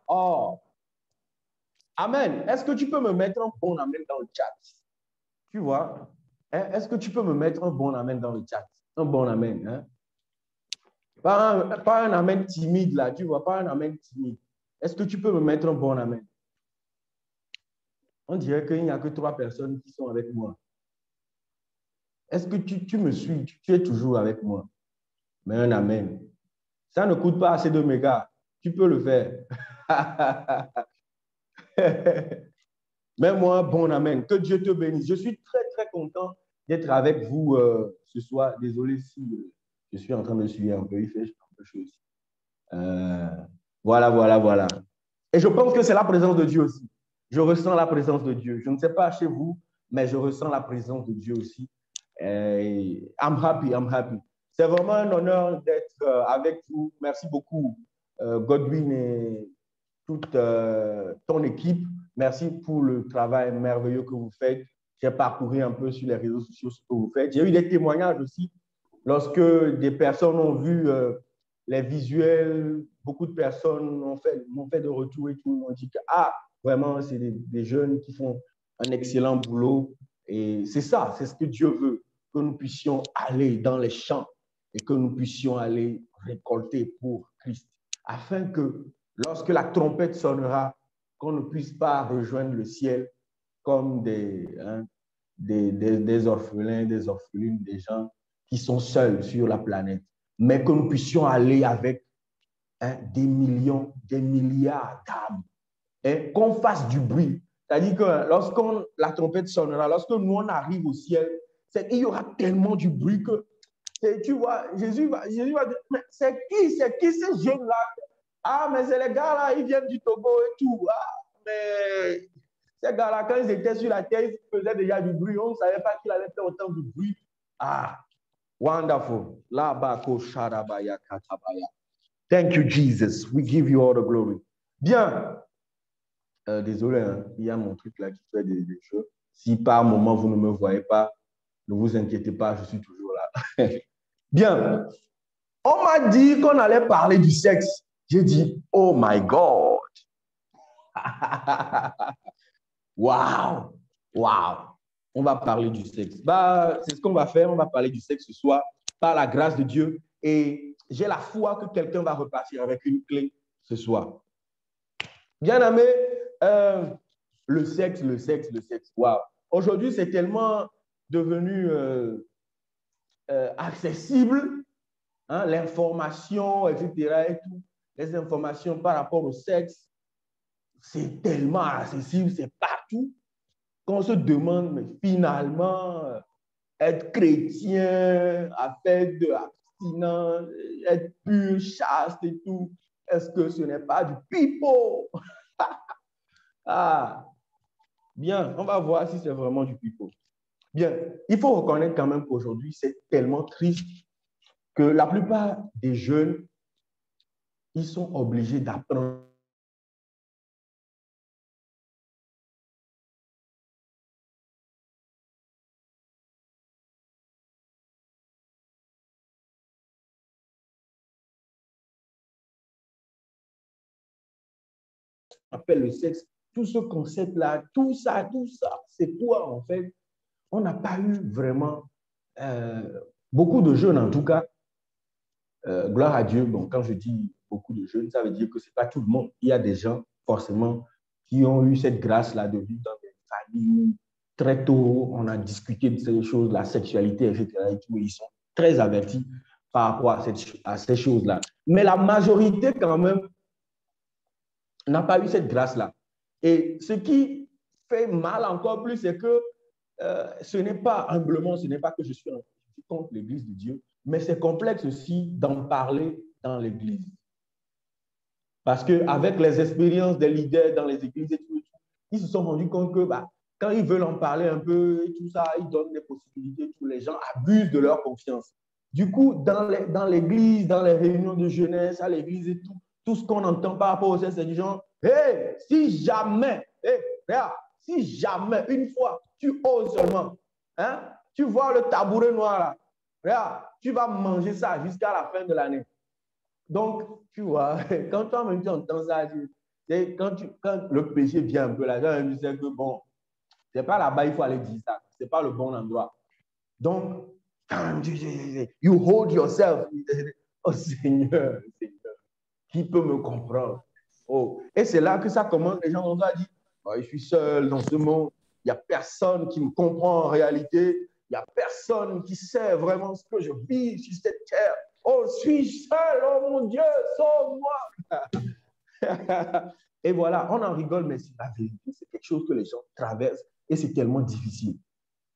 Oh, amen. Est-ce que tu peux me mettre un bon amen dans le chat? Tu vois? Hein? Est-ce que tu peux me mettre un bon amen dans le chat? Un bon amen. Hein? Pas un amen timide là, tu vois? Pas un amen timide. Est-ce que tu peux me mettre un bon amen? On dirait qu'il n'y a que 3 personnes qui sont avec moi. Est-ce que tu me suis? Tu es toujours avec moi? Mais un amen. Ça ne coûte pas assez de mégas. Tu peux le faire. Mets-moi un bon amen. Que Dieu te bénisse. Je suis très, très content d'être avec vous ce soir. Désolé si je suis en train de suivre un peu. Il fait un peu chaud ici. Voilà. Et je pense que c'est la présence de Dieu aussi. Je ressens la présence de Dieu. Je ne sais pas chez vous, mais je ressens la présence de Dieu aussi. I'm happy. C'est vraiment un honneur d'être avec vous. Merci beaucoup, Godwin et toute ton équipe. Merci pour le travail merveilleux que vous faites. J'ai parcouru un peu sur les réseaux sociaux ce que vous faites. J'ai eu des témoignages aussi. Lorsque des personnes ont vu les visuels, beaucoup de personnes m'ont fait de retour et tout, m'ont dit que vraiment, c'est des jeunes qui font un excellent boulot. Et c'est ça, c'est ce que Dieu veut, que nous puissions aller dans les champs et que nous puissions aller récolter pour Christ, afin que lorsque la trompette sonnera, qu'on ne puisse pas rejoindre le ciel comme des orphelins, des orphelines, des gens qui sont seuls sur la planète, mais que nous puissions aller avec des millions, des milliards d'âmes, et qu'on fasse du bruit. C'est-à-dire que lorsqu'on la trompette sonnera, lorsque nous on arrive au ciel, il y aura tellement du bruit que tu vois, Jésus va dire, mais c'est qui ces jeunes-là? Ah, mais c'est les gars-là, ils viennent du Togo et tout. Ah, mais ces gars-là, quand ils étaient sur la terre, ils faisaient déjà du bruit. On ne savait pas qu'il allait faire autant de bruit. Ah, wonderful. Thank you, Jesus. We give you all the glory. Bien. Désolé, hein, il y a mon truc là qui fait des choses. Si par moment vous ne me voyez pas, ne vous inquiétez pas, je suis toujours là. Bien. On m'a dit qu'on allait parler du sexe. J'ai dit, oh my God. Wow. On va parler du sexe. C'est ce qu'on va faire. On va parler du sexe ce soir par la grâce de Dieu. Et j'ai la foi que quelqu'un va repartir avec une clé ce soir. Bien aimé, le sexe. Wow. Aujourd'hui, c'est tellement devenu accessible, hein, l'information, etc. Et tout, les informations par rapport au sexe, c'est tellement accessible, c'est partout, qu'on se demande, mais finalement, être chrétien, affaire de abstinence, être pur, chaste et tout, est-ce que ce n'est pas du pipeau? Bien, on va voir si c'est vraiment du pipeau. Bien, il faut reconnaître quand même qu'aujourd'hui, c'est tellement triste que la plupart des jeunes, ils sont obligés d'apprendre appelle le sexe, tout ce concept-là, tout ça, c'est quoi en fait? On n'a pas eu vraiment beaucoup de jeunes en tout cas. Gloire à Dieu. Bon, quand je dis beaucoup de jeunes, ça veut dire que ce n'est pas tout le monde. Il y a des gens forcément qui ont eu cette grâce-là de vivre dans des familles très tôt. On a discuté de ces choses, la sexualité, etc. Et tout, et ils sont très avertis par rapport à ces choses-là. Mais la majorité quand même n'a pas eu cette grâce-là. Et ce qui fait mal encore plus, c'est que ce n'est pas humblement, ce n'est pas que je suis contre l'Église de Dieu, mais c'est complexe aussi d'en parler dans l'Église. Parce qu'avec les expériences des leaders dans les églises et tout, ils se sont rendus compte que quand ils veulent en parler un peu et tout ça, ils donnent des possibilités, tous les gens abusent de leur confiance. Du coup, dans l'église, dans les réunions de jeunesse, à l'église et tout ce qu'on entend par rapport au sexe, c'est du genre, hey, si jamais, regarde, si jamais, une fois, tu oses seulement, hein, tu vois le tabouret noir là, regarde, tu vas manger ça jusqu'à la fin de l'année. Donc, tu vois, quand toi-même tu entends ça, Quand le péché vient un peu là, tu sais que bon, c'est pas là-bas, il faut aller dire ça. C'est pas le bon endroit. Donc, you hold yourself. Oh Seigneur, Seigneur, qui peut me comprendre? Oh. Et c'est là que ça commence. Les gens vont dire, oh, je suis seul dans ce monde. Il n'y a personne qui me comprend en réalité. Il n'y a personne qui sait vraiment ce que je vis sur cette terre. Oh, suis-je seul? Oh mon Dieu, sauve-moi! Et voilà, on en rigole, mais c'est la vérité. C'est quelque chose que les gens traversent et c'est tellement difficile.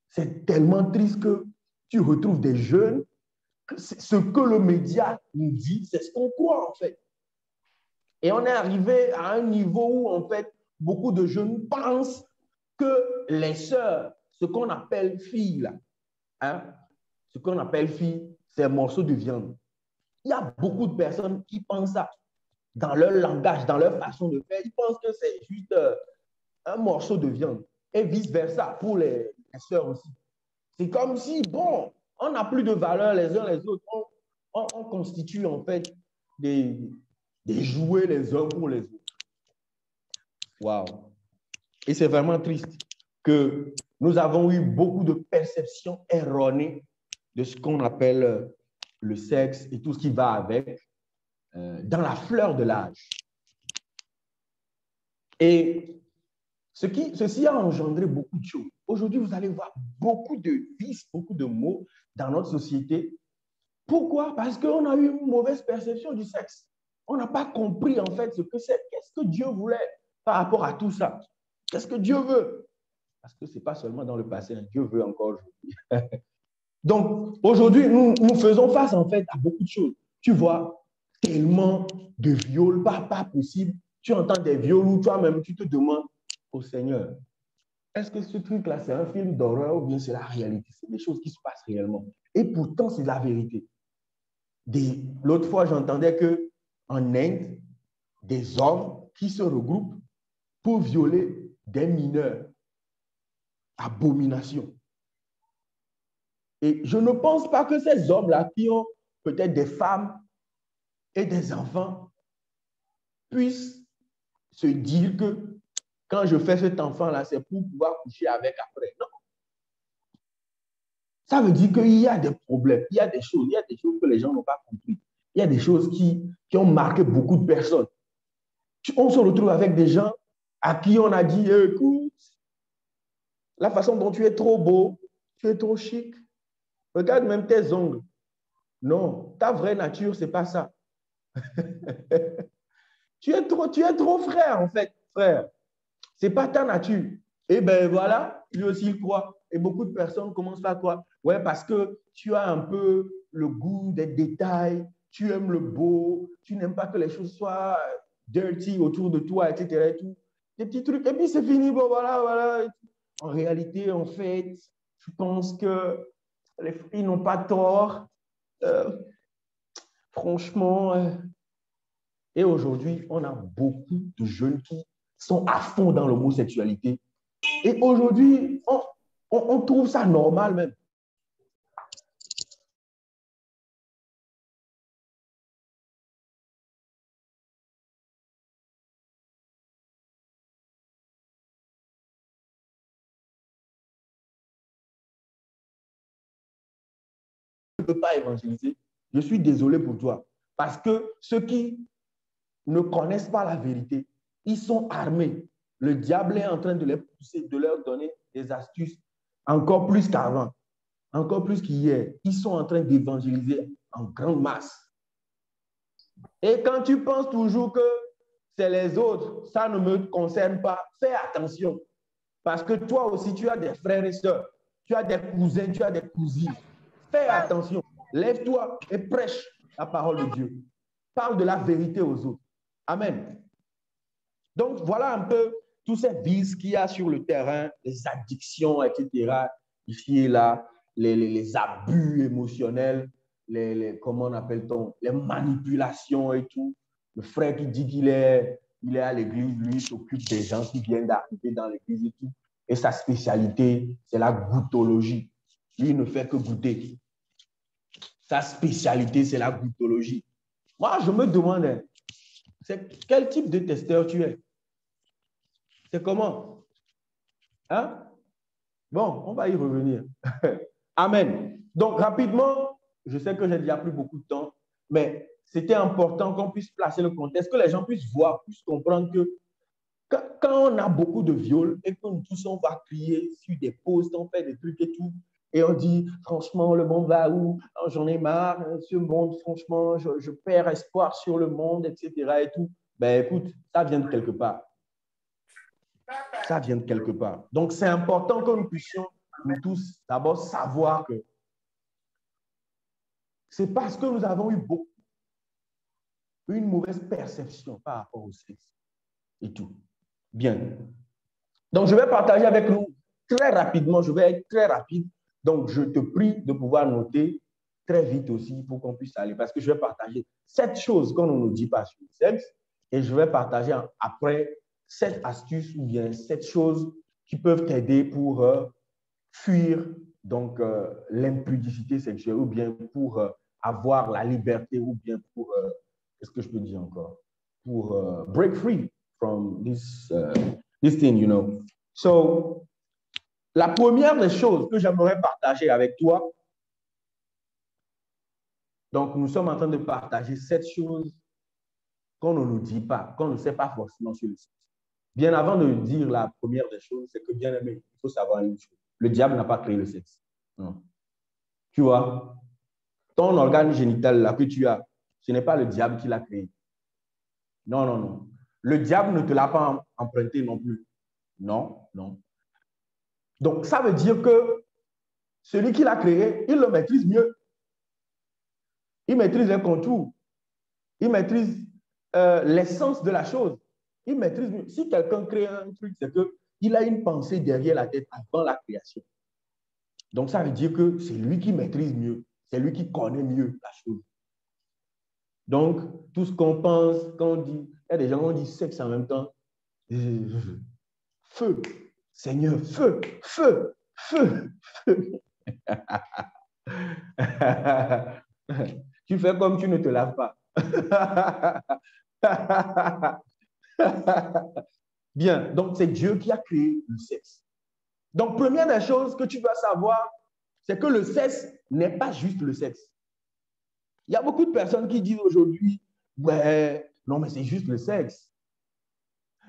C'est tellement triste que tu retrouves des jeunes, que ce que le média nous dit, c'est ce qu'on croit en fait. Et on est arrivé à un niveau où en fait, beaucoup de jeunes pensent que les sœurs, ce qu'on appelle filles, là, hein, ce qu'on appelle filles, c'est un morceau de viande. Il y a beaucoup de personnes qui pensent ça dans leur langage, dans leur façon de faire. Ils pensent que c'est juste un morceau de viande. Et vice-versa pour les sœurs aussi. C'est comme si, bon, on n'a plus de valeur les uns les autres. On constitue en fait des, des jouets les uns pour les autres. Waouh! Et c'est vraiment triste que nous avons eu beaucoup de perceptions erronées de ce qu'on appelle le sexe et tout ce qui va avec dans la fleur de l'âge. Et ceci a engendré beaucoup de choses. Aujourd'hui, vous allez voir beaucoup de vices, beaucoup de maux dans notre société. Pourquoi? Parce qu'on a eu une mauvaise perception du sexe. On n'a pas compris en fait ce que c'est. Qu'est-ce que Dieu voulait par rapport à tout ça? Qu'est-ce que Dieu veut? Parce que ce n'est pas seulement dans le passé, Dieu veut encore aujourd'hui. Donc, aujourd'hui, nous faisons face en fait à beaucoup de choses. Tu vois, tellement de viols, pas possible. Tu entends des viols où toi-même, tu te demandes au Seigneur, est-ce que ce truc-là, c'est un film d'horreur ou bien c'est la réalité? C'est des choses qui se passent réellement. Et pourtant, c'est la vérité. L'autre fois, j'entendais qu'en Inde, des hommes qui se regroupent pour violer des mineurs. Abomination. Et je ne pense pas que ces hommes-là, qui ont peut-être des femmes et des enfants, puissent se dire que quand je fais cet enfant-là, c'est pour pouvoir coucher avec après. Non. Ça veut dire qu'il y a des problèmes, il y a des choses que les gens n'ont pas compris. Il y a des choses qui ont marqué beaucoup de personnes. On se retrouve avec des gens à qui on a dit, écoute, la façon dont tu es trop beau, tu es trop chic, regarde même tes ongles. Non, ta vraie nature, ce n'est pas ça. tu es trop frère, en fait, frère. Ce n'est pas ta nature. Et bien voilà, lui aussi, il croit. Et beaucoup de personnes commencent par croire. Ouais, parce que tu as un peu le goût des détails, tu aimes le beau, tu n'aimes pas que les choses soient dirty autour de toi, etc. Et tout. Des petits trucs. Et puis c'est fini, bon, voilà. En réalité, en fait, je pense que les filles n'ont pas tort. Franchement. Et aujourd'hui, on a beaucoup de jeunes qui sont à fond dans l'homosexualité. Et aujourd'hui, on trouve ça normal même. Je ne peux pas évangéliser. Je suis désolé pour toi. Parce que ceux qui ne connaissent pas la vérité, ils sont armés. Le diable est en train de les pousser, de leur donner des astuces encore plus qu'avant, encore plus qu'hier. Ils sont en train d'évangéliser en grande masse. Et quand tu penses toujours que c'est les autres, ça ne me concerne pas, fais attention. Parce que toi aussi, tu as des frères et sœurs, tu as des cousins, tu as des cousines. Fais attention. Lève-toi et prêche la parole de Dieu. Parle de la vérité aux autres. Amen. Donc, voilà un peu tous ces vices qu'il y a sur le terrain, les addictions, etc. Ici et là, les abus émotionnels, comment on appelle-t-on, les manipulations et tout. Le frère qui dit qu'il est à l'église, lui, s'occupe des gens qui viennent d'arriver dans l'église et tout. Et sa spécialité, c'est la goûtologie. Lui, il ne fait que goûter. Sa spécialité, c'est la goûtologie. Moi, je me demande, C'est quel type de testeur tu es? C'est comment? Hein? Bon, on va y revenir. Amen. Donc, rapidement, je sais que j'ai déjà pris beaucoup de temps, mais c'était important qu'on puisse placer le contexte, que les gens puissent voir, puissent comprendre que quand on a beaucoup de viols et que nous tous on va crier sur des posts, on fait des trucs et tout, et on dit, franchement, le monde va où? Oh, j'en ai marre, ce monde, franchement, je perds espoir sur le monde, etc. et tout. Ben écoute, ça vient de quelque part. Ça vient de quelque part. Donc, c'est important que nous puissions, nous tous, d'abord savoir que c'est parce que nous avons eu une mauvaise perception par rapport au sexe et tout. Bien. Donc, je vais partager avec nous très rapidement, je vais être très rapide. Donc, je te prie de pouvoir noter très vite aussi pour qu'on puisse aller, parce que je vais partager 7 choses qu'on ne nous dit pas sur le sexe et je vais partager après 7 astuces ou bien 7 choses qui peuvent t'aider pour fuir donc l'impudicité sexuelle ou bien pour avoir la liberté ou bien pour, qu'est-ce que je peux dire encore? Pour break free from this thing, you know. So, la première des choses que j'aimerais partager avec toi, donc nous sommes en train de partager 7 choses qu'on ne nous dit pas, qu'on ne sait pas forcément sur le sexe. Bien avant de dire la première des choses, c'est que bien aimé, il faut savoir une chose. Le diable n'a pas créé le sexe. Non. Tu vois, ton organe génital là que tu as, ce n'est pas le diable qui l'a créé. Non, non, non. Le diable ne te l'a pas emprunté non plus. Non, non. Donc, ça veut dire que celui qui l'a créé, il le maîtrise mieux. Il maîtrise les contours. Il maîtrise l'essence de la chose. Il maîtrise mieux. Si quelqu'un crée un truc, c'est qu'il a une pensée derrière la tête avant la création. Donc, ça veut dire que c'est lui qui maîtrise mieux. C'est lui qui connaît mieux la chose. Donc, tout ce qu'on pense, quand on dit, il y a des gens qui disent sexe en même temps. Feu, Seigneur, feu, feu, feu, feu. Tu fais comme tu ne te laves pas. Bien, donc c'est Dieu qui a créé le sexe. Donc, première des choses que tu dois savoir, c'est que le sexe n'est pas juste le sexe. Il y a beaucoup de personnes qui disent aujourd'hui, ouais, non, mais c'est juste le sexe.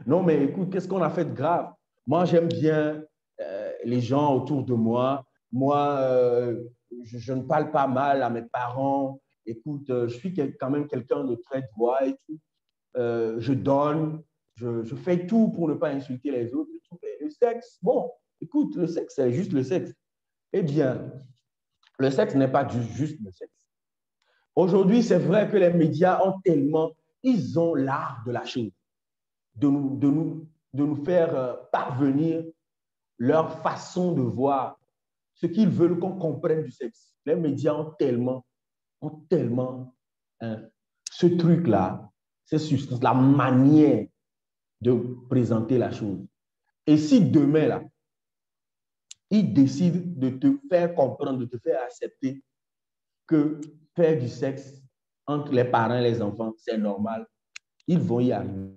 Non, mais écoute, qu'est-ce qu'on a fait de grave? Moi, j'aime bien les gens autour de moi. Moi, je ne parle pas mal à mes parents. Écoute, je suis quand même quelqu'un de très droit et tout. Je donne, je fais tout pour ne pas insulter les autres. Et tout. Et le sexe, bon, écoute, le sexe, c'est juste le sexe. Eh bien, le sexe n'est pas juste le sexe. Aujourd'hui, c'est vrai que les médias ont tellement, ils ont l'art de la chose, de nous faire parvenir leur façon de voir, ce qu'ils veulent qu'on comprenne du sexe. Les médias ont tellement hein, ce truc-là, c'est la manière de présenter la chose. Et si demain, là, ils décident de te faire comprendre, de te faire accepter que faire du sexe entre les parents et les enfants, c'est normal, ils vont y arriver.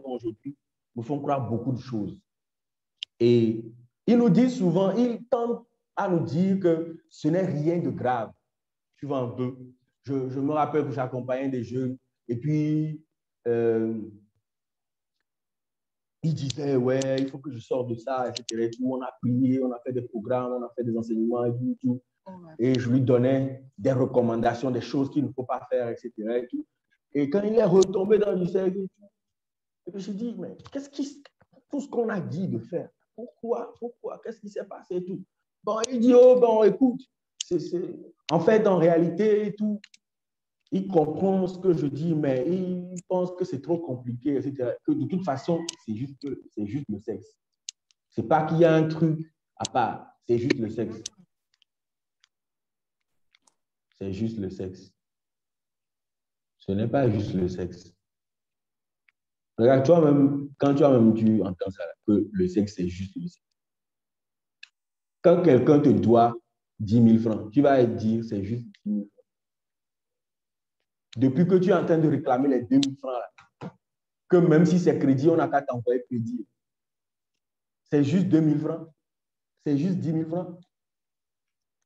Aujourd'hui, nous font croire beaucoup de choses. Et ils nous disent souvent, ils tentent à nous dire que ce n'est rien de grave. Tu vois un peu. Je me rappelle que j'accompagnais des jeunes et puis ils disaient, ouais, il faut que je sorte de ça, etc. Et tout. On a prié, on a fait des programmes, on a fait des enseignements et tout. Et je lui donnais des recommandations, des choses qu'il ne faut pas faire, etc. Et, tout. Et quand il est retombé dans le cercle, je me suis dit, mais qu'est-ce qui, tout ce qu'on a dit de faire, pourquoi, qu'est-ce qui s'est passé et tout. Bon, il dit, oh, bon, écoute, en fait, en réalité, tout, il comprend ce que je dis, mais il pense que c'est trop compliqué, etc. Que de toute façon, c'est juste le sexe. C'est pas qu'il y a un truc à part, c'est juste le sexe. C'est juste le sexe. Ce n'est pas juste le sexe. Regarde, toi-même, quand toi-même tu entends ça, que le sexe, c'est juste le sexe. Quand quelqu'un te doit 10 000 francs, tu vas dire c'est juste 10 000 francs. Depuis que tu es en train de réclamer les 2 000 francs, là, que même si c'est crédit, on n'a qu'à t'envoyer crédit. C'est juste 2 000 francs. C'est juste 10 000 francs.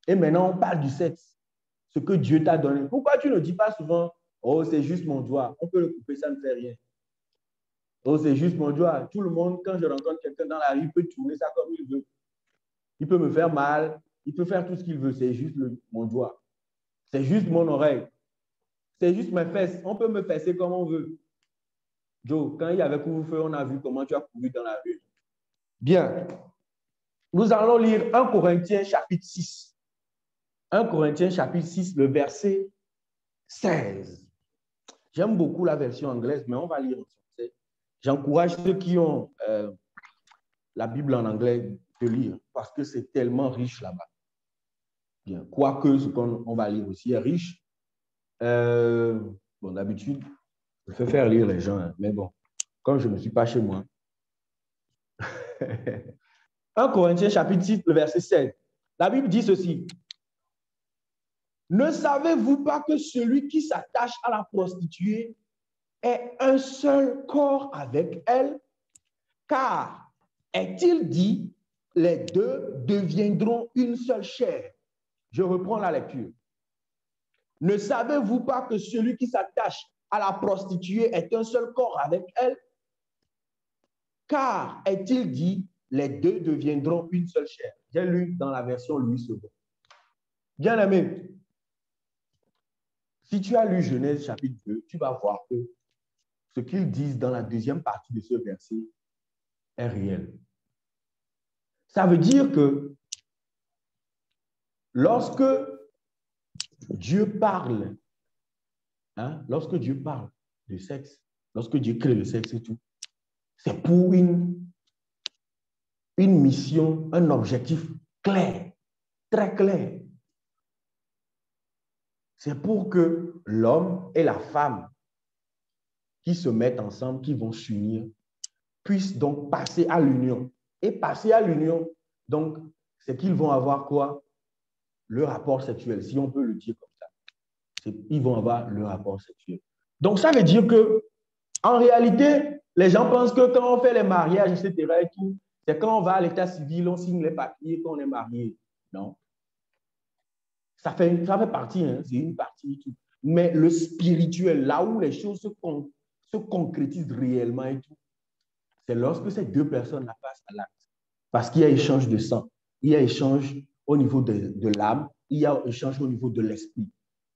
Et maintenant, on parle du sexe. Ce que Dieu t'a donné. Pourquoi tu ne dis pas souvent, oh, c'est juste mon doigt, on peut le couper, ça ne fait rien. Oh, c'est juste mon doigt. Tout le monde, quand je rencontre quelqu'un dans la rue, peut tourner ça comme il veut. Il peut me faire mal, il peut faire tout ce qu'il veut, c'est juste mon doigt. C'est juste mon oreille. C'est juste mes fesses. On peut me fesser comme on veut. Joe, quand il y avait couvre-feu, on a vu comment tu as couru dans la rue. Bien. Nous allons lire 1 Corinthiens chapitre 6. 1 Corinthiens chapitre 6, le verset 16. J'aime beaucoup la version anglaise, mais on va lire en français. J'encourage ceux qui ont la Bible en anglais de lire parce que c'est tellement riche là-bas. Bien. Quoique ce qu'on va lire aussi est riche. Bon, d'habitude, je fais faire lire les gens, hein, mais bon, comme je ne suis pas chez moi. 1 Corinthiens chapitre 6, le verset 16. La Bible dit ceci. Ne savez-vous pas que celui qui s'attache à la prostituée est un seul corps avec elle? Car, est-il dit, les deux deviendront une seule chair. Je reprends la lecture. Ne savez-vous pas que celui qui s'attache à la prostituée est un seul corps avec elle? Car, est-il dit, les deux deviendront une seule chair. J'ai lu dans la version Louis II. Bien aimé, si tu as lu Genèse chapitre 2, tu vas voir que ce qu'ils disent dans la deuxième partie de ce verset est réel. Ça veut dire que lorsque Dieu parle, lorsque Dieu parle de sexe, lorsque Dieu crée le sexe et tout, c'est pour une mission, un objectif clair, très clair. C'est pour que l'homme et la femme qui se mettent ensemble, qui vont s'unir, puissent donc passer à l'union. Et passer à l'union, donc, c'est qu'ils vont avoir quoi? Le rapport sexuel, si on peut le dire comme ça. Ils vont avoir le rapport sexuel. Donc, ça veut dire que, en réalité, les gens pensent que quand on fait les mariages, etc., et tout, c'est quand on va à l'état civil, on signe les papiers, qu'on est marié. Non. Ça fait partie, hein, c'est une partie. Tout. Mais le spirituel, là où les choses se concrétisent réellement et tout, c'est lorsque ces deux personnes la passent à l'acte. Parce qu'il y a échange de sang, il y a échange au niveau de l'âme, il y a échange au niveau de l'esprit.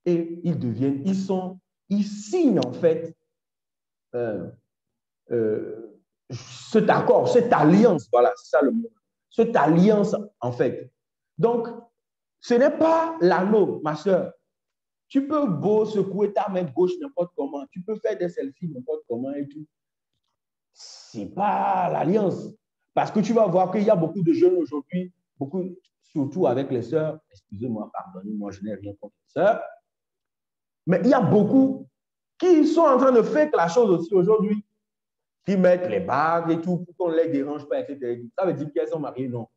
Et ils signent en fait cet accord, cette alliance, voilà, c'est ça le mot. Cette alliance en fait. Donc, ce n'est pas l'anneau, ma soeur. Tu peux beau secouer ta main gauche n'importe comment, tu peux faire des selfies n'importe comment et tout. C'est pas l'alliance. Parce que tu vas voir qu'il y a beaucoup de jeunes aujourd'hui, surtout avec les sœurs, excusez-moi, pardonnez-moi, je n'ai rien contre les sœurs, mais il y a beaucoup qui sont en train de faire la chose aussi aujourd'hui, qui mettent les bagues et tout pour qu'on ne les dérange pas, etc. Ça veut dire qu'elles sont mariées, non.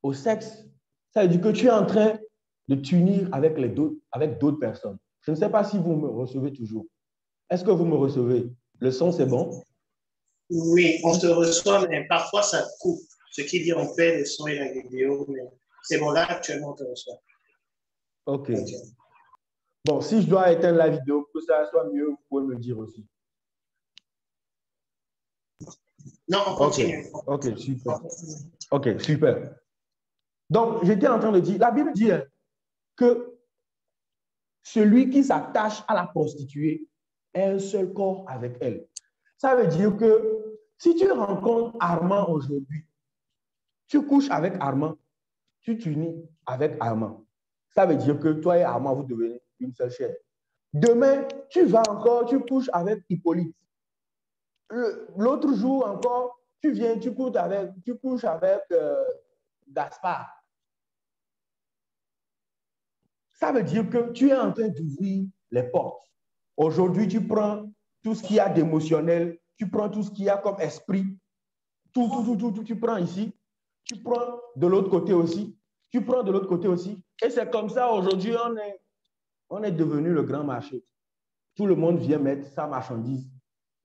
Au sexe, ça veut dire que tu es en train de t'unir avec d'autres personnes. Je ne sais pas si vous me recevez toujours. Est-ce que vous me recevez? Le son, c'est bon? Oui, on te reçoit, mais parfois ça coupe. Ce qui dit on fait le son et la vidéo, mais c'est bon, là actuellement on te reçoit. OK. Bon, si je dois éteindre la vidéo pour que ça soit mieux, vous pouvez me le dire aussi. Non, on continue. OK, super. OK, super. Donc, j'étais en train de dire, la Bible dit que celui qui s'attache à la prostituée est un seul corps avec elle. Ça veut dire que si tu rencontres Armand aujourd'hui, tu couches avec Armand, tu t'unis avec Armand. Ça veut dire que toi et Armand, vous devenez une seule chair. Demain, tu vas encore, tu couches avec Hippolyte. L'autre jour encore, tu viens, tu couches avec Gaspard. Ça veut dire que tu es en train d'ouvrir les portes. Aujourd'hui, tu prends tout ce qu'il y a d'émotionnel, tu prends tout ce qu'il y a comme esprit, tout, tu prends ici, tu prends de l'autre côté aussi, tu prends de l'autre côté aussi. Et c'est comme ça, aujourd'hui, on est devenu le grand marché. Tout le monde vient mettre sa marchandise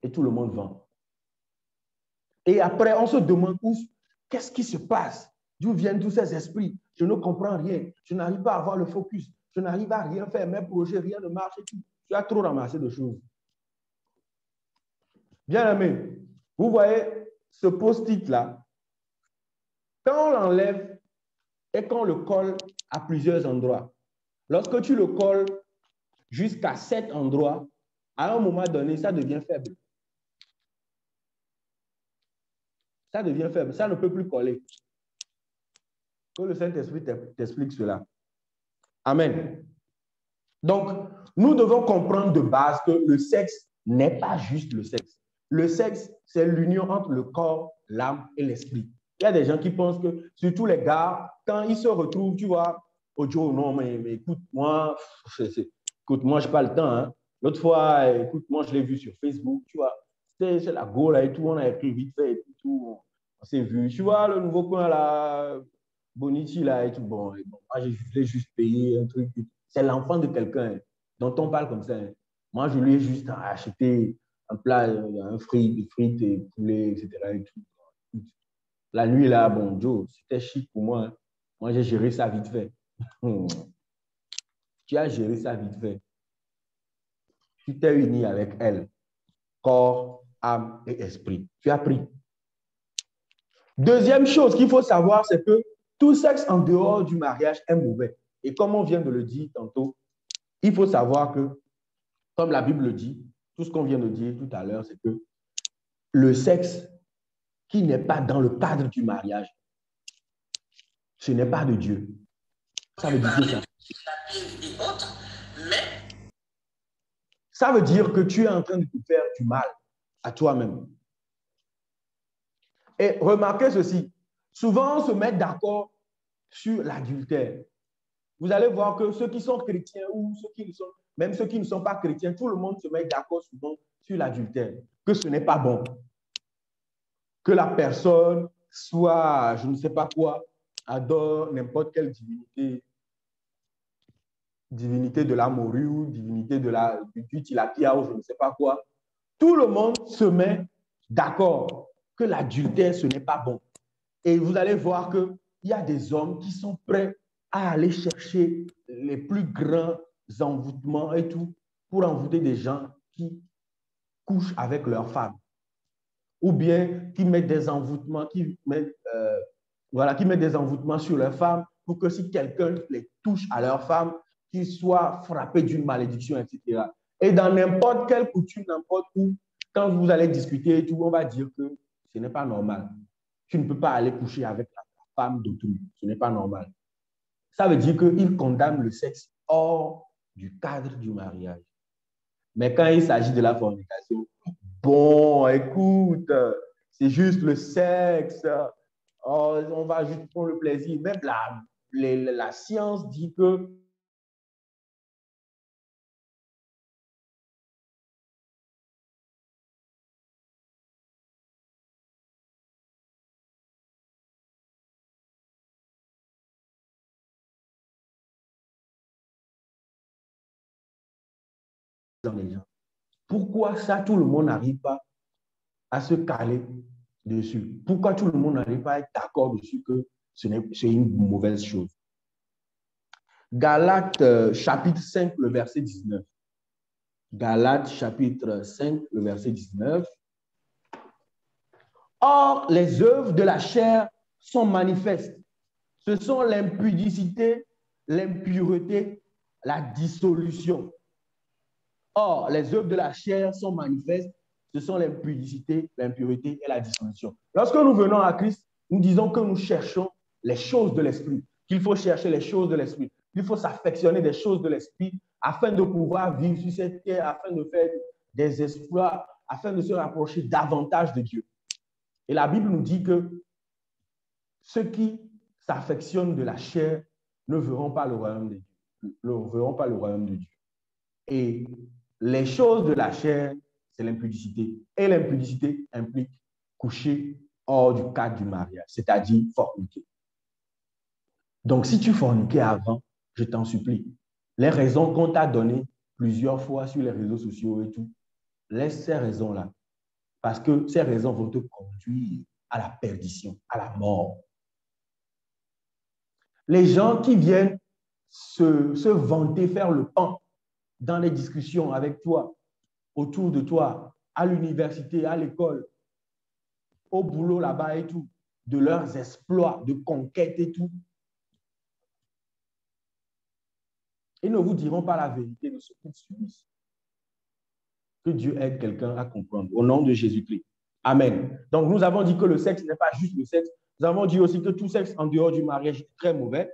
et tout le monde vend. Et après, on se demande qu'est-ce qui se passe? D'où viennent tous ces esprits? Je ne comprends rien. Je n'arrive pas à avoir le focus. Je n'arrive à rien faire. Mes projets, rien ne marche. Tu as trop ramassé de choses. Bien aimé, vous voyez ce post-it-là, quand on l'enlève et qu'on le colle à plusieurs endroits, lorsque tu le colles jusqu'à 7 endroits, à un moment donné, ça devient faible. Ça devient faible. Ça ne peut plus coller. Que le Saint-Esprit t'explique cela. Amen. Donc, nous devons comprendre de base que le sexe n'est pas juste le sexe. Le sexe, c'est l'union entre le corps, l'âme et l'esprit. Il y a des gens qui pensent que, surtout les gars, quand ils se retrouvent, tu vois, oh Joe, non, mais écoute-moi, écoute-moi, je n'ai pas le temps. Hein. L'autre fois, écoute-moi, je l'ai vu sur Facebook, tu vois, c'est la go là et tout, on a écrit vite fait et tout, on s'est vu. Tu vois, le nouveau coin là, Bonichi là et tout, bon, moi, je l'ai juste payé un truc. C'est l'enfant de quelqu'un dont on parle comme ça. Hein. Moi, je lui ai juste acheté un plat, un frites et poulet, etc. Et tout. La nuit, là, bon, Joe, c'était chic pour moi. Hein. Moi, j'ai géré ça vite fait. Tu as géré ça vite fait. Tu t'es uni avec elle. Corps, âme et esprit. Tu as pris. Deuxième chose qu'il faut savoir, c'est que tout sexe en dehors du mariage est mauvais. Et comme on vient de le dire tantôt, il faut savoir que, comme la Bible le dit, tout ce qu'on vient de dire tout à l'heure, c'est que le sexe qui n'est pas dans le cadre du mariage, ce n'est pas de Dieu. Ça veut dire ça. Ça veut dire que tu es en train de te faire du mal à toi-même. Et remarquez ceci, souvent on se met d'accord sur l'adultère. Vous allez voir que ceux qui sont chrétiens ou même ceux qui ne sont pas chrétiens, tout le monde se met d'accord souvent sur l'adultère, que ce n'est pas bon. Que la personne soit, je ne sais pas quoi, adore n'importe quelle divinité de la morue ou divinité du tilapia ou je ne sais pas quoi. Tout le monde se met d'accord que l'adultère, ce n'est pas bon. Et vous allez voir qu'il y a des hommes qui sont prêts à aller chercher les plus grands envoûtements et tout pour envoûter des gens qui couchent avec leurs femmes. Ou bien qui mettent des envoûtements, qui mettent des envoûtements sur leurs femmes pour que si quelqu'un les touche à leurs femmes, qu'ils soient frappés d'une malédiction, etc. Et dans n'importe quelle coutume, n'importe où, quand vous allez discuter et tout, on va dire que ce n'est pas normal. Tu ne peux pas aller coucher avec la femme d'autrui. Ce n'est pas normal. Ça veut dire qu'ils condamnent le sexe hors du cadre du mariage. Mais quand il s'agit de la fornication, bon, écoute, c'est juste le sexe. Oh, on va juste prendre le plaisir. Même la science dit que dans les gens. Pourquoi ça, tout le monde n'arrive pas à se caler dessus? Pourquoi tout le monde n'arrive pas à être d'accord dessus que c'est une mauvaise chose? Galates chapitre 5, le verset 19. Galates chapitre 5, le verset 19. Or, les œuvres de la chair sont manifestes. Ce sont l'impudicité, l'impureté, la dissolution. Or, les œuvres de la chair sont manifestes. Ce sont l'impudicité, l'impureté et la dissolution. Lorsque nous venons à Christ, nous disons que nous cherchons les choses de l'esprit, qu'il faut chercher les choses de l'esprit. Il faut s'affectionner des choses de l'esprit afin de pouvoir vivre sur cette terre, afin de faire des exploits, afin de se rapprocher davantage de Dieu. Et la Bible nous dit que ceux qui s'affectionnent de la chair ne verront pas le royaume de Dieu. Ne verront pas le royaume de Dieu. Et les choses de la chair, c'est l'impudicité. Et l'impudicité implique coucher hors du cadre du mariage, c'est-à-dire forniquer. Donc, si tu forniquais avant, je t'en supplie, les raisons qu'on t'a données plusieurs fois sur les réseaux sociaux et tout, laisse ces raisons-là. Parce que ces raisons vont te conduire à la perdition, à la mort. Les gens qui viennent se vanter, faire le pan dans les discussions avec toi, autour de toi, à l'université, à l'école, au boulot là-bas et tout, de leurs exploits, de conquêtes et tout, ils ne vous diront pas la vérité de ce qu'ils subissent. Que Dieu aide quelqu'un à comprendre. Au nom de Jésus-Christ. Amen. Donc, nous avons dit que le sexe n'est pas juste le sexe. Nous avons dit aussi que tout sexe en dehors du mariage est très mauvais,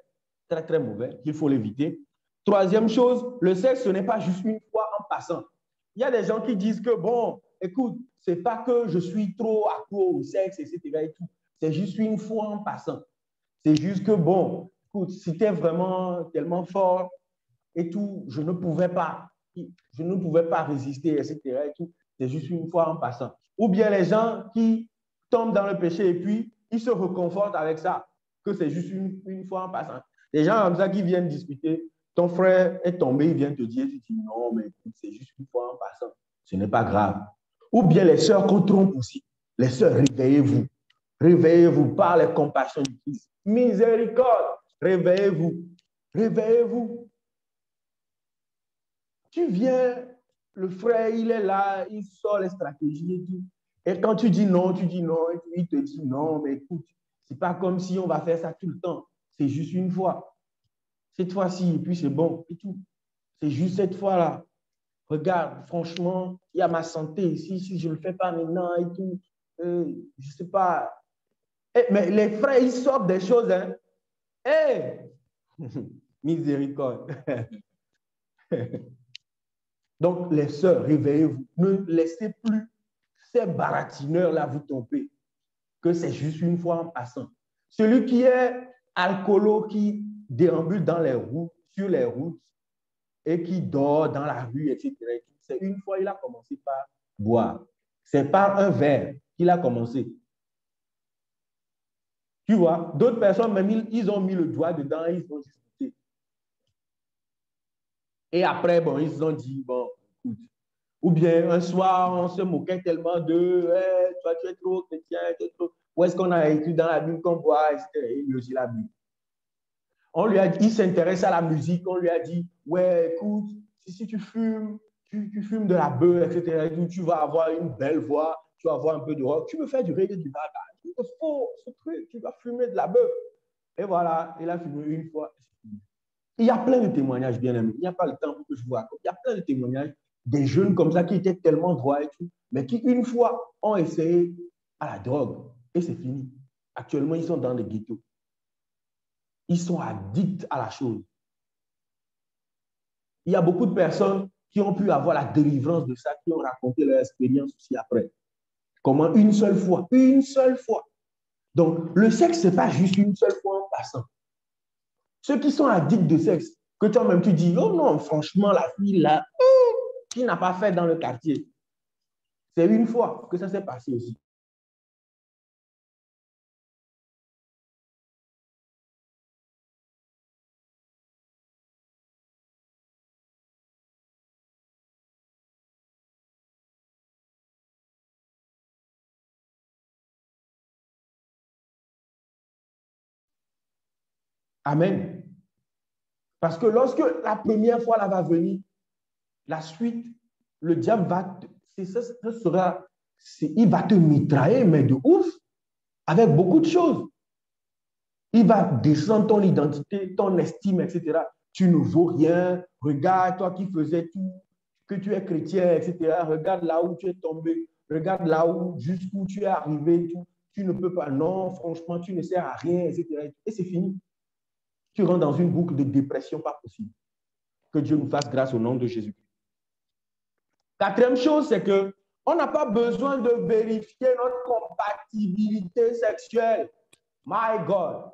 très, très mauvais, qu'il faut l'éviter. Troisième chose, le sexe, ce n'est pas juste une fois en passant. Il y a des gens qui disent que, bon, écoute, ce n'est pas que je suis trop accro au sexe, etc. et tout. C'est juste une fois en passant. C'est juste que, bon, écoute, si tu es vraiment tellement fort et tout, je ne pouvais pas résister, etc. et tout. C'est juste une fois en passant. Ou bien les gens qui tombent dans le péché et puis ils se reconfortent avec ça, que c'est juste une fois en passant. Les gens comme ça qui viennent discuter, ton frère est tombé, il vient te dire, tu dis non, mais c'est juste une fois en passant. Ce n'est pas grave. Ou bien les sœurs qu'on trompe aussi. Les sœurs, réveillez-vous. Réveillez-vous par les compassions du Christ. Miséricorde, réveillez-vous. Réveillez-vous. Tu viens, le frère, il est là, il sort les stratégies et tout. Et quand tu dis non, et puis il te dit non, mais écoute, c'est pas comme si on va faire ça tout le temps. C'est juste une fois. Cette fois-ci, et puis c'est bon, et tout. C'est juste cette fois-là. Regarde, franchement, il y a ma santé ici, si je ne le fais pas maintenant et tout, je ne sais pas. Mais les frères, ils sortent des choses, hein. Miséricorde. Donc, les sœurs, réveillez-vous. Ne laissez plus ces baratineurs-là vous tromper, que c'est juste une fois en passant. Celui qui est alcoolo, qui déambule dans les routes, sur les routes, et qui dort dans la rue, etc. C'est une fois il a commencé par boire. C'est par un verre qu'il a commencé. Tu vois, d'autres personnes, même, ils ont mis le doigt dedans et ils ont discuté. Et après, bon, ils se ont dit, bon, écoute. Ou bien un soir, on se moquait tellement d'eux, hey, toi, tu es trop chrétien, tu es trop... Où est-ce qu'on a écrit dans la Bible qu'on boit, etc. Il aussi la Bible. On lui a dit, il s'intéresse à la musique, on lui a dit, ouais, écoute, si tu fumes, tu fumes de la beuh, etc., tu vas avoir une belle voix, tu vas avoir un peu de rock, tu veux faire du reggae, du raga, il te faut ce truc, tu vas fumer de la beuh. Et voilà, il a fumé une fois. Il y a plein de témoignages, bien aimés. Il n'y a pas le temps pour que je vous raconte. Il y a plein de témoignages des jeunes comme ça qui étaient tellement droits et tout, mais qui, une fois, ont essayé à la drogue. Et c'est fini. Actuellement, ils sont dans des ghettos. Ils sont addicts à la chose. Il y a beaucoup de personnes qui ont pu avoir la délivrance de ça, qui ont raconté leur expérience aussi après. Comment une seule fois. Donc, le sexe, ce n'est pas juste une seule fois en passant. Ceux qui sont addicts de sexe, que toi-même tu dis, oh non, franchement, la fille là, qui n'a pas fait dans le quartier. C'est une fois que ça s'est passé aussi. Amen. Parce que lorsque la première fois là va venir, la suite, le diable va, il va te mitrailler, mais de ouf, avec beaucoup de choses. Il va descendre ton identité, ton estime, etc. Tu ne vaux rien. Regarde, toi qui faisais tout, que tu es chrétien, etc. Regarde là où tu es tombé. Regarde là où, jusqu'où tu es arrivé. Tout. Tu ne peux pas. Non, franchement, tu ne sers à rien, etc. Et c'est fini. Tu rentres dans une boucle de dépression pas possible. Que Dieu nous fasse grâce au nom de Jésus-Christ. Quatrième chose, c'est que on n'a pas besoin de vérifier notre compatibilité sexuelle. My God.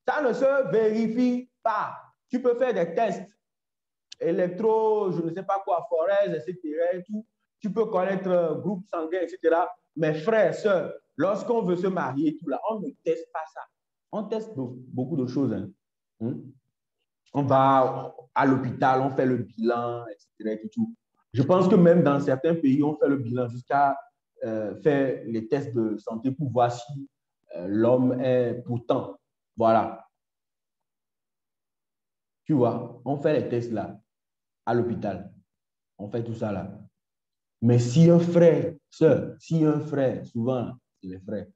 Ça ne se vérifie pas. Tu peux faire des tests électro, je ne sais pas quoi, forêts, etc. Et tout. Tu peux connaître groupe sanguin, etc. Mais frères, sœurs, lorsqu'on veut se marier, tout là, on ne teste pas ça. On teste beaucoup de choses. Hein. On va à l'hôpital, on fait le bilan, etc. Tout. Je pense que même dans certains pays, on fait le bilan jusqu'à faire les tests de santé pour voir si l'homme est pourtant. Voilà. Tu vois, on fait les tests là, à l'hôpital. On fait tout ça là. Mais si un frère, souvent, c'est les frères,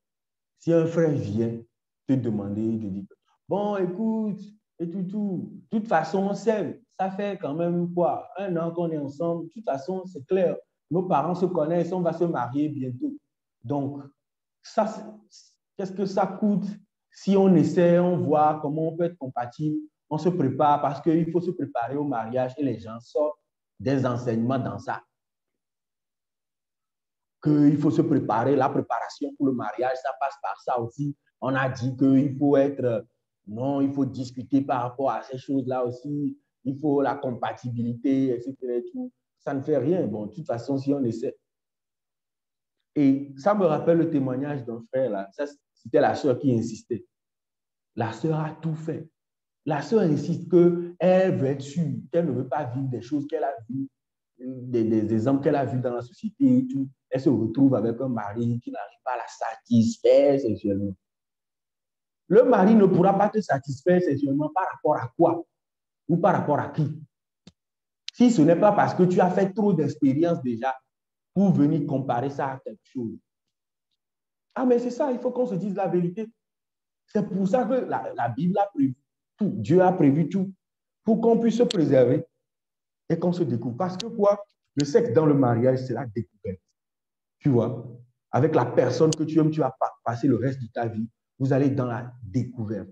si un frère vient te demander, te dire, bon, écoute, et tout, de toute façon, on s'aime. Ça fait quand même quoi? 1 an qu'on est ensemble. De toute façon, c'est clair. Nos parents se connaissent, on va se marier bientôt. Donc, ça, qu'est-ce que ça coûte si on essaie, on voit comment on peut être compatible, on se prépare parce qu'il faut se préparer au mariage et les gens sortent des enseignements dans ça. Qu'il faut se préparer, la préparation pour le mariage, ça passe par ça aussi. On a dit qu'il faut être, non, il faut discuter par rapport à ces choses-là aussi. Il faut la compatibilité, etc. Et tout. Ça ne fait rien. Bon, de toute façon, si on essaie. Et ça me rappelle le témoignage d'un frère, là. C'était la sœur qui insistait. La sœur a tout fait. La sœur insiste qu'elle veut être sûre, qu'elle ne veut pas vivre des choses qu'elle a vues, des hommes qu'elle a vus dans la société et tout. Elle se retrouve avec un mari qui n'arrive pas à la satisfaire sexuellement. Le mari ne pourra pas te satisfaire sexuellement par rapport à quoi? Ou par rapport à qui? Si ce n'est pas parce que tu as fait trop d'expériences déjà pour venir comparer ça à quelque chose. Ah, mais c'est ça, il faut qu'on se dise la vérité. C'est pour ça que la Bible a prévu tout. Dieu a prévu tout pour qu'on puisse se préserver et qu'on se découvre. Parce que quoi? Le sexe dans le mariage, c'est la découverte. Tu vois? Avec la personne que tu aimes, tu vas passer le reste de ta vie. Vous allez dans la découverte.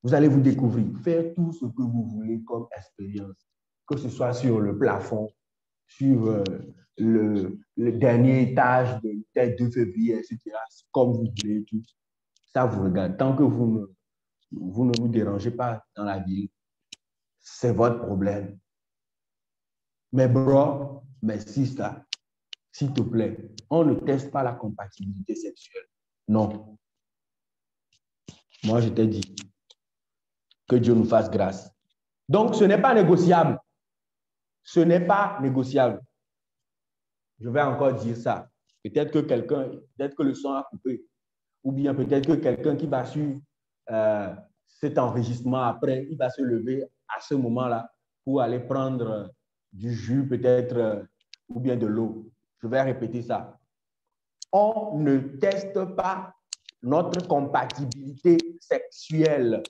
Vous allez vous découvrir, faire tout ce que vous voulez comme expérience, que ce soit sur le plafond, sur le dernier étage de tête de février, etc. Comme vous voulez, tout. Ça vous regarde. Tant que vous ne vous dérangez pas dans la ville, c'est votre problème. Mais bro, mais sister, s'il te plaît, on ne teste pas la compatibilité sexuelle. Non. Moi, je t'ai dit que Dieu nous fasse grâce. Donc, ce n'est pas négociable. Ce n'est pas négociable. Je vais encore dire ça. Peut-être que le son a coupé. Ou bien peut-être que quelqu'un qui va suivre cet enregistrement après, il va se lever à ce moment-là pour aller prendre du jus peut-être ou bien de l'eau. Je vais répéter ça. On ne teste pas notre compatibilité sexuelle.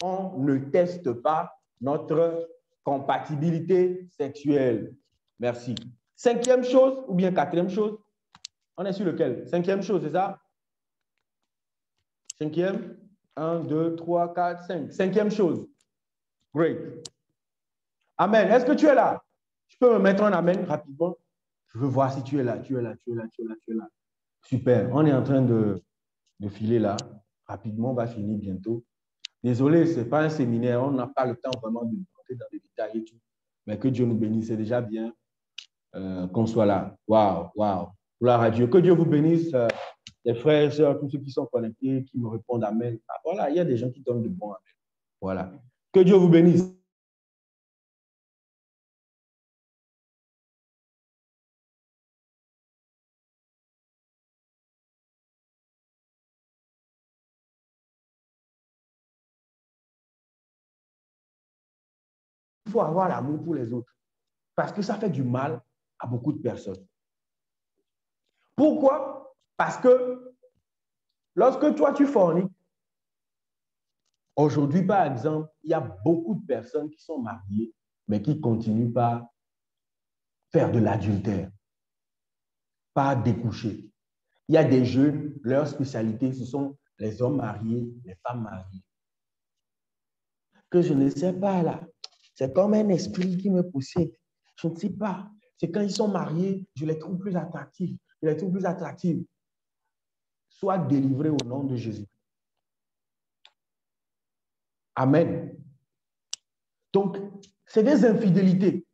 On ne teste pas notre compatibilité sexuelle. Merci. 5e chose ou bien 4e chose? On est sur lequel? 5e chose, c'est ça? 5e? 1, 2, 3, 4, 5. 5e chose. Great. Amen. Est-ce que tu es là? Tu peux me mettre un amen rapidement? Je veux voir si tu es là, tu es là, tu es là, tu es là, tu es là. Super. On est en train de filer là. Rapidement, on va finir bientôt. Désolé, ce n'est pas un séminaire. On n'a pas le temps vraiment de rentrer dans les détails et tout. Mais que Dieu nous bénisse. C'est déjà bien qu'on soit là. Waouh, waouh. Gloire à Dieu. Que Dieu vous bénisse. Les frères et sœurs, tous ceux qui sont connectés, qui me répondent amen. Ah, voilà, il y a des gens qui donnent de bons amen. Voilà. Que Dieu vous bénisse. Il faut avoir l'amour pour les autres. Parce que ça fait du mal à beaucoup de personnes. Pourquoi? Parce que lorsque toi, tu forniques, aujourd'hui, par exemple, il y a beaucoup de personnes qui sont mariées, mais qui continuent par faire de l'adultère, par découcher. Il y a des jeunes, leur spécialité, ce sont les hommes mariés, les femmes mariées. que je ne sais pas là. C'est comme un esprit qui me possède. Je ne sais pas. C'est quand ils sont mariés, je les trouve plus attractifs. Je les trouve plus attractifs. Sois délivré au nom de Jésus. Amen. Donc, c'est des infidélités.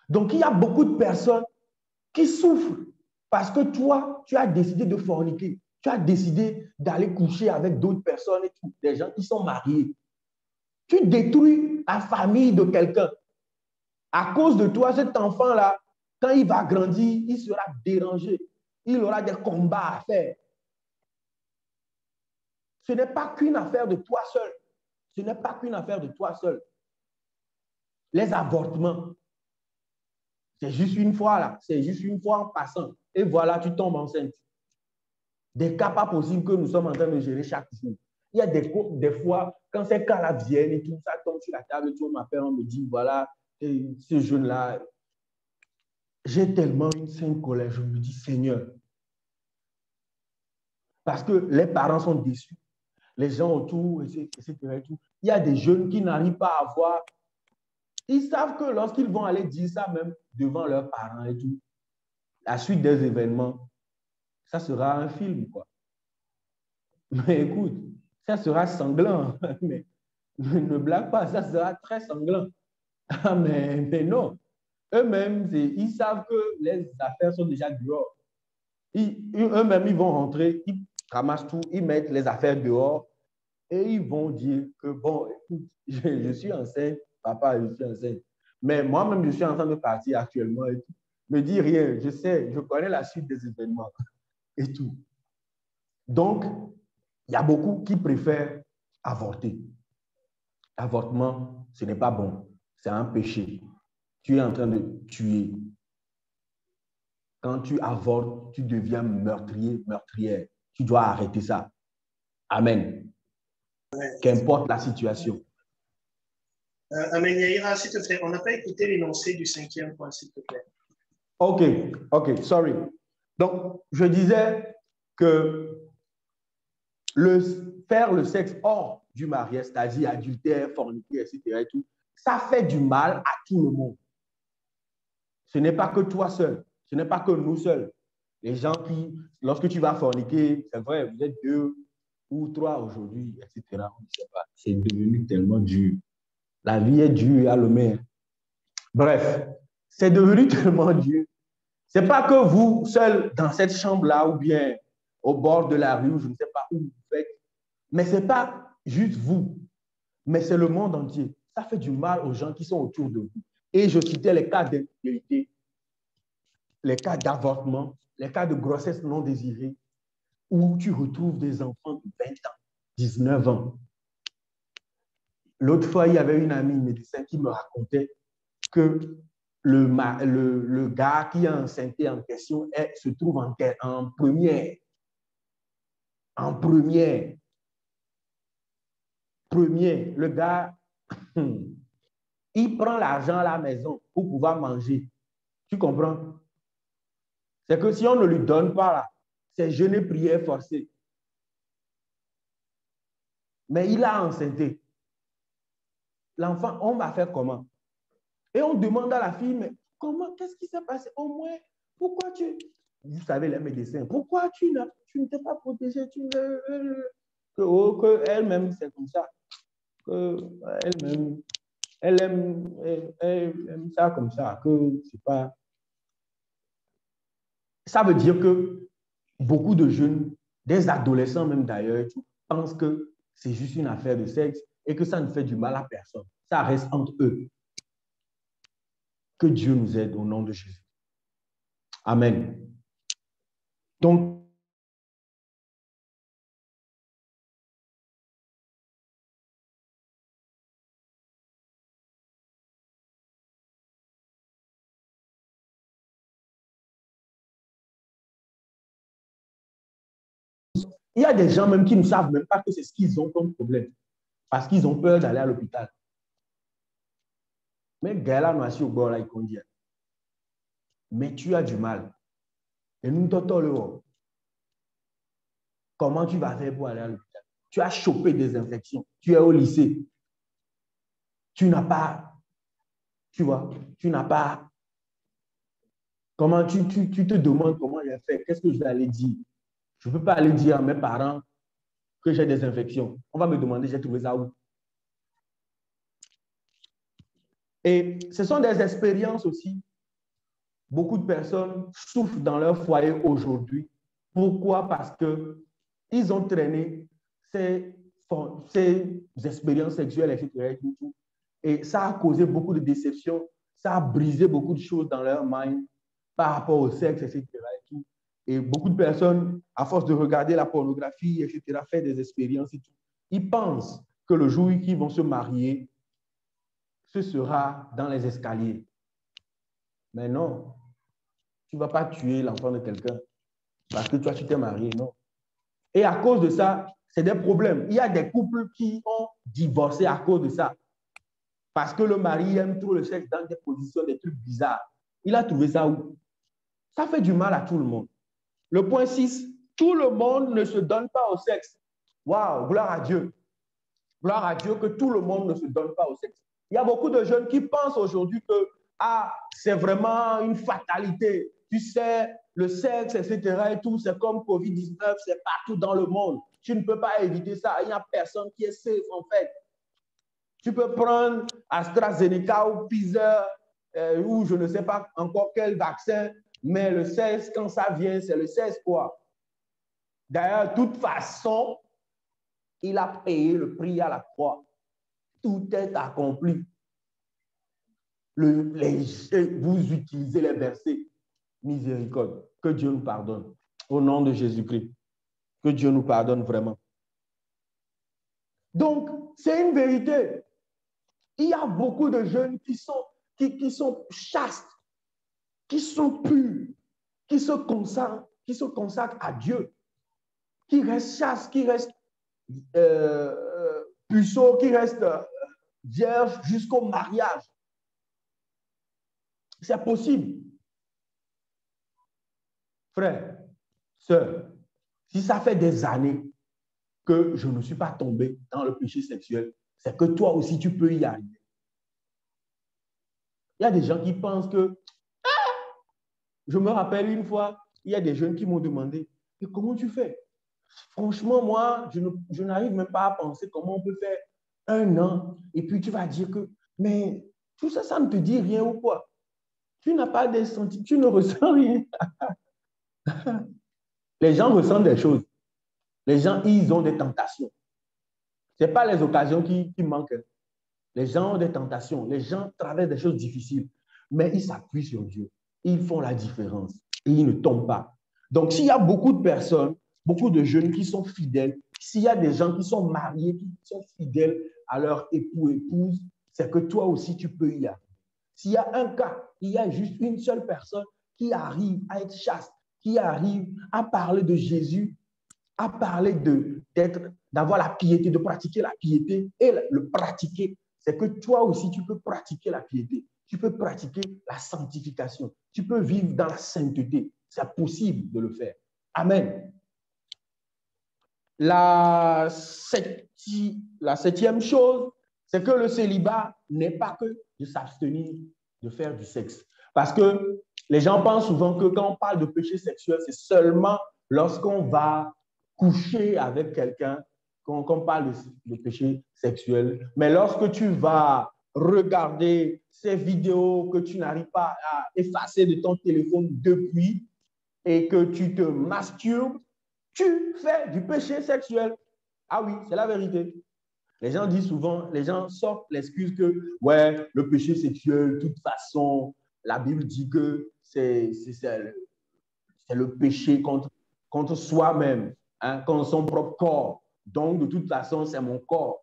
Donc, il y a beaucoup de personnes qui souffrent parce que toi, tu as décidé de forniquer. Tu as décidé d'aller coucher avec d'autres personnes et tout, des gens qui sont mariés. Tu détruis la famille de quelqu'un. À cause de toi, cet enfant-là, quand il va grandir, il sera dérangé. Il aura des combats à faire. Ce n'est pas qu'une affaire de toi seul. Ce n'est pas qu'une affaire de toi seul. Les avortements, c'est juste une fois là. C'est juste une fois en passant. Et voilà, tu tombes enceinte. Des cas pas possibles que nous sommes en train de gérer chaque jour. Il y a des fois, quand ces cas-là viennent et tout ça tombe sur la table, tout m'appelle, on me dit, voilà, ce jeune-là, j'ai tellement une sainte colère. Je me dis, Seigneur, parce que les parents sont déçus, les gens autour, etc. Il y a des jeunes qui n'arrivent pas à voir. Ils savent que lorsqu'ils vont aller dire ça même devant leurs parents et tout, la suite des événements, ça sera un film, quoi. Mais écoute, ça sera sanglant. Mais ne blague pas, ça sera très sanglant. Mais non. Eux-mêmes, ils savent que les affaires sont déjà dehors. Eux-mêmes, ils vont rentrer, ils ramassent tout, ils mettent les affaires dehors et ils vont dire que, bon, écoute, je suis enceinte, papa, je suis enceinte. Mais moi-même, je suis en train de partir actuellement et tout. Ne dis rien, je sais, je connais la suite des événements et tout. Donc, il y a beaucoup qui préfèrent avorter. L'avortement, ce n'est pas bon. C'est un péché. Tu es en train de tuer. Quand tu avortes, tu deviens meurtrier, meurtrière. Tu dois arrêter ça. Amen. Qu'importe la situation. Amen. Yaira, s'il te plaît, on n'a pas écouté l'énoncé du 5e point, s'il te plaît. OK, sorry. Donc, je disais que faire le sexe hors du mariage, c'est-à-dire adultère, forniquer, etc., et tout, ça fait du mal à tout le monde. Ce n'est pas que toi seul, ce n'est pas que nous seuls. Les gens qui, lorsque tu vas forniquer, c'est vrai, vous êtes 2 ou 3 aujourd'hui, etc. On ne sait pas. C'est devenu tellement dur. La vie est dure à le mettre. Bref, c'est devenu tellement dur. Ce n'est pas que vous seul dans cette chambre-là ou bien au bord de la rue, je ne sais pas où vous faites, mais ce n'est pas juste vous, mais c'est le monde entier. Ça fait du mal aux gens qui sont autour de vous. Et je citais les cas d'infidélité, les cas d'avortement, les cas de grossesse non désirée, où tu retrouves des enfants de 20 ans, 19 ans. L'autre fois, il y avait une amie médecin qui me racontait que le gars qui a enceinté en question se trouve en première. En première. Le gars, il prend l'argent à la maison pour pouvoir manger. Tu comprends? C'est que si on ne lui donne pas là, c'est jeûner, prière forcée. Mais il a enceinté. L'enfant, on va faire comment? Et on demande à la fille, mais comment, qu'est-ce qui s'est passé? Au moins, pourquoi vous savez, les médecins, pourquoi tu ne t'es pas protégé? Que elle-même, c'est comme ça. Elle-même, elle aime ça comme ça. Que c'est pas... Ça veut dire que beaucoup de jeunes, des adolescents même d'ailleurs, pensent que c'est juste une affaire de sexe et que ça ne fait du mal à personne. Ça reste entre eux. Que Dieu nous aide au nom de Jésus. Amen. Donc, il y a des gens même qui ne savent même pas que c'est ce qu'ils ont comme problème parce qu'ils ont peur d'aller à l'hôpital. Mais Gaëla nous a su au bord là, il conduit. Mais tu as du mal. Et nous t'entendons. Comment tu vas faire pour aller à l'hôpital? Tu as chopé des infections. Tu es au lycée. tu n'as pas, tu vois, tu n'as pas, comment tu te demandes comment j'ai fait, qu'est-ce que je vais aller dire? Je ne peux pas aller dire à mes parents que j'ai des infections. On va me demander, j'ai trouvé ça où? Et ce sont des expériences aussi. Beaucoup de personnes souffrent dans leur foyer aujourd'hui. Pourquoi? Parce qu'ils ont traîné ces expériences sexuelles, etc. Et ça a causé beaucoup de déceptions. Ça a brisé beaucoup de choses dans leur mind par rapport au sexe, etc. Et beaucoup de personnes, à force de regarder la pornographie, etc., font des expériences et tout. Ils pensent que le jour où ils vont se marier, ce sera dans les escaliers. Mais non, tu ne vas pas tuer l'enfant de quelqu'un parce que toi, tu t'es marié, non. Et à cause de ça, c'est des problèmes. Il y a des couples qui ont divorcé à cause de ça. Parce que le mari aime trop le sexe dans des positions, des trucs bizarres. Il a trouvé ça où? Ça fait du mal à tout le monde. Le point 6, tout le monde ne se donne pas au sexe. Waouh, gloire à Dieu. Gloire à Dieu que tout le monde ne se donne pas au sexe. Il y a beaucoup de jeunes qui pensent aujourd'hui que c'est vraiment une fatalité. Tu sais, le sexe, etc. et tout, c'est comme COVID-19, c'est partout dans le monde. Tu ne peux pas éviter ça. Il n'y a personne qui est safe, en fait. Tu peux prendre AstraZeneca ou Pfizer ou je ne sais pas encore quel vaccin, mais le 16, quand ça vient, c'est le 16 quoi. D'ailleurs, de toute façon, il a payé le prix à la croix. Tout est accompli. Vous utilisez les versets. Miséricorde. Que Dieu nous pardonne. Au nom de Jésus-Christ. Que Dieu nous pardonne vraiment. Donc, c'est une vérité. Il y a beaucoup de jeunes qui sont chastes, qui sont purs, qui se consacrent à Dieu, qui restent chastes, qui restent puceaux, qui restent vierges jusqu'au mariage. C'est possible. Frère, sœur, si ça fait des années que je ne suis pas tombé dans le péché sexuel, c'est que toi aussi, tu peux y arriver. Il y a des gens qui pensent que... Je me rappelle une fois, il y a des jeunes qui m'ont demandé, mais comment tu fais? Franchement, moi, je n'arrive même pas à penser comment on peut faire 1 an. Et puis, tu vas dire que, mais tout ça, ça ne te dit rien ou quoi? Tu n'as pas des sentiments, tu ne ressens rien. Les gens ressentent des choses. Les gens, ils ont des tentations. Ce n'est pas les occasions qui manquent. Les gens ont des tentations. Les gens traversent des choses difficiles. Mais ils s'appuient sur Dieu. Ils font la différence. Et ils ne tombent pas. Donc, s'il y a beaucoup de personnes, beaucoup de jeunes qui sont fidèles, s'il y a des gens qui sont mariés, qui sont fidèles à leur époux, épouse, c'est que toi aussi, tu peux y arriver. S'il y a un cas, il y a juste une seule personne qui arrive à être chaste, qui arrive à parler de Jésus, à parler d'avoir la piété, de pratiquer la piété et le pratiquer, c'est que toi aussi, tu peux pratiquer la piété. Tu peux pratiquer la sanctification. Tu peux vivre dans la sainteté. C'est possible de le faire. Amen. La septième chose, c'est que le célibat n'est pas que de s'abstenir de faire du sexe. Parce que les gens pensent souvent que quand on parle de péché sexuel, c'est seulement lorsqu'on va coucher avec quelqu'un qu'on parle de péché sexuel. Mais lorsque tu vas regarder ces vidéos que tu n'arrives pas à effacer de ton téléphone depuis et que tu te masturbes, tu fais du péché sexuel. Ah oui, c'est la vérité. Les gens disent souvent, les gens sortent l'excuse que, ouais, le péché sexuel, de toute façon, la Bible dit que c'est le péché contre soi-même, hein, contre son propre corps. Donc, de toute façon, c'est mon corps.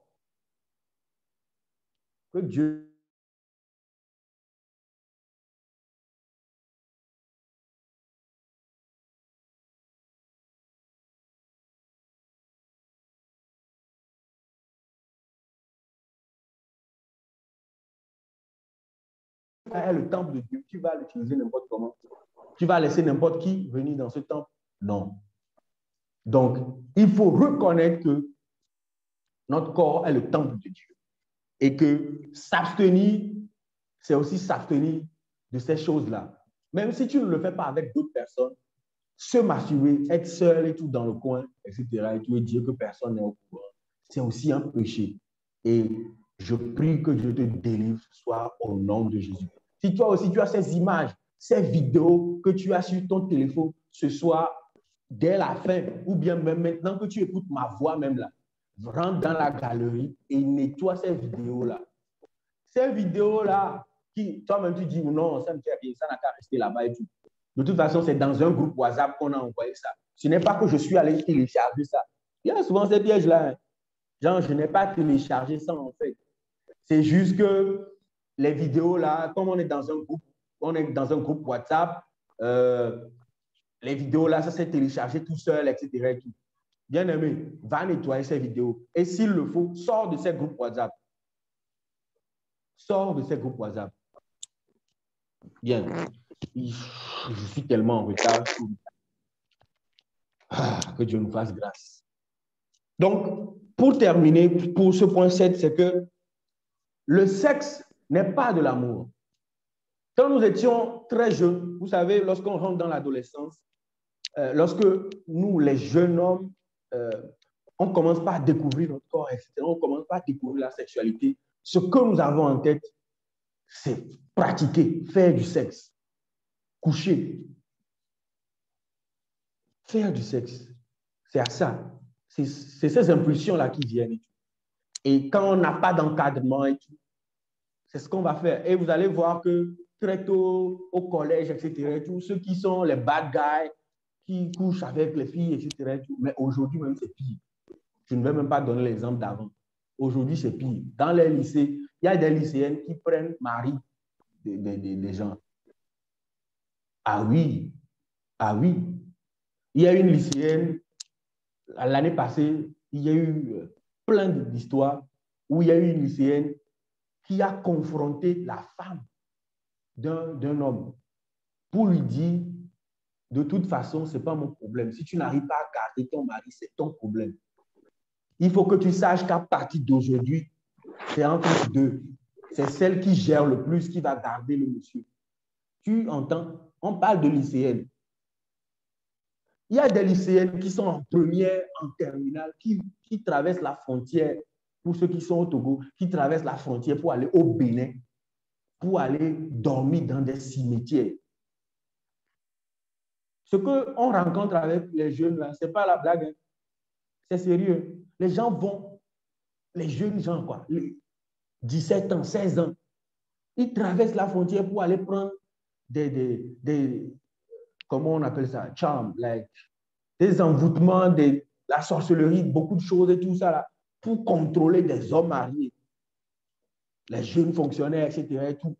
Que Dieu est le temple de Dieu, tu vas l'utiliser n'importe comment. Tu vas laisser n'importe qui venir dans ce temple. Non. Donc, il faut reconnaître que notre corps est le temple de Dieu. Et que s'abstenir, c'est aussi s'abstenir de ces choses-là. Même si tu ne le fais pas avec d'autres personnes, se masturber, être seul et tout dans le coin, etc., et tout, et dire que personne n'est au courant, c'est aussi un péché. Et je prie que Dieu te délivre ce soir au nom de Jésus. Si toi aussi tu as ces images, ces vidéos que tu as sur ton téléphone ce soir, dès la fin, ou bien même maintenant que tu écoutes ma voix même là, rentre dans la galerie et nettoie ces vidéos-là. Ces vidéos-là, qui toi-même tu dis non, ça ne fait rien, ça n'a qu'à rester là-bas et tout. De toute façon, c'est dans un groupe WhatsApp qu'on a envoyé ça. Ce n'est pas que je suis allé télécharger ça. Il y a souvent ces pièges-là. Hein. Genre, je n'ai pas téléchargé ça en fait. C'est juste que les vidéos-là, comme on est dans un groupe WhatsApp, les vidéos-là, ça s'est téléchargé tout seul, etc. Et tout. Bien aimé, va nettoyer ces vidéos. Et s'il le faut, sors de ces groupes WhatsApp. Sors de ces groupes WhatsApp. Bien. Je suis tellement en retard. Que Dieu nous fasse grâce. Donc, pour terminer, pour ce point 7, c'est que le sexe n'est pas de l'amour. Quand nous étions très jeunes, vous savez, lorsqu'on rentre dans l'adolescence, lorsque nous, les jeunes hommes, on commence pas à découvrir notre corps, etc., on commence pas à découvrir la sexualité, ce que nous avons en tête, c'est pratiquer, faire du sexe, coucher, faire du sexe. C'est à ça. C'est ces impulsions-là qui viennent. Et quand on n'a pas d'encadrement et tout, c'est ce qu'on va faire. Et vous allez voir que très tôt, au collège, etc., tout, ceux qui sont les bad guys, qui couchent avec les filles, etc., tout, mais aujourd'hui même, c'est pire. Je ne vais même pas donner l'exemple d'avant. Aujourd'hui, c'est pire. Dans les lycées, il y a des lycéennes qui prennent mari des gens. Ah oui, ah oui. Il y a une lycéenne, l'année passée, il y a eu plein d'histoires où il y a eu une lycéenne qui a confronté la femme d'un homme pour lui dire, de toute façon, ce n'est pas mon problème. Si tu n'arrives pas à garder ton mari, c'est ton problème. Il faut que tu saches qu'à partir d'aujourd'hui, c'est entre deux. C'est celle qui gère le plus qui va garder le monsieur. Tu entends? On parle de lycéennes. Il y a des lycéennes qui sont en première, en terminale, qui traversent la frontière, pour ceux qui sont au Togo, qui traversent la frontière pour aller au Bénin, pour aller dormir dans des cimetières. Ce qu'on rencontre avec les jeunes, là, ce n'est pas la blague. Hein. C'est sérieux. Les gens vont, les jeunes gens, quoi, les 17 ans, 16 ans, ils traversent la frontière pour aller prendre comment on appelle ça, charm, like, des envoûtements, la sorcellerie, beaucoup de choses et tout ça, là, pour contrôler des hommes mariés, les jeunes fonctionnaires, etc. Et tout.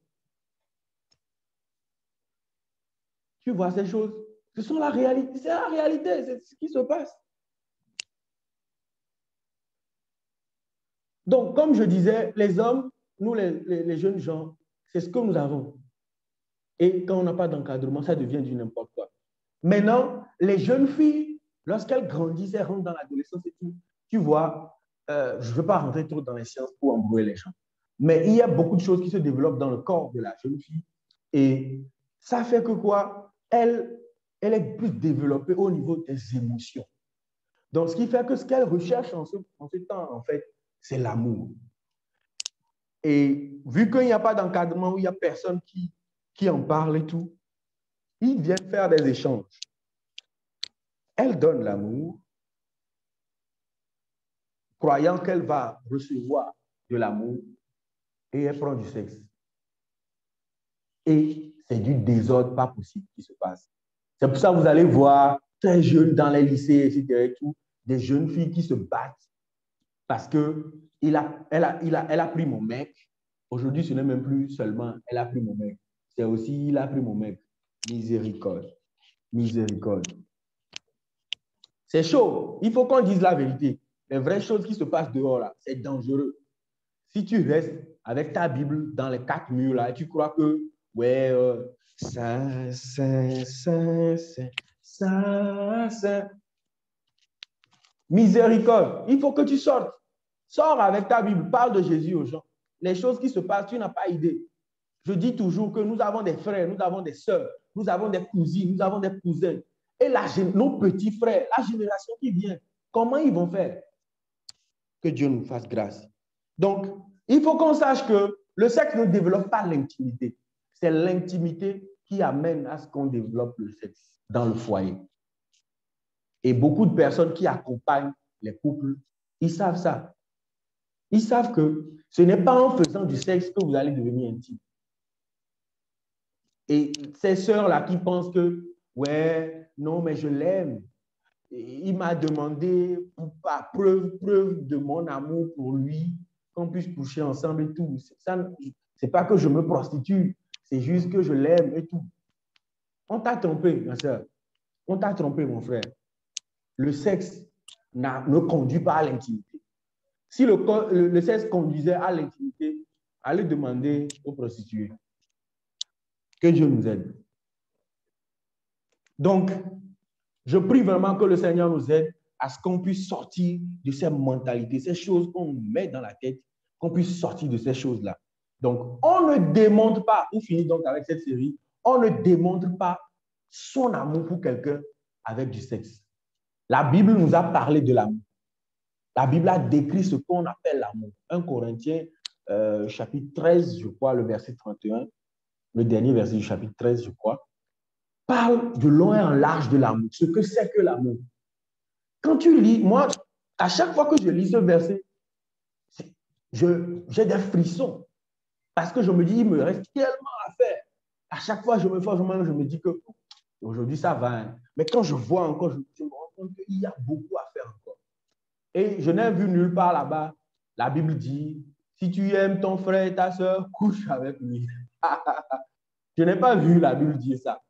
Tu vois ces choses? Ce sont la réalité, c'est la réalité, c'est ce qui se passe. Donc, comme je disais, les hommes, nous, les jeunes gens, c'est ce que nous avons. Et quand on n'a pas d'encadrement, ça devient du n'importe quoi. Maintenant, les jeunes filles, lorsqu'elles grandissent, elles rentrent dans l'adolescence et tout, tu vois, je ne veux pas rentrer trop dans les sciences pour embrouiller les gens. Mais il y a beaucoup de choses qui se développent dans le corps de la jeune fille. Et ça fait que quoi? Elle est plus développée au niveau des émotions. Donc, ce qui fait que ce qu'elle recherche en ce temps, en fait, c'est l'amour. Et vu qu'il n'y a pas d'encadrement, où il n'y a personne qui en parle et tout, ils viennent faire des échanges. Elle donne l'amour, croyant qu'elle va recevoir de l'amour, et elle prend du sexe. Et c'est du désordre pas possible qui se passe. C'est pour ça que vous allez voir très jeunes dans les lycées, etc., et tout, des jeunes filles qui se battent parce qu'elle a pris mon mec. Aujourd'hui, ce n'est même plus seulement elle a pris mon mec. C'est aussi il a pris mon mec. Miséricorde. Miséricorde. C'est chaud. Il faut qu'on dise la vérité. Les vraies choses qui se passent dehors, là, c'est dangereux. Si tu restes avec ta Bible dans les 4 murs, là, et tu crois que, ouais, ça. Miséricorde. Il faut que tu sortes. Sors avec ta Bible. Parle de Jésus aux gens. les choses qui se passent, tu n'as pas idée. Je dis toujours que nous avons des frères, nous avons des sœurs, nous avons des cousines, nous avons des cousins. Et nos petits frères, la génération qui vient, comment ils vont faire? Que Dieu nous fasse grâce. Donc, il faut qu'on sache que le sexe ne développe pas l'intimité. C'est l'intimité qui amène à ce qu'on développe le sexe dans le foyer. Et beaucoup de personnes qui accompagnent les couples, ils savent ça. Ils savent que ce n'est pas en faisant du sexe que vous allez devenir intime. Et ces sœurs-là qui pensent que, ouais, non, mais je l'aime. Il m'a demandé, par preuve de mon amour pour lui, qu'on puisse coucher ensemble et tout. C'est pas que je me prostitue, c'est juste que je l'aime et tout. On t'a trompé, ma soeur. On t'a trompé, mon frère. Le sexe ne conduit pas à l'intimité. Si le sexe conduisait à l'intimité, allez demander aux prostituées. Que Dieu nous aide. Donc, je prie vraiment que le Seigneur nous aide à ce qu'on puisse sortir de ces mentalités, ces choses qu'on met dans la tête, qu'on puisse sortir de ces choses-là. Donc, on ne démontre pas, on finit donc avec cette série, on ne démontre pas son amour pour quelqu'un avec du sexe. La Bible nous a parlé de l'amour. La Bible a décrit ce qu'on appelle l'amour. 1 Corinthiens, chapitre 13, je crois, le verset 31, le dernier verset du chapitre 13, je crois, parle de long et en large de l'amour, ce que c'est que l'amour. Quand tu lis, moi, à chaque fois que je lis ce verset, j'ai des frissons parce que je me dis, il me reste tellement à faire. À chaque fois, je me force, je me dis que aujourd'hui, ça va. Hein. Mais quand je vois encore, je me rends compte qu'il y a beaucoup à faire encore. Et je n'ai vu nulle part là-bas, la Bible dit, si tu aimes ton frère et ta soeur, couche avec lui. Je n'ai pas vu la Bible dire ça.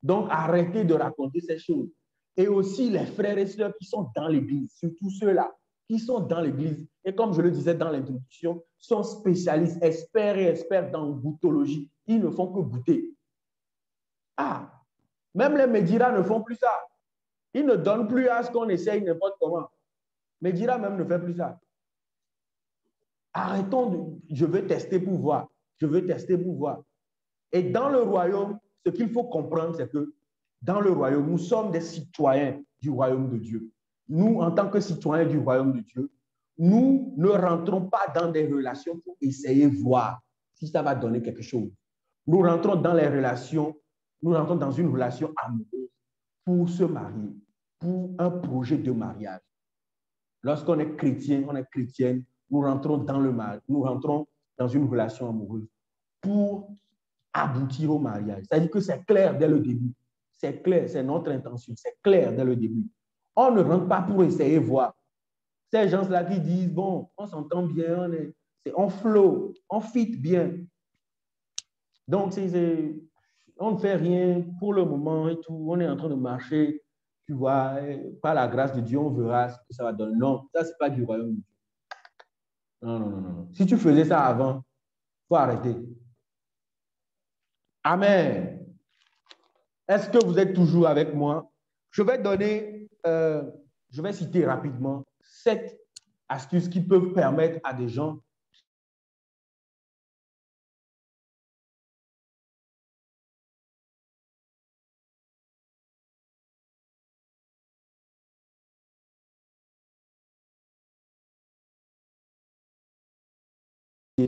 Donc, arrêtez de raconter ces choses. Et aussi les frères et sœurs qui sont dans l'église, surtout ceux-là qui sont dans l'église, et comme je le disais dans l'introduction, sont spécialistes, experts dans goûtologie. Ils ne font que goûter. Ah, même les médiras ne font plus ça. Ils ne donnent plus à ce qu'on essaye n'importe comment. Médira même ne fait plus ça. Arrêtons je veux tester pour voir. Je veux tester pour voir. Et dans le royaume, ce qu'il faut comprendre, c'est que dans le royaume, nous sommes des citoyens du royaume de Dieu. Nous, en tant que citoyens du royaume de Dieu, nous ne rentrons pas dans des relations pour essayer de voir si ça va donner quelque chose. Nous rentrons dans les relations, nous rentrons dans une relation amoureuse pour se marier, pour un projet de mariage. Lorsqu'on est chrétien, on est chrétienne, nous rentrons dans le mariage, nous rentrons dans une relation amoureuse pour aboutir au mariage. C'est-à-dire que c'est clair dès le début. C'est clair, c'est notre intention, c'est clair dès le début. On ne rentre pas pour essayer de voir. Ces gens-là qui disent, bon, on s'entend bien, on flow, on fit bien. Donc, on ne fait rien pour le moment et tout. On est en train de marcher, tu vois, par la grâce de Dieu, on verra ce que ça va donner. Non, ça, ce n'est pas du royaume de Dieu. Non, non, non, non. Si tu faisais ça avant, il faut arrêter. Amen. Est-ce que vous êtes toujours avec moi? Je vais citer rapidement 7 astuces qui peuvent permettre à des gens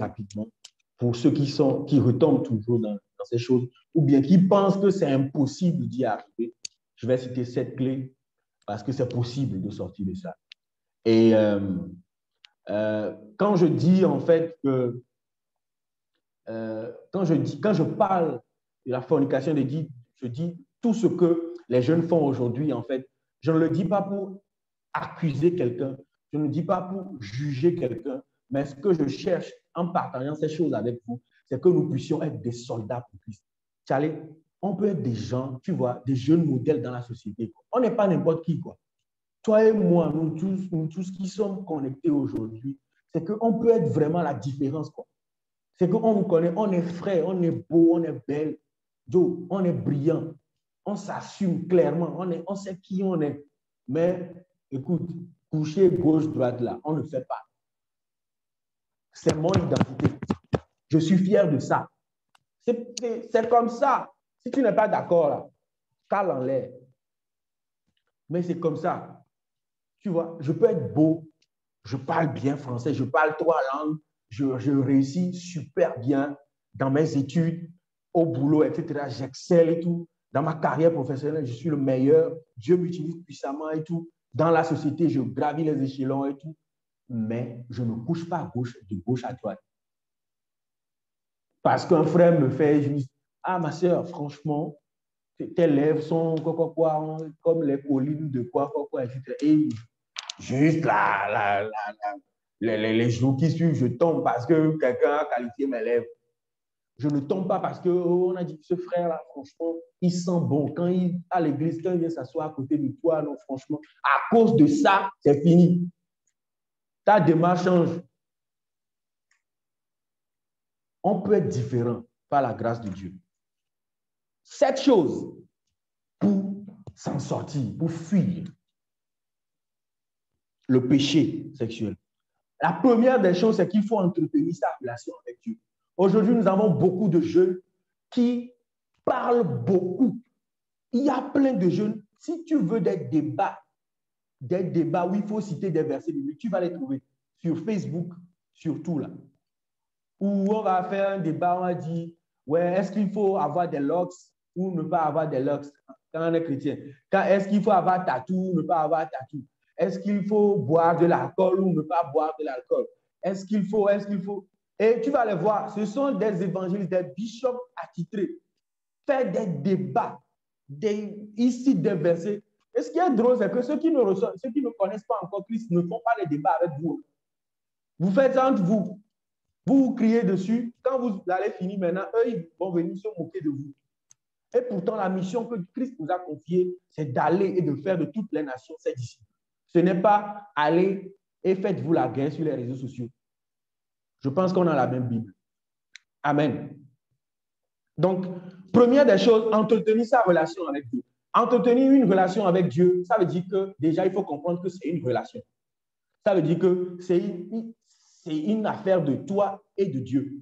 rapidement pour ceux qui retombent toujours dans ces choses ou bien qui pensent que c'est impossible d'y arriver. Je vais citer 7 clés parce que c'est possible de sortir de ça. Et quand je dis en fait que quand je parle de la fornication, je dis tout ce que les jeunes font aujourd'hui, en fait, je ne le dis pas pour accuser quelqu'un, je ne le dis pas pour juger quelqu'un, mais ce que je cherche en partageant ces choses avec vous, c'est que nous puissions être des soldats pour Christ. Charlie, on peut être des gens, tu vois, des jeunes modèles dans la société. On n'est pas n'importe qui, quoi. Toi et moi, nous tous qui sommes connectés aujourd'hui, c'est qu'on peut être vraiment la différence, quoi. C'est qu'on vous connaît, on est frais, on est beau, on est belle, Joe, on est brillant, on s'assume clairement, on sait qui on est. Mais écoute, coucher gauche-droite là, on ne fait pas. C'est mon identité. Je suis fier de ça. C'est comme ça. Si tu n'es pas d'accord, là, cale en l'air. Mais c'est comme ça. Tu vois, je peux être beau, je parle bien français, je parle 3 langues, je réussis super bien dans mes études, au boulot, etc. J'excelle et tout. Dans ma carrière professionnelle, je suis le meilleur. Dieu m'utilise puissamment et tout. Dans la société, je gravis les échelons et tout. Mais je ne couche pas de gauche à droite. Parce qu'un frère me fait juste, ah, ma soeur, franchement, tes lèvres sont quoi, comme les collines de quoi, etc. Et juste les jours qui suivent, je tombe parce que quelqu'un a qualifié mes lèvres. Je ne tombe pas parce qu'on a dit que ce frère-là, franchement, il sent bon. Quand il à l'église, quand il vient s'asseoir à côté de toi, non, franchement, à cause de ça, c'est fini. Ta démarche change. On peut être différent par la grâce de Dieu. 7 choses pour s'en sortir, pour fuir le péché sexuel. La première des choses, c'est qu'il faut entretenir sa relation avec Dieu. Aujourd'hui, nous avons beaucoup de jeunes qui parlent beaucoup. Il y a plein de jeunes. Si tu veux des débats où il faut citer des versets bibliques, tu vas les trouver sur Facebook, surtout là. Où on va faire un débat, on va dire, ouais, est-ce qu'il faut avoir des locks ou ne pas avoir des locks quand on est chrétien? Est-ce qu'il faut avoir tatou ou ne pas avoir tatou? Est-ce qu'il faut boire de l'alcool ou ne pas boire de l'alcool? Est-ce qu'il faut? Et tu vas les voir, ce sont des évangélistes, des bishops attitrés. Faire des débats, ici des versets. Et ce qui est drôle, c'est que ceux qui ne connaissent pas encore Christ ne font pas les débats avec vous. Vous faites ça entre vous. Vous criez dessus. Quand vous allez finir maintenant, eux, ils vont venir se moquer de vous. Et pourtant, la mission que Christ nous a confiée, c'est d'aller et de faire de toutes les nations ses disciples. Ce n'est pas aller et faites-vous la guerre sur les réseaux sociaux. Je pense qu'on a la même Bible. Amen. Donc, première des choses, entretenir sa relation avec Dieu. Entretenir une relation avec Dieu, ça veut dire que déjà, il faut comprendre que c'est une relation. Ça veut dire que c'est une affaire de toi et de Dieu.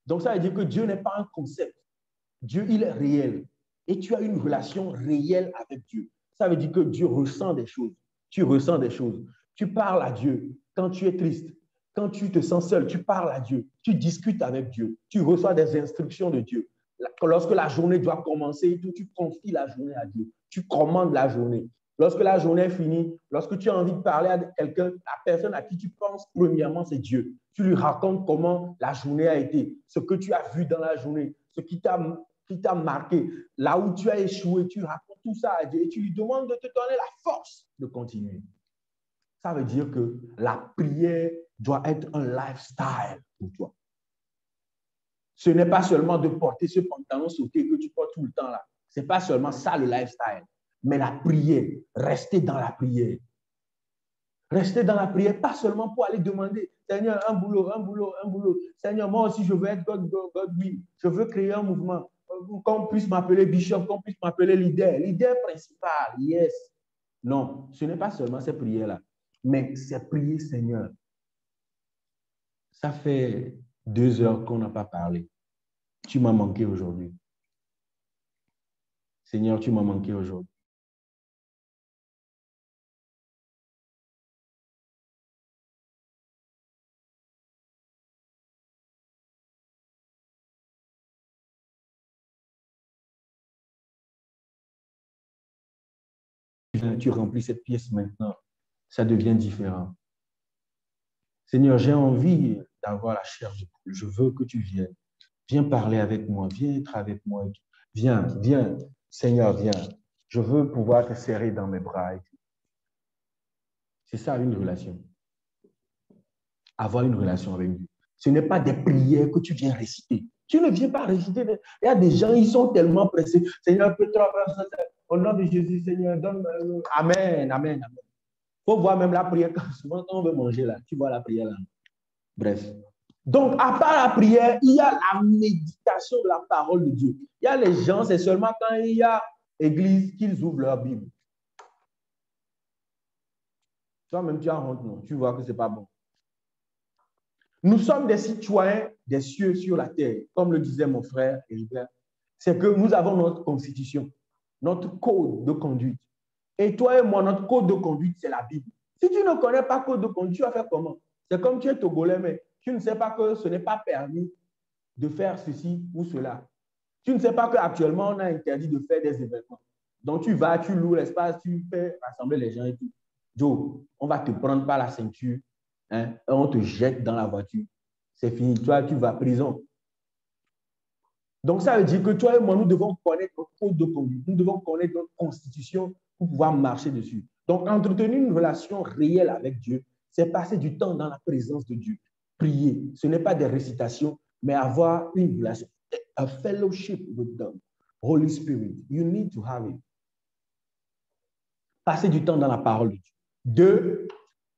Donc, ça veut dire que Dieu n'est pas un concept. Dieu, il est réel. Et tu as une relation réelle avec Dieu. Ça veut dire que Dieu ressent des choses. Tu ressens des choses. Tu parles à Dieu quand tu es triste. Quand tu te sens seul, tu parles à Dieu. Tu discutes avec Dieu. Tu reçois des instructions de Dieu. Lorsque la journée doit commencer, tu confies la journée à Dieu. Tu commandes la journée. Lorsque la journée est finie, lorsque tu as envie de parler à quelqu'un, la personne à qui tu penses premièrement, c'est Dieu. Tu lui racontes comment la journée a été, ce que tu as vu dans la journée, ce qui t'a marqué, là où tu as échoué, tu racontes tout ça à Dieu et tu lui demandes de te donner la force de continuer. Ça veut dire que la prière doit être un lifestyle pour toi. Ce n'est pas seulement de porter ce pantalon sauté que tu portes tout le temps là. Ce n'est pas seulement ça le lifestyle, mais la prière, rester dans la prière. Rester dans la prière, pas seulement pour aller demander, Seigneur, un boulot. Seigneur, moi aussi, je veux être God, je veux créer un mouvement, qu'on puisse m'appeler bishop, qu'on puisse m'appeler leader principal, yes. Non, ce n'est pas seulement ces prières-là, mais c'est prier, Seigneur. Ça fait 2 heures qu'on n'a pas parlé. Tu m'as manqué aujourd'hui. Seigneur, tu m'as manqué aujourd'hui. Tu remplis cette pièce maintenant. Ça devient différent. Seigneur, j'ai envie d'avoir la chair du poule. Je veux que tu viennes. Viens parler avec moi. Viens être avec moi. Viens. Seigneur, viens. Je veux pouvoir te serrer dans mes bras. C'est ça une relation. Avoir une relation avec Dieu. Ce n'est pas des prières que tu viens réciter. Tu ne viens pas réciter. Il y a des gens, ils sont tellement pressés. Seigneur, au nom de Jésus, Seigneur, donne. Amen. Il faut voir même la prière. Souvent, quand on veut manger, là, tu vois la prière là. Bref. Donc, à part la prière, il y a la méditation de la parole de Dieu. Il y a les gens, c'est seulement quand il y a église qu'ils ouvrent leur Bible. Toi-même, tu as honte, non? Tu vois que ce n'est pas bon. Nous sommes des citoyens des cieux sur la terre, comme le disait mon frère Hébert. C'est que nous avons notre constitution, notre code de conduite. Et toi et moi, notre code de conduite, c'est la Bible. Si tu ne connais pas code de conduite, tu vas faire comment? C'est comme tu es togolais, mais tu ne sais pas que ce n'est pas permis de faire ceci ou cela. Tu ne sais pas qu'actuellement, on a interdit de faire des événements. Donc, tu vas, tu loues l'espace, tu fais rassembler les gens et tout. Joe, on va te prendre par la ceinture, hein, et on te jette dans la voiture. C'est fini. Toi, tu vas à prison. Donc, ça veut dire que toi et moi, nous devons connaître notre code de conduite. Nous devons connaître notre constitution pour pouvoir marcher dessus. Donc, entretenir une relation réelle avec Dieu, c'est passer du temps dans la présence de Dieu. Prier, ce n'est pas des récitations, mais avoir une relation, a fellowship with the Holy Spirit. You need to have it. Passer du temps dans la parole de Dieu. 2,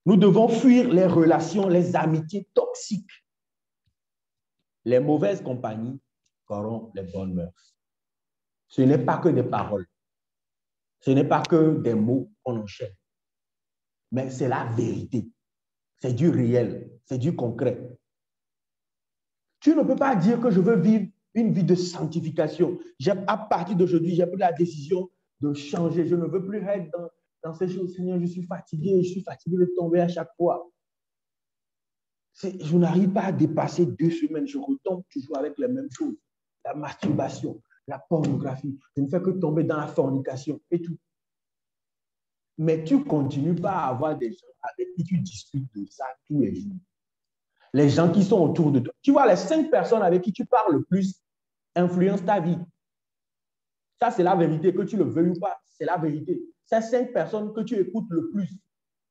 nous devons fuir les relations, les amitiés toxiques. Les mauvaises compagnies corrompent les bonnes mœurs. Ce n'est pas que des paroles. Ce n'est pas que des mots qu'on enchaîne. Mais c'est la vérité. C'est du réel. C'est du concret. Tu ne peux pas dire que je veux vivre une vie de sanctification. À partir d'aujourd'hui, j'ai pris la décision de changer. Je ne veux plus être dans ces choses. Seigneur, je suis fatigué de tomber à chaque fois. Je n'arrive pas à dépasser 2 semaines. Je retombe toujours avec les mêmes choses. La masturbation, la pornographie. Je ne fais que tomber dans la fornication et tout. Mais tu ne continues pas à avoir des gens avec qui tu discutes de ça tous les jours. Les gens qui sont autour de toi. Tu vois, les 5 personnes avec qui tu parles le plus influencent ta vie. Ça, c'est la vérité, que tu le veuilles ou pas, c'est la vérité. Ces 5 personnes que tu écoutes le plus,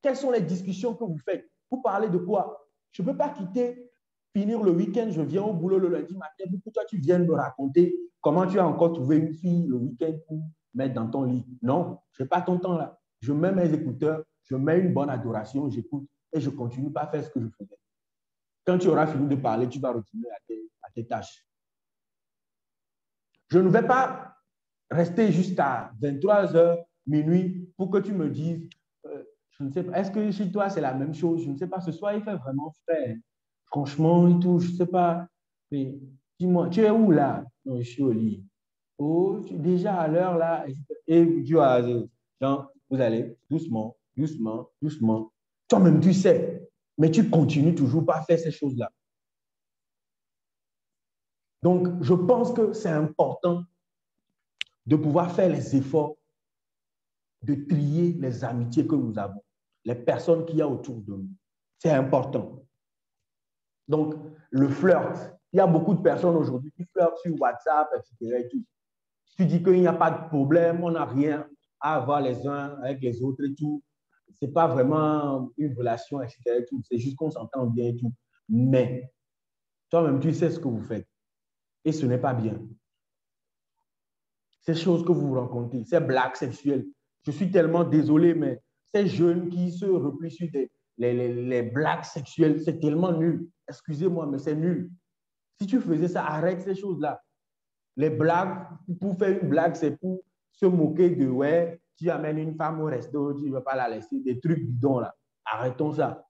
quelles sont les discussions que vous faites? Vous parlez de quoi? Je ne peux pas quitter, finir le week-end, je viens au boulot le lundi matin, pour que toi, tu viennes me raconter comment tu as encore trouvé une fille le week-end pour mettre dans ton lit. Non, je n'ai pas ton temps là. Je mets mes écouteurs, je mets une bonne adoration, j'écoute et je continue pas à faire ce que je faisais. Quand tu auras fini de parler, tu vas retourner à tes tâches. Je ne vais pas rester jusqu'à 23h, minuit, pour que tu me dises, je ne sais pas, est-ce que chez toi c'est la même chose? Je ne sais pas, ce soir il fait vraiment frais. Franchement et tout, je ne sais pas. Mais dis-moi, tu es où là? Non, je suis au lit. Oh, déjà à l'heure là, et tu as, genre, vous allez doucement, doucement, doucement. Toi-même, tu sais, mais tu continues toujours pas à faire ces choses-là. Donc, je pense que c'est important de pouvoir faire les efforts de trier les amitiés que nous avons, les personnes qu'il y a autour de nous. C'est important. Donc, le flirt. Il y a beaucoup de personnes aujourd'hui qui flirtent sur WhatsApp, etc. Et tout. Tu dis qu'il n'y a pas de problème, on n'a rien à avoir les uns avec les autres et tout. Ce n'est pas vraiment une relation, etc. Et tout. C'est juste qu'on s'entend bien et tout. Mais toi-même, tu sais ce que vous faites. Et ce n'est pas bien. Ces choses que vous rencontrez, ces blagues sexuelles. Je suis tellement désolé, mais ces jeunes qui se replient sur les blagues sexuelles, c'est tellement nul. Excusez-moi, mais c'est nul. Si tu faisais ça, arrête ces choses-là. Les blagues, pour faire une blague, c'est pour se moquer de, ouais, tu amènes une femme au resto, tu ne vas pas la laisser, des trucs bidons là. Arrêtons ça.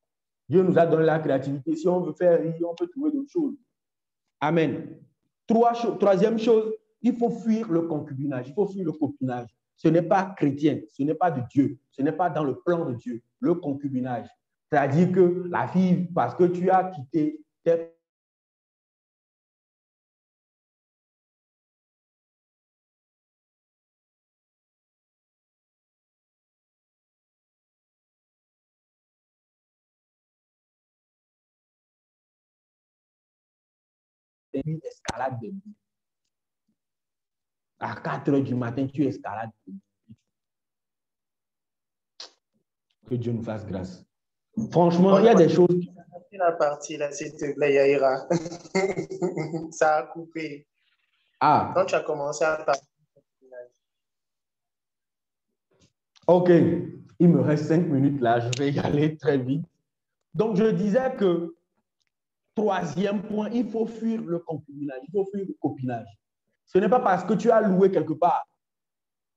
Dieu nous a donné la créativité. Si on veut faire rire, on peut trouver d'autres choses. Amen. Troisième chose, il faut fuir le concubinage, il faut fuir le copinage. Ce n'est pas chrétien, ce n'est pas de Dieu, ce n'est pas dans le plan de Dieu, le concubinage. C'est-à-dire que la fille, parce que tu as quitté tes une escalade de nuit. À 4 heures du matin, tu escalades de nuit. Que Dieu nous fasse grâce. Franchement, il y a des choses. La partie là, s'il te plaît, Yaira. Ça a coupé. Ah. Quand tu as commencé à parler. OK. Il me reste 5 minutes là. Je vais y aller très vite. Donc, je disais que troisième point, il faut fuir le concubinage, il faut fuir le copinage. Ce n'est pas parce que tu as loué quelque part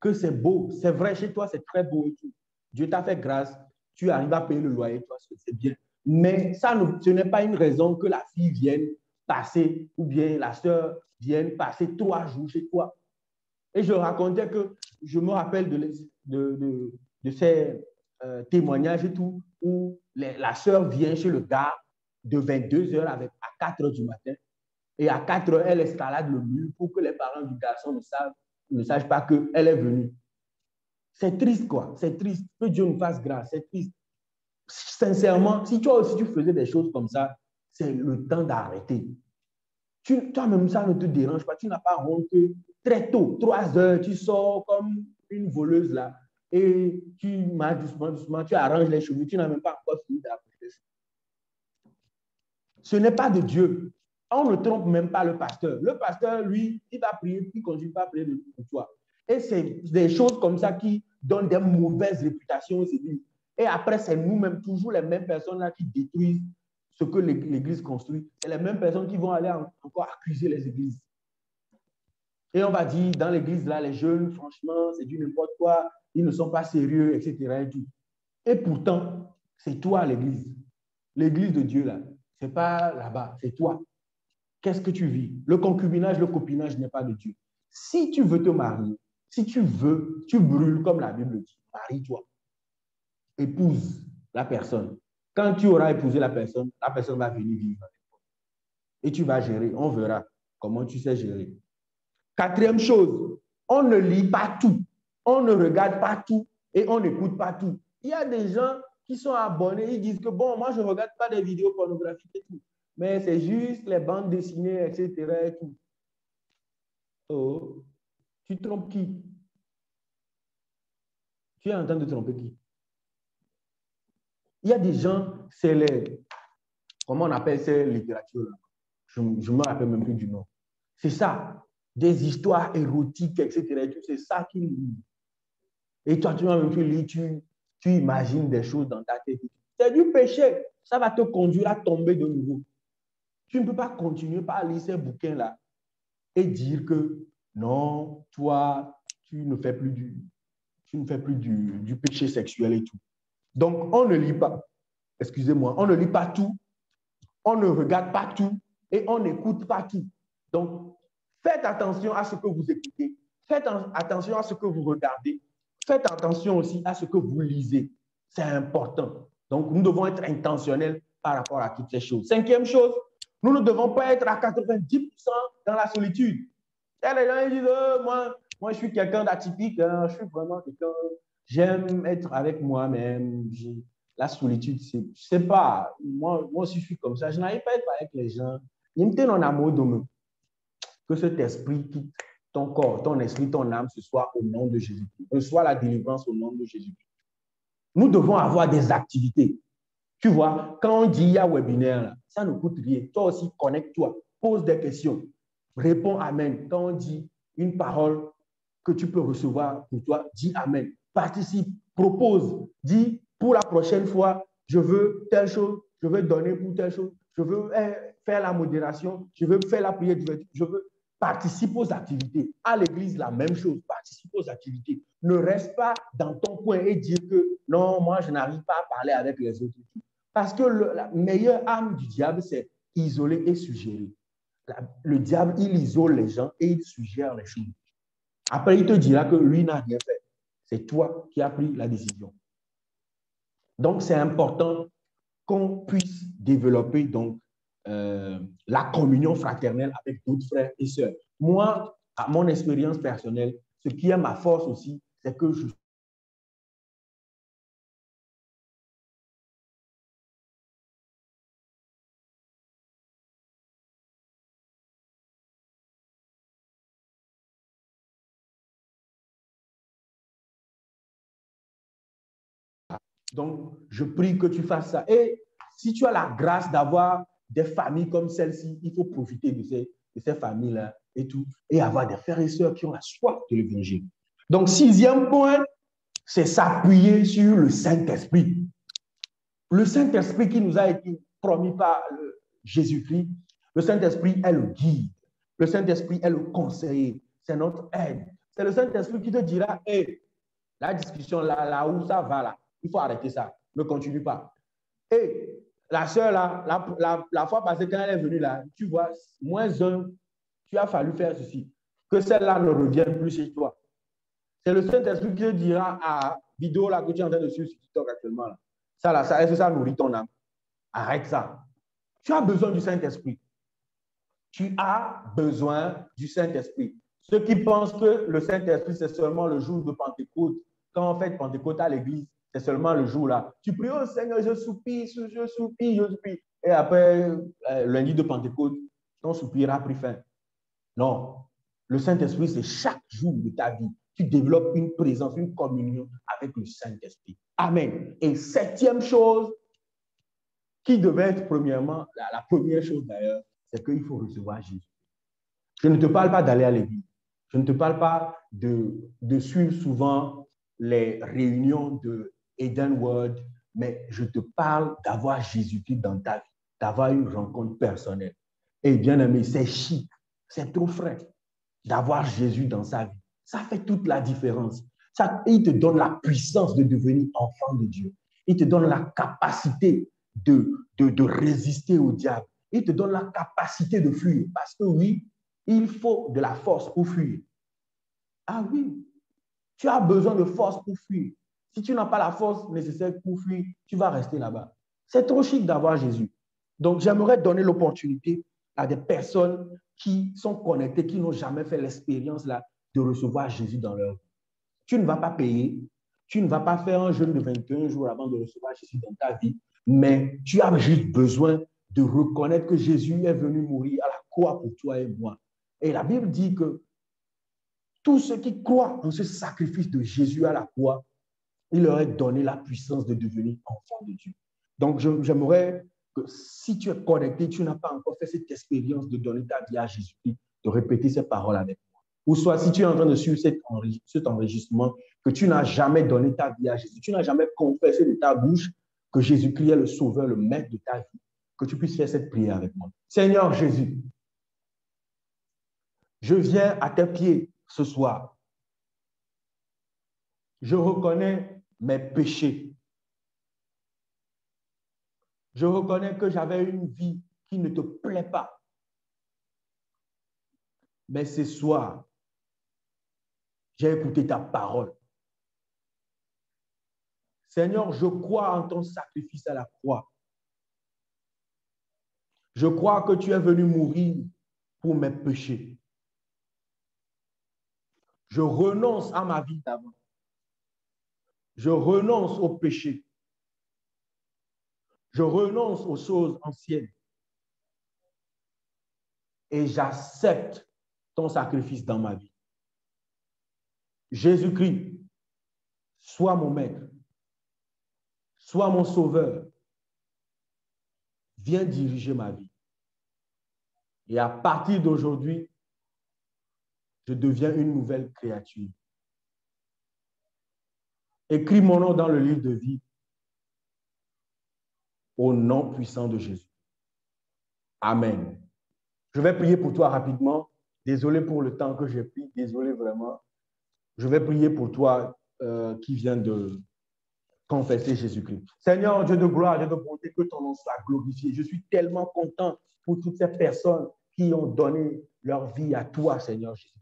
que c'est beau. C'est vrai, chez toi, c'est très beau et tout. Dieu t'a fait grâce. Tu arrives à payer le loyer, toi, c'est bien. Mais ce n'est pas une raison que la fille vienne passer, ou bien la sœur vienne passer 3 jours chez toi. Et je racontais que je me rappelle de ces témoignages et tout, où la sœur vient chez le gars de 22h à 4h du matin. Et à 4h, elle escalade le mur pour que les parents du garçon ne sachent pas qu'elle est venue. C'est triste, quoi. C'est triste. Que Dieu nous fasse grâce. C'est triste. Sincèrement, si toi aussi tu faisais des choses comme ça, c'est le temps d'arrêter. Toi-même, ça ne te dérange pas. Tu n'as pas honte que très tôt, 3h, tu sors comme une voleuse là et tu marches doucement, tu arranges les cheveux. Tu n'as même pas encore fini d'approcher. Ce n'est pas de Dieu. On ne trompe même pas le pasteur. Le pasteur, lui, il va prier, puis il continue pas à prier pour toi. Et c'est des choses comme ça qui donnent des mauvaises réputations aux églises. Et après, c'est nous-mêmes, toujours les mêmes personnes là qui détruisent ce que l'Église construit. C'est les mêmes personnes qui vont aller encore accuser les églises. Et on va dire, dans l'Église, là, les jeunes, franchement, c'est du n'importe quoi, ils ne sont pas sérieux, etc. Et tout. Et pourtant, c'est toi l'Église. L'Église de Dieu, là, c'est pas là-bas, c'est toi. Qu'est-ce que tu vis? Le concubinage, le copinage n'est pas de Dieu. Si tu veux te marier, si tu veux, tu brûles comme la Bible dit, marie-toi. Épouse la personne. Quand tu auras épousé la personne va venir vivre avec toi. Et tu vas gérer. On verra comment tu sais gérer. 4e chose, on ne lit pas tout. On ne regarde pas tout et on n'écoute pas tout. Il y a des gens qui sont abonnés, ils disent que bon, moi je ne regarde pas des vidéos pornographiques et tout. Mais c'est juste les bandes dessinées, etc. Et tout. Oh, tu trompes qui? Tu es en train de tromper qui? Il y a des gens, c'est les... Comment on appelle ces littératures-là? Je ne me rappelle même plus du nom. C'est ça. Des histoires érotiques, etc. C'est ça qu'ils lisent. Et toi, tu lis, tu imagines des choses dans ta tête. C'est du péché. Ça va te conduire à tomber de nouveau. Tu ne peux pas continuer par lire ces bouquins-là et dire que non, toi, tu ne fais plus du péché sexuel et tout. Donc, on ne lit pas. Excusez-moi, on ne lit pas tout, on ne regarde pas tout et on n'écoute pas tout. Donc, faites attention à ce que vous écoutez, faites attention à ce que vous regardez, faites attention aussi à ce que vous lisez. C'est important. Donc, nous devons être intentionnels par rapport à toutes ces choses. 5e chose, nous ne devons pas être à 90% dans la solitude. Et les gens ils disent, moi, je suis quelqu'un d'atypique, hein, je suis vraiment quelqu'un, j'aime être avec moi-même. La solitude, je ne sais pas, moi aussi je suis comme ça, je n'arrive pas à être avec les gens. Il me tient en amour de moi. Que cet esprit quitte ton corps, ton esprit, ton âme, ce soit au nom de Jésus-Christ. Reçois la délivrance au nom de Jésus-Christ. Nous devons avoir des activités. Tu vois, quand on dit il y a webinaire, là, ça ne coûte rien. Toi aussi, connecte-toi, pose des questions, réponds Amen. Quand on dit une parole que tu peux recevoir pour toi, dis Amen. Participe, propose, dis pour la prochaine fois, je veux telle chose, je veux donner pour telle chose, je veux faire la modération, je veux faire la prière d'ouverture, je veux participer aux activités. À l'église, la même chose, participe aux activités. Ne reste pas dans ton coin et dire que non, moi, je n'arrive pas à parler avec les autres. Parce que la meilleure arme du diable, c'est isoler et suggérer. Le diable, il isole les gens et il suggère les choses. Après, il te dira que lui n'a rien fait. C'est toi qui as pris la décision. Donc, c'est important qu'on puisse développer donc, la communion fraternelle avec d'autres frères et sœurs. Moi, à mon expérience personnelle, ce qui est ma force aussi, c'est que je Donc, je prie que tu fasses ça. Et si tu as la grâce d'avoir des familles comme celle-ci, il faut profiter de ces familles-là et tout, et avoir des frères et sœurs qui ont la soif de l'évangile. Donc, 6e point, c'est s'appuyer sur le Saint-Esprit. Le Saint-Esprit qui nous a été promis par Jésus-Christ, le Saint-Esprit est le guide. Le Saint-Esprit est le conseiller. C'est notre aide. C'est le Saint-Esprit qui te dira, hey, la discussion là où ça va là, il faut arrêter ça. Ne continue pas. Et La sœur, là, la fois passée, quand elle est venue là, tu vois, -1, tu as fallu faire ceci. Que celle-là ne revienne plus chez toi. C'est le Saint-Esprit qui te dira à vidéo là que tu es en train de suivre sur TikTok actuellement. Là. Ça, là, ça, est-ce que ça nourrit ton âme? Arrête ça. Tu as besoin du Saint-Esprit. Tu as besoin du Saint-Esprit. Ceux qui pensent que le Saint-Esprit, c'est seulement le jour de Pentecôte, quand on fait Pentecôte à l'église, c'est seulement le jour-là. Tu pries, oh Seigneur, je soupire, je soupire, je soupire. Et après, lundi de Pentecôte, ton soupir a pris fin. Non. Le Saint-Esprit, c'est chaque jour de ta vie. Tu développes une présence, une communion avec le Saint-Esprit. Amen. Et septième chose, qui devait être premièrement, la première chose d'ailleurs, c'est qu'il faut recevoir Jésus. Je ne te parle pas d'aller à l'église. Je ne te parle pas de suivre souvent les réunions de Eden World, mais je te parle d'avoir Jésus-Christ dans ta vie, d'avoir une rencontre personnelle. Et bien aimé, c'est chic, c'est trop frais d'avoir Jésus dans sa vie. Ça fait toute la différence. Ça, il te donne la puissance de devenir enfant de Dieu. Il te donne la capacité de résister au diable. Il te donne la capacité de fuir. Parce que oui, il faut de la force pour fuir. Ah oui, tu as besoin de force pour fuir. Si tu n'as pas la force nécessaire pour fuir, tu vas rester là-bas. C'est trop chic d'avoir Jésus. Donc, j'aimerais donner l'opportunité à des personnes qui sont connectées, qui n'ont jamais fait l'expérience là de recevoir Jésus dans leur vie. Tu ne vas pas payer, tu ne vas pas faire un jeûne de 21 jours avant de recevoir Jésus dans ta vie, mais tu as juste besoin de reconnaître que Jésus est venu mourir à la croix pour toi et moi. Et la Bible dit que tous ceux qui croient en ce sacrifice de Jésus à la croix, il leur est donné la puissance de devenir enfant de Dieu. Donc, j'aimerais que si tu es connecté, tu n'as pas encore fait cette expérience de donner ta vie à Jésus-Christ, de répéter ces paroles avec moi. Ou soit, si tu es en train de suivre cet enregistrement, que tu n'as jamais donné ta vie à Jésus, tu n'as jamais confessé de ta bouche que Jésus-Christ est le sauveur, le maître de ta vie, que tu puisses faire cette prière avec moi. Seigneur Jésus, je viens à tes pieds ce soir. Je reconnais mes péchés. Je reconnais que j'avais une vie qui ne te plaît pas. Mais ce soir, j'ai écouté ta parole. Seigneur, je crois en ton sacrifice à la croix. Je crois que tu es venu mourir pour mes péchés. Je renonce à ma vie d'avant. Je renonce au péché. Je renonce aux choses anciennes. Et j'accepte ton sacrifice dans ma vie. Jésus-Christ, sois mon maître. Sois mon sauveur. Viens diriger ma vie. Et à partir d'aujourd'hui, je deviens une nouvelle créature. Écris mon nom dans le livre de vie au nom puissant de Jésus. Amen. Je vais prier pour toi rapidement. Désolé pour le temps que j'ai pris. Désolé vraiment. Je vais prier pour toi qui viens de confesser Jésus-Christ. Seigneur, Dieu de gloire, Dieu de bonté, que ton nom soit glorifié. Je suis tellement content pour toutes ces personnes qui ont donné leur vie à toi, Seigneur Jésus.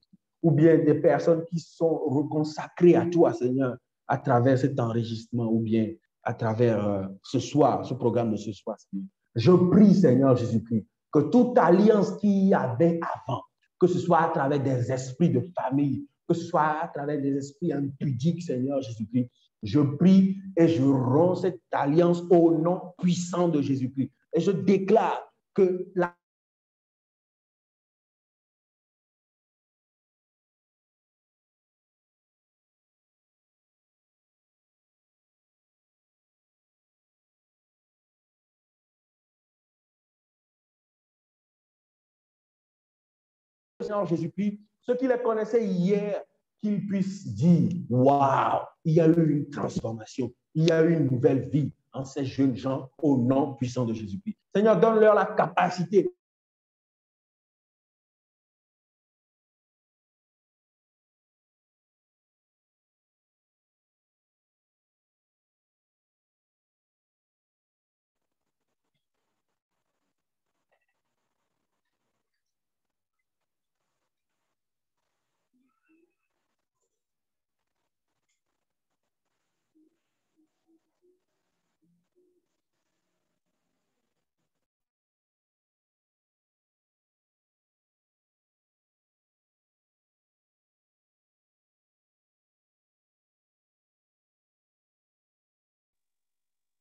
Ou bien des personnes qui sont reconsacrées à toi, Seigneur, à travers cet enregistrement ou bien à travers ce soir, ce programme de ce soir, Seigneur. Je prie, Seigneur Jésus-Christ, que toute alliance qu'il y avait avant, que ce soit à travers des esprits de famille, que ce soit à travers des esprits impudiques, Seigneur Jésus-Christ, je prie et je romps cette alliance au nom puissant de Jésus-Christ. Et je déclare que la Seigneur Jésus-Christ, ceux qui les connaissaient hier, qu'ils puissent dire, waouh, il y a eu une transformation, il y a eu une nouvelle vie en ces jeunes gens au nom puissant de Jésus-Christ. Seigneur, donne-leur la capacité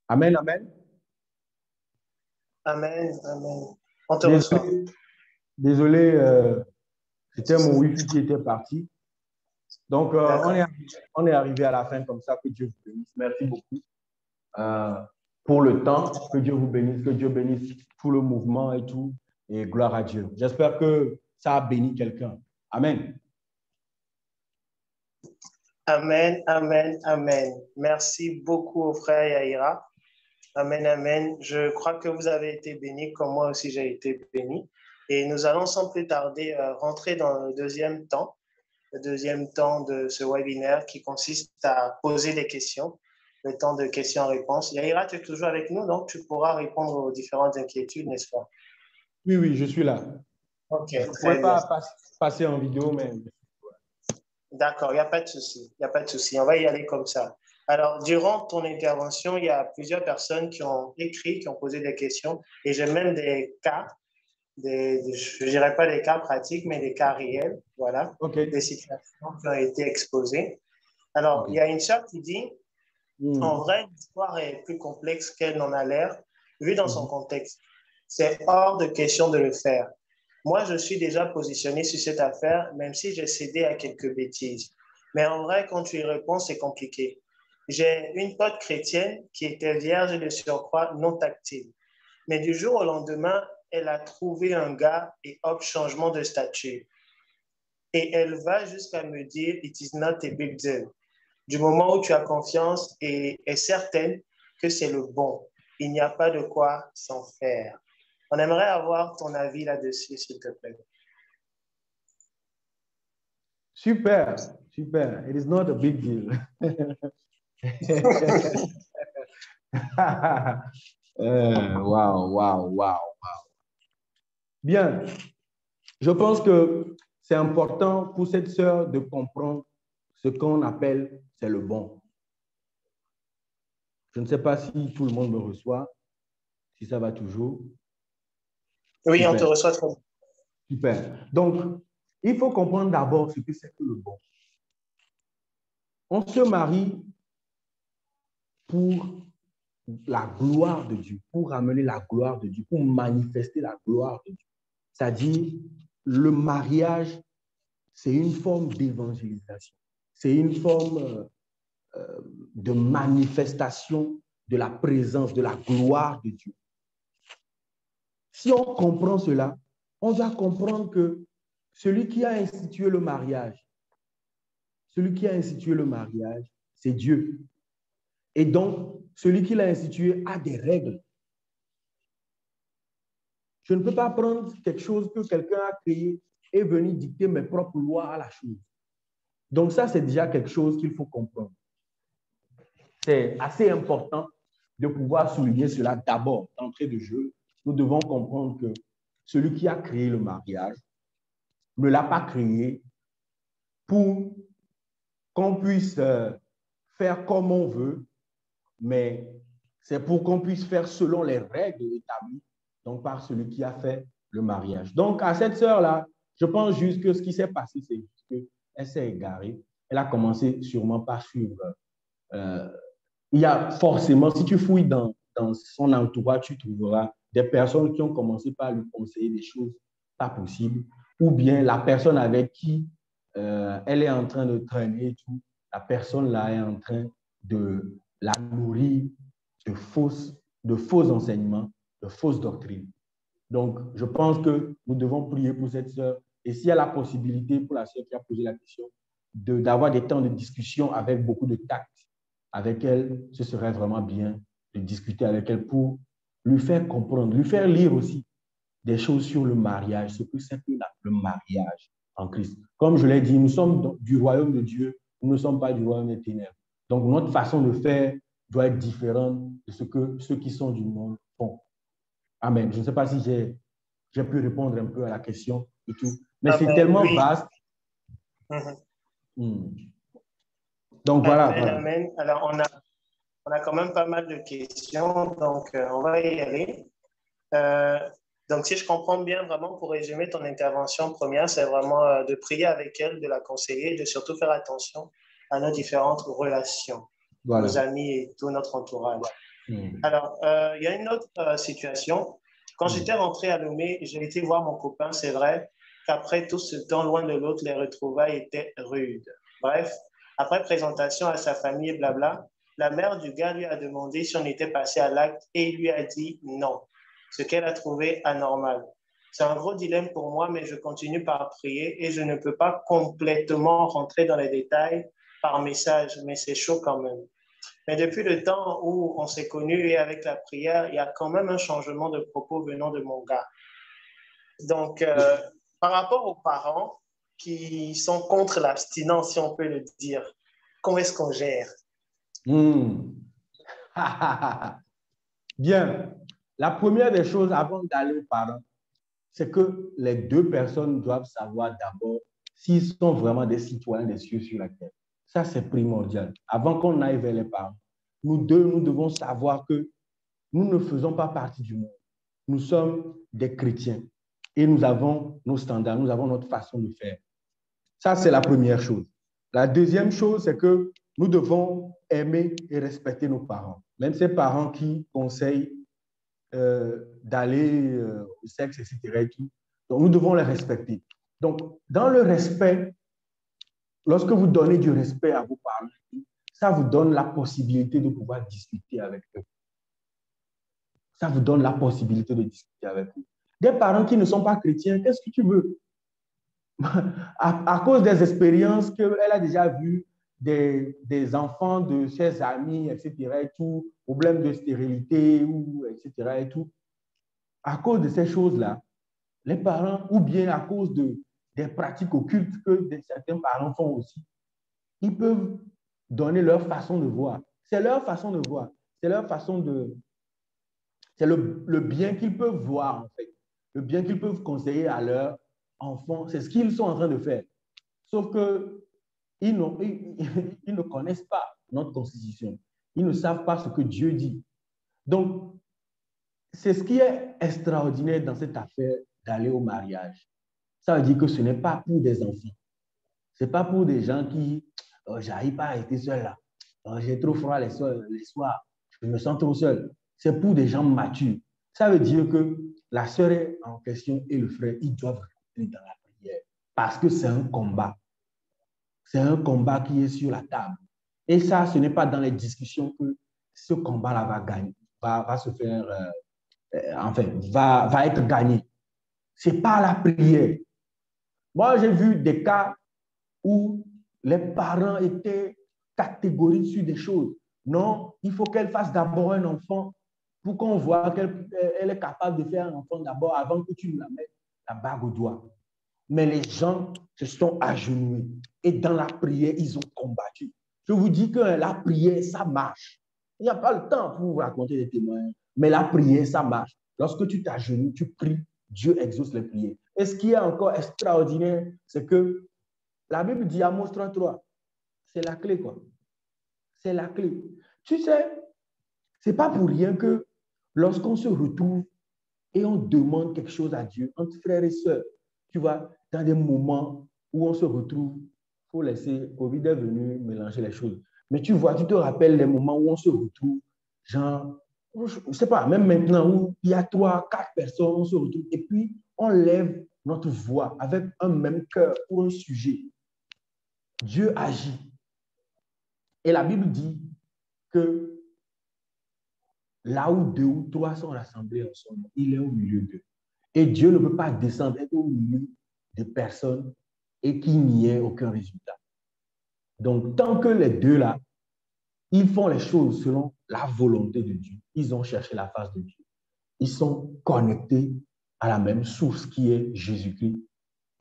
Amen, amen. Amen, amen. On te reçoit. Désolé, désolé, c'était mon Wi-Fi qui était parti. Donc, D'accord. on est arrivé à la fin comme ça. Que Dieu vous bénisse. Merci beaucoup pour le temps. Que Dieu vous bénisse. Que Dieu bénisse tout le mouvement et tout. Et gloire à Dieu. J'espère que ça a béni quelqu'un. Amen. Amen, amen, amen. Merci beaucoup, frère Yaïra. Amen, amen. Je crois que vous avez été bénis, comme moi aussi j'ai été béni. Et nous allons sans plus tarder rentrer dans le deuxième temps de ce webinaire qui consiste à poser des questions, le temps de questions-réponses. Yaïra, tu es toujours avec nous, donc tu pourras répondre aux différentes inquiétudes, n'est-ce pas? Oui, oui, je suis là. Ok, Je ne très pourrais bien. pas passer en vidéo, mais... D'accord, il n'y a pas de souci. Il n'y a pas de souci. On va y aller comme ça. Alors, durant ton intervention, il y a plusieurs personnes qui ont écrit, qui ont posé des questions, et j'ai même des cas, je ne dirais pas des cas pratiques, mais des cas réels, voilà, OK. des situations qui ont été exposées. Alors, il y a une sœur qui dit, en vrai, l'histoire est plus complexe qu'elle n'en a l'air, vu dans son contexte. C'est hors de question de le faire. Moi, je suis déjà positionné sur cette affaire, même si j'ai cédé à quelques bêtises. Mais en vrai, quand tu y réponds, c'est compliqué. J'ai une pote chrétienne qui était vierge de surcroît non tactile. Mais du jour au lendemain, elle a trouvé un gars et hop, changement de statut. Et elle va jusqu'à me dire, it is not a big deal. Du moment où tu as confiance et est certaine que c'est le bon, il n'y a pas de quoi s'en faire. On aimerait avoir ton avis là-dessus, s'il te plaît. Super, super. It is not a big deal. Wow, wow, wow. Bien. Je pense que c'est important pour cette sœur de comprendre ce qu'on appelle c'est le bon. Je ne sais pas si tout le monde me reçoit, si ça va toujours. Oui, Super. on te reçoit très bien. Super. Donc, il faut comprendre d'abord ce que c'est que le bon. On se marie pour la gloire de Dieu, pour ramener la gloire de Dieu, pour manifester la gloire de Dieu. C'est-à-dire, le mariage, c'est une forme d'évangélisation. C'est une forme de manifestation de la présence, de la gloire de Dieu. Si on comprend cela, on va comprendre que celui qui a institué le mariage, c'est Dieu. Et donc, celui qui l'a institué a des règles. Je ne peux pas prendre quelque chose que quelqu'un a créé et venir dicter mes propres lois à la chose. Donc ça, c'est déjà quelque chose qu'il faut comprendre. C'est assez important de pouvoir souligner cela d'abord, d'entrée de jeu. Nous devons comprendre que celui qui a créé le mariage ne l'a pas créé pour qu'on puisse faire comme on veut, mais c'est pour qu'on puisse faire selon les règles établies, donc par celui qui a fait le mariage. Donc, à cette sœur-là, je pense juste que ce qui s'est passé, c'est juste qu'elle s'est égarée. Elle a commencé sûrement par suivre. Il y a forcément, si tu fouilles dans son entourage, tu trouveras des personnes qui ont commencé par lui conseiller des choses pas possibles, ou bien la personne avec qui elle est en train de traîner et tout, la personne là est en train de la nourrir de faux enseignements, de fausses doctrines. Donc, je pense que nous devons prier pour cette sœur. Et s'il y a la possibilité pour la sœur qui a posé la question, d'avoir des temps de discussion avec beaucoup de tact avec elle, ce serait vraiment bien de discuter avec elle pour lui faire comprendre, lui faire lire aussi des choses sur le mariage, ce que c'est que le mariage en Christ. Comme je l'ai dit, nous sommes du royaume de Dieu, nous ne sommes pas du royaume des ténèbres. Donc, notre façon de faire doit être différente de ce que ceux qui sont du monde font. Amen. Je ne sais pas si j'ai pu répondre un peu à la question et tout, mais c'est tellement vaste. Donc, voilà. Amen, amen. Alors, On a quand même pas mal de questions, donc on va y aller. Donc, si je comprends bien, vraiment, pour résumer ton intervention première, c'est vraiment de prier avec elle, de la conseiller, de surtout faire attention à nos différentes relations, Voilà. nos amis et tout notre entourage. Mm. Alors, il y a une autre situation. Quand j'étais rentré à Lomé, j'ai été voir mon copain, c'est vrai qu'après tout ce temps loin de l'autre, les retrouvailles étaient rudes. Bref, après présentation à sa famille et blabla, la mère du gars lui a demandé si on était passé à l'acte et il lui a dit non, ce qu'elle a trouvé anormal. C'est un gros dilemme pour moi, mais je continue par prier et je ne peux pas complètement rentrer dans les détails par message, mais c'est chaud quand même. Mais depuis le temps où on s'est connus et avec la prière, il y a quand même un changement de propos venant de mon gars. Donc, par rapport aux parents qui sont contre l'abstinence, si on peut le dire, comment est-ce qu'on gère? Bien. La première des choses avant d'aller aux parents, c'est que les deux personnes doivent savoir d'abord s'ils sont vraiment des citoyens des cieux sur la terre. Ça, c'est primordial. Avant qu'on aille vers les parents, nous deux, nous devons savoir que nous ne faisons pas partie du monde. Nous sommes des chrétiens et nous avons nos standards, nous avons notre façon de faire. Ça, c'est la première chose. La deuxième chose, c'est que nous devons aimer et respecter nos parents. Même ces parents qui conseillent d'aller au sexe, etc. Et tout. Donc, nous devons les respecter. Donc, dans le respect, lorsque vous donnez du respect à vos parents, ça vous donne la possibilité de pouvoir discuter avec eux. Ça vous donne la possibilité de discuter avec eux. Des parents qui ne sont pas chrétiens, qu'est-ce que tu veux? À cause des expériences qu'elle a déjà vues, des enfants de ses amis, etc. et tout, problèmes de stérilité, ou, etc. et tout. À cause de ces choses-là, les parents, ou bien à cause des pratiques occultes que certains parents font aussi, ils peuvent donner leur façon de voir. C'est leur façon de voir. C'est leur façon de... C'est le bien qu'ils peuvent voir, en fait. Le bien qu'ils peuvent conseiller à leurs enfants. C'est ce qu'ils sont en train de faire. Sauf qu'ils ne connaissent pas notre constitution. Ils ne savent pas ce que Dieu dit. Donc, c'est ce qui est extraordinaire dans cette affaire d'aller au mariage. Ça veut dire que ce n'est pas pour des enfants. Ce n'est pas pour des gens qui, j'arrive pas à rester seul là. J'ai trop froid les soirs. Je me sens trop seul. C'est pour des gens matures. Ça veut dire que la sœur en question et le frère, ils doivent rentrer dans la prière. Parce que c'est un combat. C'est un combat qui est sur la table. Et ça, ce n'est pas dans les discussions que ce combat-là va gagner, va se faire, enfin, va être gagné. C'est pas la prière. Moi, j'ai vu des cas où les parents étaient catégoriques sur des choses. Non, il faut qu'elle fasse d'abord un enfant pour qu'on voit qu'elle est capable de faire un enfant d'abord avant que tu nous la mettes la bague au doigt. Mais les gens se sont agenouillés et dans la prière, ils ont combattu. Je vous dis que la prière, ça marche. Il n'y a pas le temps pour vous raconter des témoignages, mais la prière, ça marche. Lorsque tu t'agenouilles, tu pries, Dieu exauce les prières. Et ce qui est encore extraordinaire, c'est que la Bible dit Amos 3:3, c'est la clé, quoi. C'est la clé. Tu sais, ce n'est pas pour rien que lorsqu'on se retrouve et on demande quelque chose à Dieu, entre frères et sœurs, tu vois, dans des moments où on se retrouve, il faut laisser, Covid est venu mélanger les choses. Mais tu vois, tu te rappelles les moments où on se retrouve, genre, je ne sais pas, même maintenant où il y a 3, 4 personnes, on se retrouve et puis on lève notre voix avec un même cœur pour un sujet. Dieu agit. Et la Bible dit que là où 2 ou 3 sont rassemblés en son nom, il est au milieu d'eux. Et Dieu ne peut pas descendre, être au milieu de personnes et qu'il n'y ait aucun résultat. Donc, tant que les deux là, ils font les choses selon la volonté de Dieu, ils ont cherché la face de Dieu. Ils sont connectés à la même source qui est Jésus-Christ.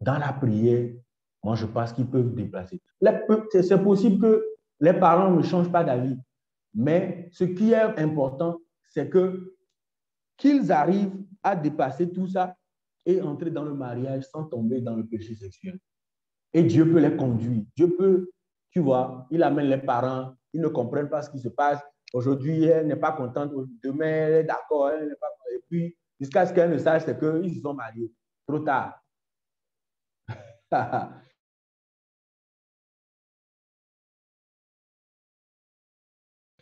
Dans la prière, moi, je pense qu'ils peuvent déplacer. C'est possible que les parents ne changent pas d'avis, mais ce qui est important, c'est qu'ils arrivent à dépasser tout ça et entrer dans le mariage sans tomber dans le péché sexuel. Et Dieu peut les conduire. Dieu peut, tu vois, il amène les parents, ils ne comprennent pas ce qui se passe. Aujourd'hui, elle n'est pas contente. Demain, elle est d'accord. Et puis, jusqu'à ce qu'elle ne sache, c'est qu'ils se sont mariés. Trop tard.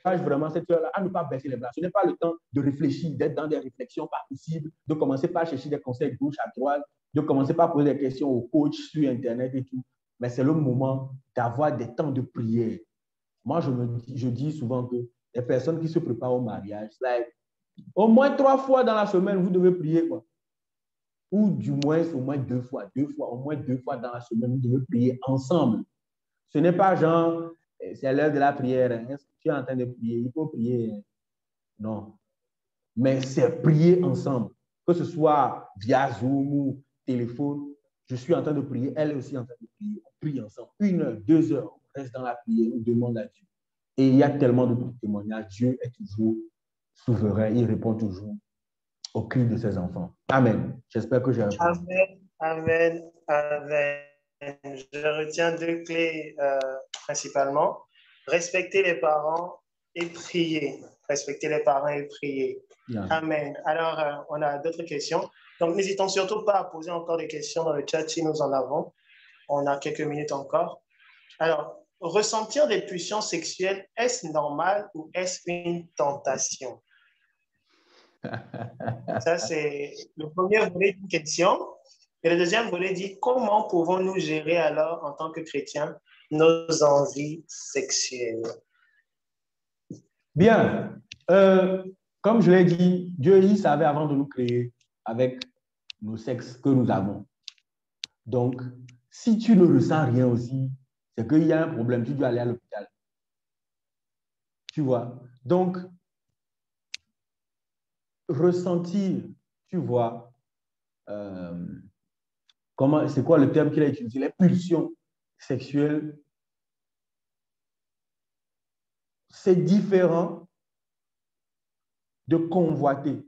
Vraiment cette heure-là à ne pas baisser les bras. Ce n'est pas le temps de réfléchir, d'être dans des réflexions pas possibles, de commencer par chercher des conseils de gauche à droite, de commencer par poser des questions aux coachs sur Internet et tout. Mais c'est le moment d'avoir des temps de prière. Moi, je dis souvent que les personnes qui se préparent au mariage, like, au moins 3 fois dans la semaine, vous devez prier, quoi. Ou du moins, au moins 2 fois, au moins 2 fois dans la semaine, vous devez prier ensemble. Ce n'est pas genre, c'est l'heure de la prière, hein. Tu es en train de prier, il faut prier. Non. Mais c'est prier ensemble. Que ce soit via Zoom ou téléphone, je suis en train de prier, elle est aussi en train de prier. On prie ensemble. 1 heure, 2 heures, on reste dans la prière, on demande à Dieu. Et il y a tellement de témoignages. Dieu est toujours souverain, il répond toujours au cri de ses enfants. Amen. J'espère que j'ai répondu. Amen, amen, amen. Je retiens 2 clés principalement. Respecter les parents et prier. Respecter les parents et prier. Yeah. Amen. Alors, on a d'autres questions. Donc, n'hésitons surtout pas à poser encore des questions dans le chat si nous en avons. On a quelques minutes encore. Alors, ressentir des pulsions sexuelles, est-ce normal ou est-ce une tentation? Ça, c'est le premier volet d'une question. Et le deuxième volet dit, comment pouvons-nous gérer alors, en tant que chrétiens, nos envies sexuelles? Bien. Comme je l'ai dit, Dieu, il savait avant de nous créer avec nos sexes que nous avons. Donc, si tu ne ressens rien aussi, c'est qu'il y a un problème, tu dois aller à l'hôpital. Tu vois? Donc, ressentir, tu vois, c'est quoi le terme qu'il a utilisé? Les pulsions sexuelles, c'est différent de convoiter.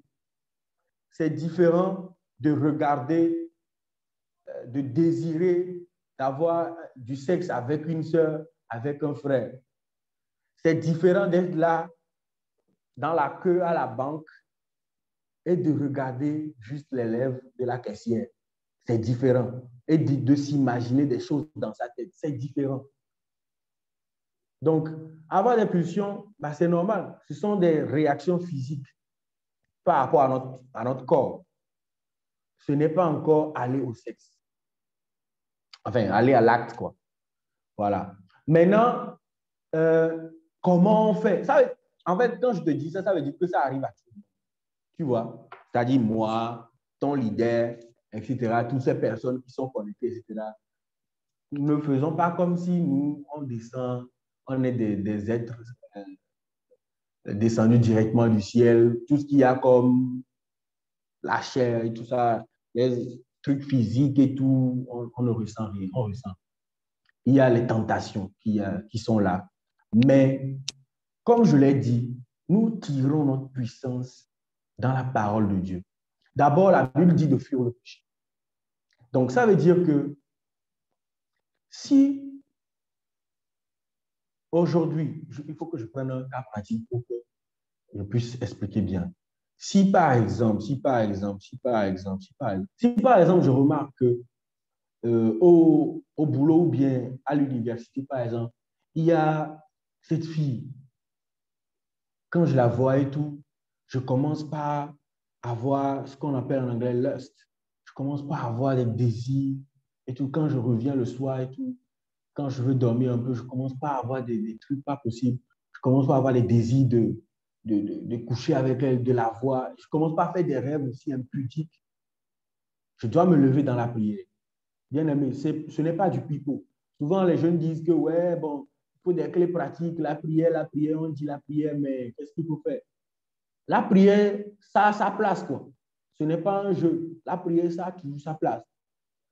C'est différent de regarder, de désirer, d'avoir du sexe avec une sœur, avec un frère. C'est différent d'être là, dans la queue à la banque, et de regarder juste les lèvres de la caissière. C'est différent. Et de s'imaginer des choses dans sa tête. C'est différent. Donc, avoir des pulsions, bah, c'est normal. Ce sont des réactions physiques par rapport à notre corps. Ce n'est pas encore aller au sexe. Enfin, aller à l'acte, quoi. Voilà. Maintenant, comment on fait? Ça, en fait, quand je te dis ça, ça veut dire que ça arrive à tout le monde. Tu vois? C'est-à-dire moi, ton leader, etc., toutes ces personnes qui sont connectées, etc. Ne faisons pas comme si nous, on descend, on est des êtres descendus directement du ciel. Tout ce qu'il y a comme la chair et tout ça, les trucs physiques et tout, on ne ressent rien. On ressent. Il y a les tentations qui sont là. Mais, comme je l'ai dit, nous tirons notre puissance dans la parole de Dieu. D'abord, la Bible dit de fuir le péché. Donc, ça veut dire que si aujourd'hui, il faut que je prenne un cas pratique pour que je puisse expliquer bien. Si par exemple, je remarque que au boulot ou bien à l'université, par exemple, il y a cette fille, quand je la vois et tout, je commence par avoir ce qu'on appelle en anglais lust. Je commence par avoir des désirs et tout. Quand je reviens le soir et tout, quand je veux dormir un peu, je commence par avoir des trucs pas possibles. Je commence par avoir les désirs de coucher avec elle, de la voir. Je commence par faire des rêves aussi impudiques. Je dois me lever dans la prière. Bien aimé, ce n'est pas du pipeau. Souvent, les jeunes disent que, ouais, bon, il faut des clés pratiques, la prière, on dit la prière, mais qu'est-ce qu'il faut faire? La prière, ça a sa place, quoi. Ce n'est pas un jeu. La prière, ça a toujours sa place.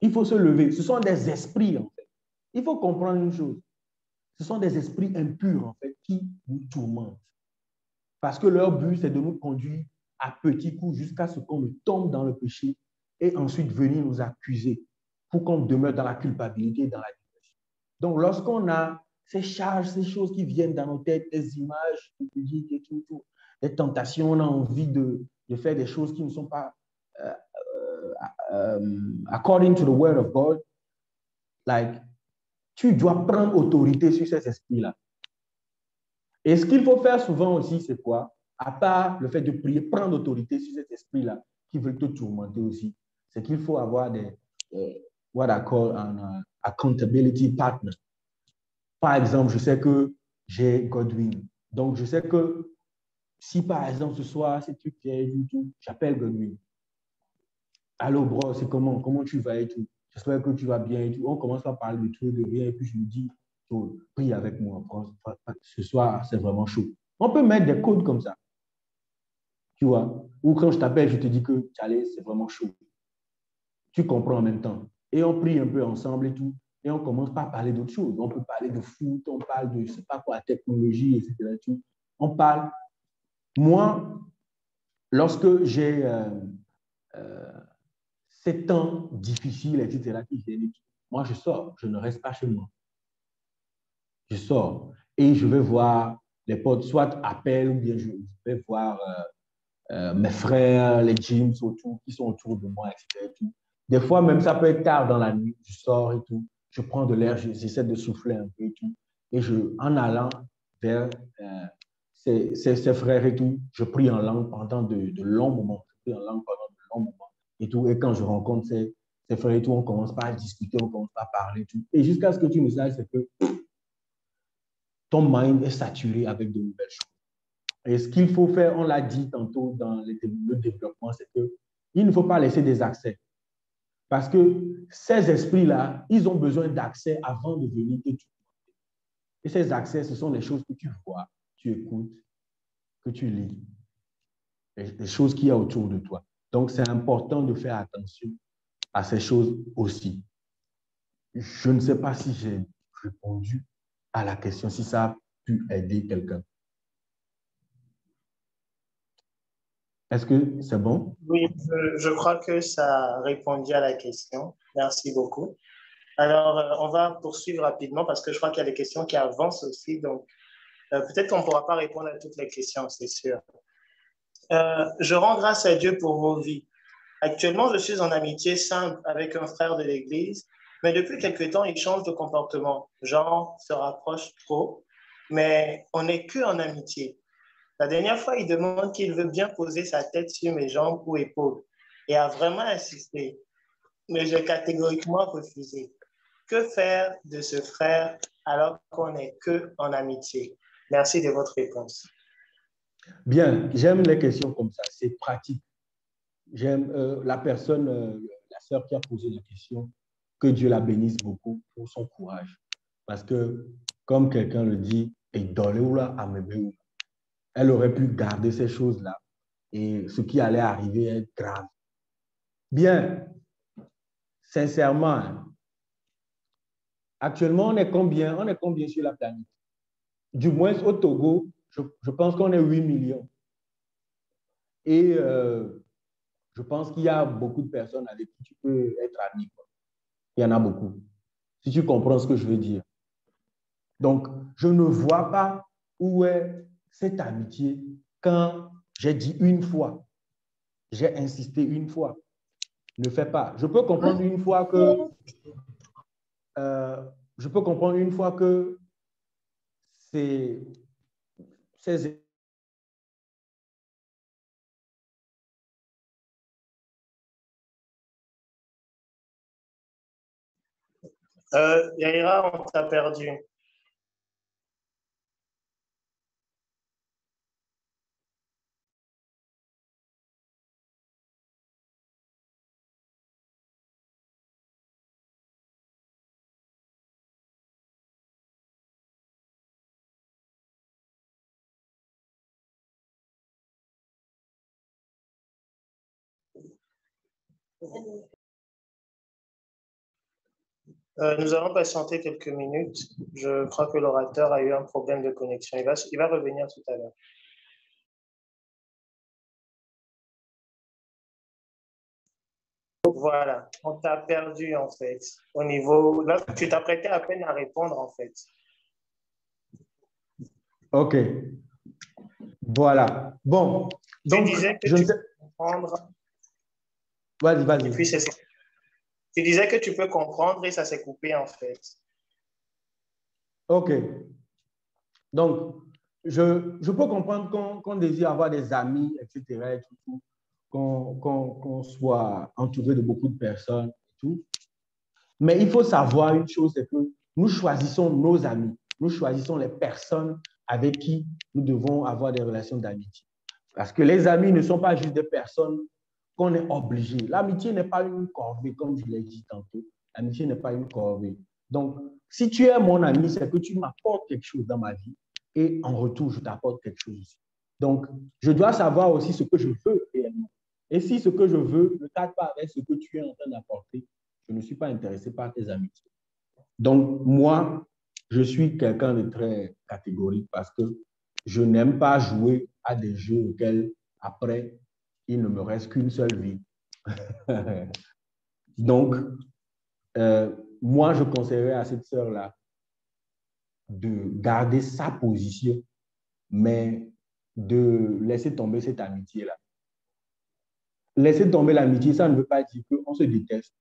Il faut se lever. Ce sont des esprits, en fait. Il faut comprendre une chose. Ce sont des esprits impurs, en fait, qui nous tourmentent. Parce que leur but, c'est de nous conduire à petits coups jusqu'à ce qu'on tombe dans le péché et ensuite venir nous accuser pour qu'on demeure dans la culpabilité et dans la dépression. Donc, lorsqu'on a ces charges, ces choses qui viennent dans nos têtes, des images publiques et tout, des tentations, on a envie de faire des choses qui ne sont pas according to the word of God. Like, tu dois prendre autorité sur ces esprits-là. Et ce qu'il faut faire souvent aussi, c'est quoi? À part le fait de prier, prendre autorité sur cet esprit-là qui veut te tourmenter aussi, c'est qu'il faut avoir des, what I call an accountability partner. Par exemple, je sais que j'ai Godwin. Donc, je sais que si, par exemple, ce soir, si tu fais YouTube, j'appelle Godwin. Allô, bro, c'est comment? Comment tu vas et tout? J'espère que tu vas bien et tout. On commence par parler de tout, de rien, et puis je me dis, oh, prie avec moi. Ce soir, c'est vraiment chaud. On peut mettre des codes comme ça. Tu vois? Ou quand je t'appelle, je te dis que, allez, c'est vraiment chaud. Tu comprends en même temps. Et on prie un peu ensemble et tout. Et on commence par parler d'autres choses. On peut parler de foot, on parle de, je ne sais pas quoi, technologie, etc. Tout. On parle. Moi, lorsque j'ai ces temps difficiles, etc., qui viennent, moi, je sors. Je ne reste pas chez moi. Je sors. Et je vais voir les potes, soit appel, ou bien je vais voir mes frères, les gyms autour, qui sont autour de moi, etc. Et tout. Des fois, même ça peut être tard dans la nuit, je sors et tout, je prends de l'air, j'essaie de souffler un peu et tout. Et en allant vers ces frères et tout, je prie en langue pendant de longs moments. Je prie en langue pendant de longs moments et tout. Et quand je rencontre ces frères et tout, on commence pas à discuter, on commence pas à parler et tout. Et jusqu'à ce que tu me saches, c'est que ton mind est saturé avec de nouvelles choses. Et ce qu'il faut faire, on l'a dit tantôt dans le développement, c'est qu'il ne faut pas laisser des accès. Parce que ces esprits-là, ils ont besoin d'accès avant de venir te tuer. Et ces accès, ce sont les choses que tu vois, tu écoutes, que tu lis, les choses qu'il y a autour de toi. Donc, c'est important de faire attention à ces choses aussi. Je ne sais pas si j'ai répondu à la question, si ça a pu aider quelqu'un. Est-ce que c'est bon? Oui, je crois que ça a répondu à la question. Merci beaucoup. Alors, on va poursuivre rapidement parce que je crois qu'il y a des questions qui avancent aussi. Donc, peut-être qu'on ne pourra pas répondre à toutes les questions, c'est sûr. Je rends grâce à Dieu pour vos vies. Actuellement, je suis en amitié simple avec un frère de l'Église, mais depuis quelque temps, il change de comportement. Genre, se rapproche trop, mais on n'est que en amitié. La dernière fois, il demande qu'il veut bien poser sa tête sur mes jambes ou épaules et a vraiment insisté, mais j'ai catégoriquement refusé. Que faire de ce frère alors qu'on n'est que en amitié? Merci de votre réponse. Bien, j'aime les questions comme ça, c'est pratique. J'aime la personne, la sœur qui a posé la question, que Dieu la bénisse beaucoup pour son courage. Parce que, comme quelqu'un le dit, elle aurait pu garder ces choses-là et ce qui allait arriver est grave. Bien, sincèrement, actuellement, on est combien? On est combien sur la planète? Du moins, au Togo, je pense qu'on est 8 millions. Et je pense qu'il y a beaucoup de personnes avec qui tu peux être ami. Il y en a beaucoup. Si tu comprends ce que je veux dire. Donc, je ne vois pas où est cette amitié quand j'ai dit une fois, j'ai insisté une fois. Ne fais pas. Je peux comprendre une fois que je peux comprendre une fois que c'est Yaira, on t'a perdu. Nous allons patienter quelques minutes. Je crois que l'orateur a eu un problème de connexion. Il va revenir tout à l'heure. Voilà, on t'a perdu en fait. Au niveau, là, tu t'apprêtais à peine à répondre en fait. OK. Voilà. Bon. Tu Donc, disais que je ne tu sais. peux comprendre. Vas-y, Et vas-y. puis, tu disais que tu peux comprendre et ça s'est coupé en fait. OK. Donc, je peux comprendre qu'on désire avoir des amis, etc. Et tout, qu'on soit entouré de beaucoup de personnes et tout. Mais il faut savoir une chose, c'est que nous choisissons nos amis. Nous choisissons les personnes avec qui nous devons avoir des relations d'amitié. Parce que les amis ne sont pas juste des personnes qu'on est obligé. L'amitié n'est pas une corvée, comme je l'ai dit tantôt. L'amitié n'est pas une corvée. Donc, si tu es mon ami, c'est que tu m'apportes quelque chose dans ma vie et en retour, je t'apporte quelque chose aussi. Donc, je dois savoir aussi ce que je veux réellement. Et si ce que je veux ne cadre pas avec ce que tu es en train d'apporter, je ne suis pas intéressé par tes amitiés. Donc, moi, je suis quelqu'un de très catégorique parce que je n'aime pas jouer à des jeux auxquels, après, il ne me reste qu'une seule vie. Donc, moi, je conseillerais à cette sœur-là de garder sa position, mais de laisser tomber cette amitié-là. Laisser tomber l'amitié, ça ne veut pas dire qu'on se déteste.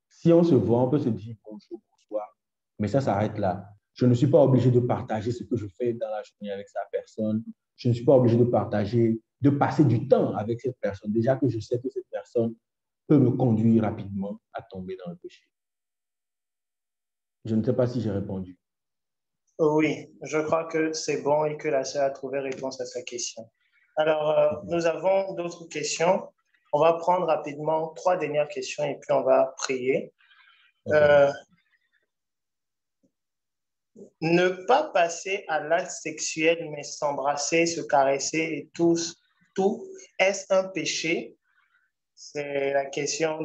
Si on se voit, on peut se dire bonjour, bonsoir, mais ça s'arrête là. Je ne suis pas obligé de partager ce que je fais dans la journée avec sa personne. Je ne suis pas obligé de partager, de passer du temps avec cette personne. Déjà que je sais que cette personne peut me conduire rapidement à tomber dans le péché. Je ne sais pas si j'ai répondu. Oui, je crois que c'est bon et que la sœur a trouvé réponse à sa question. Alors, nous avons d'autres questions. On va prendre rapidement 3 dernières questions et puis on va prier. Okay. Ne pas passer à l'acte sexuel, mais s'embrasser, se caresser et tout, est-ce un péché? C'est la question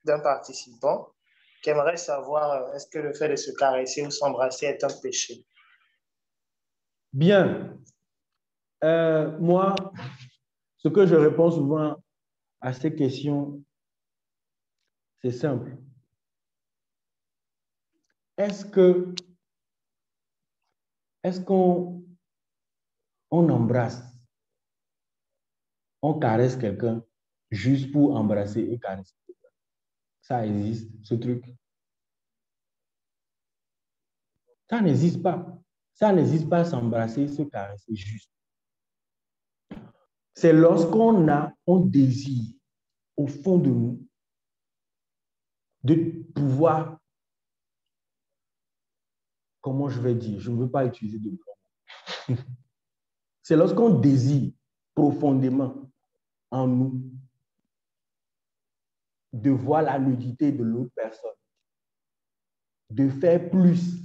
d'un participant qui aimerait savoir est-ce que le fait de se caresser ou s'embrasser est un péché? Bien. Moi, ce que je réponds souvent à ces questions, c'est simple. Est-ce qu'on embrasse, on caresse quelqu'un juste pour embrasser et caresser quelqu'un? Ça existe, ce truc? Ça n'existe pas. Ça n'existe pas s'embrasser, se caresser juste. C'est lorsqu'on a un désir au fond de nous de pouvoir, comment je vais dire, je ne veux pas utiliser de mots. C'est lorsqu'on désire profondément en nous de voir la nudité de l'autre personne, de faire plus,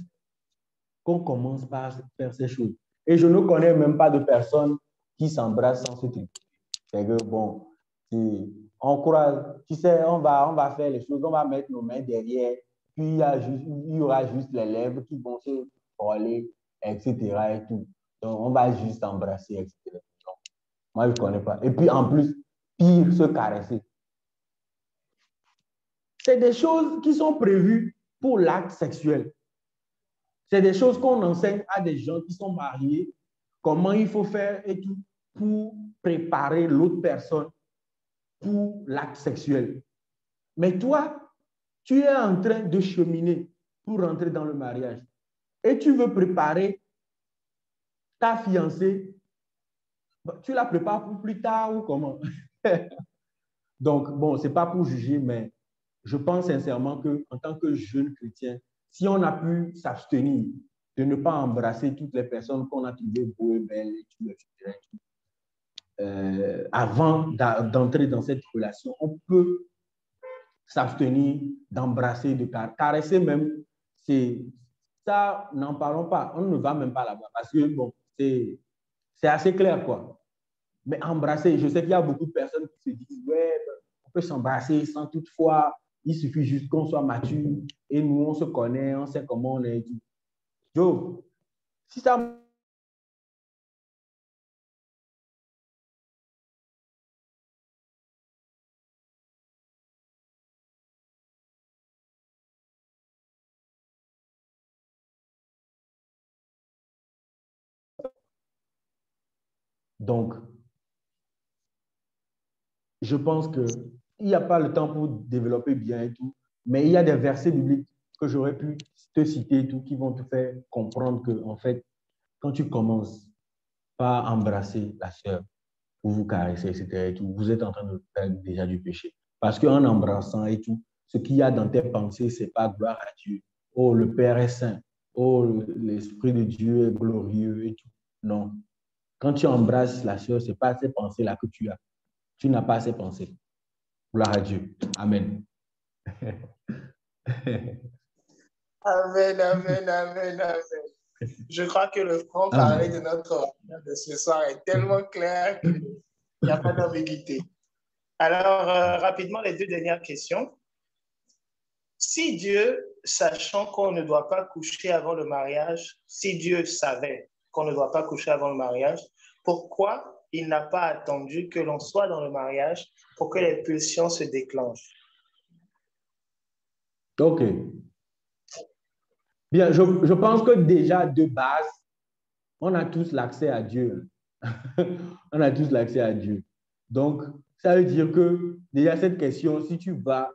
qu'on commence par faire ces choses. Et je ne connais même pas de personnes qui s'embrassent sans se tromper. C'est que bon, on croit, tu sais, on va faire les choses, on va mettre nos mains derrière, puis il y aura juste les lèvres qui vont se coller, etc. Et tout. Donc, on va juste embrasser, etc. Donc, moi, je ne connais pas. Et puis, en plus, pire, se caresser. C'est des choses qui sont prévues pour l'acte sexuel. C'est des choses qu'on enseigne à des gens qui sont mariés, comment il faut faire et tout pour préparer l'autre personne pour l'acte sexuel. Mais toi, tu es en train de cheminer pour rentrer dans le mariage et tu veux préparer ta fiancée. Tu la prépares pour plus tard ou comment? Donc, bon, ce n'est pas pour juger, mais je pense sincèrement qu'en tant que jeune chrétien, si on a pu s'abstenir de ne pas embrasser toutes les personnes qu'on a trouvées beaux et belles, etc., avant d'entrer dans cette relation, on peut s'abstenir d'embrasser, de caresser même. Ça, n'en parlons pas. On ne va même pas là-bas parce que, bon, c'est assez clair, quoi. Mais embrasser, je sais qu'il y a beaucoup de personnes qui se disent, ouais, on peut s'embrasser sans toutefois, il suffit juste qu'on soit mature et nous, on se connaît, on sait comment on est. Joe, si ça Donc, je pense qu'il n'y a pas le temps pour développer bien et tout, mais il y a des versets bibliques que j'aurais pu te citer et tout, qui vont te faire comprendre que, en fait, quand tu commences par embrasser la sœur, pour vous caresser, etc., et tout, vous êtes en train de faire déjà du péché. Parce qu'en embrassant et tout, ce qu'il y a dans tes pensées, c'est pas gloire à Dieu. Oh, le Père est saint. Oh, l'Esprit de Dieu est glorieux et tout. Non. Quand tu embrasses la sœur, ce n'est pas ces pensées-là que tu as. Tu n'as pas ces pensées. Gloire à Dieu. Amen. Amen, amen, amen, amen. Je crois que le franc parler de notre de ce soir est tellement clair qu'il n'y a pas d'ambiguïté. Alors, rapidement, les deux dernières questions. Si Dieu, sachant qu'on ne doit pas coucher avant le mariage, si Dieu savait qu'on ne doit pas coucher avant le mariage, pourquoi il n'a pas attendu que l'on soit dans le mariage pour que les pulsions se déclenchent? OK. Bien, je pense que déjà, de base, on a tous l'accès à Dieu. On a tous l'accès à Dieu. Donc, ça veut dire que déjà, cette question, si tu vas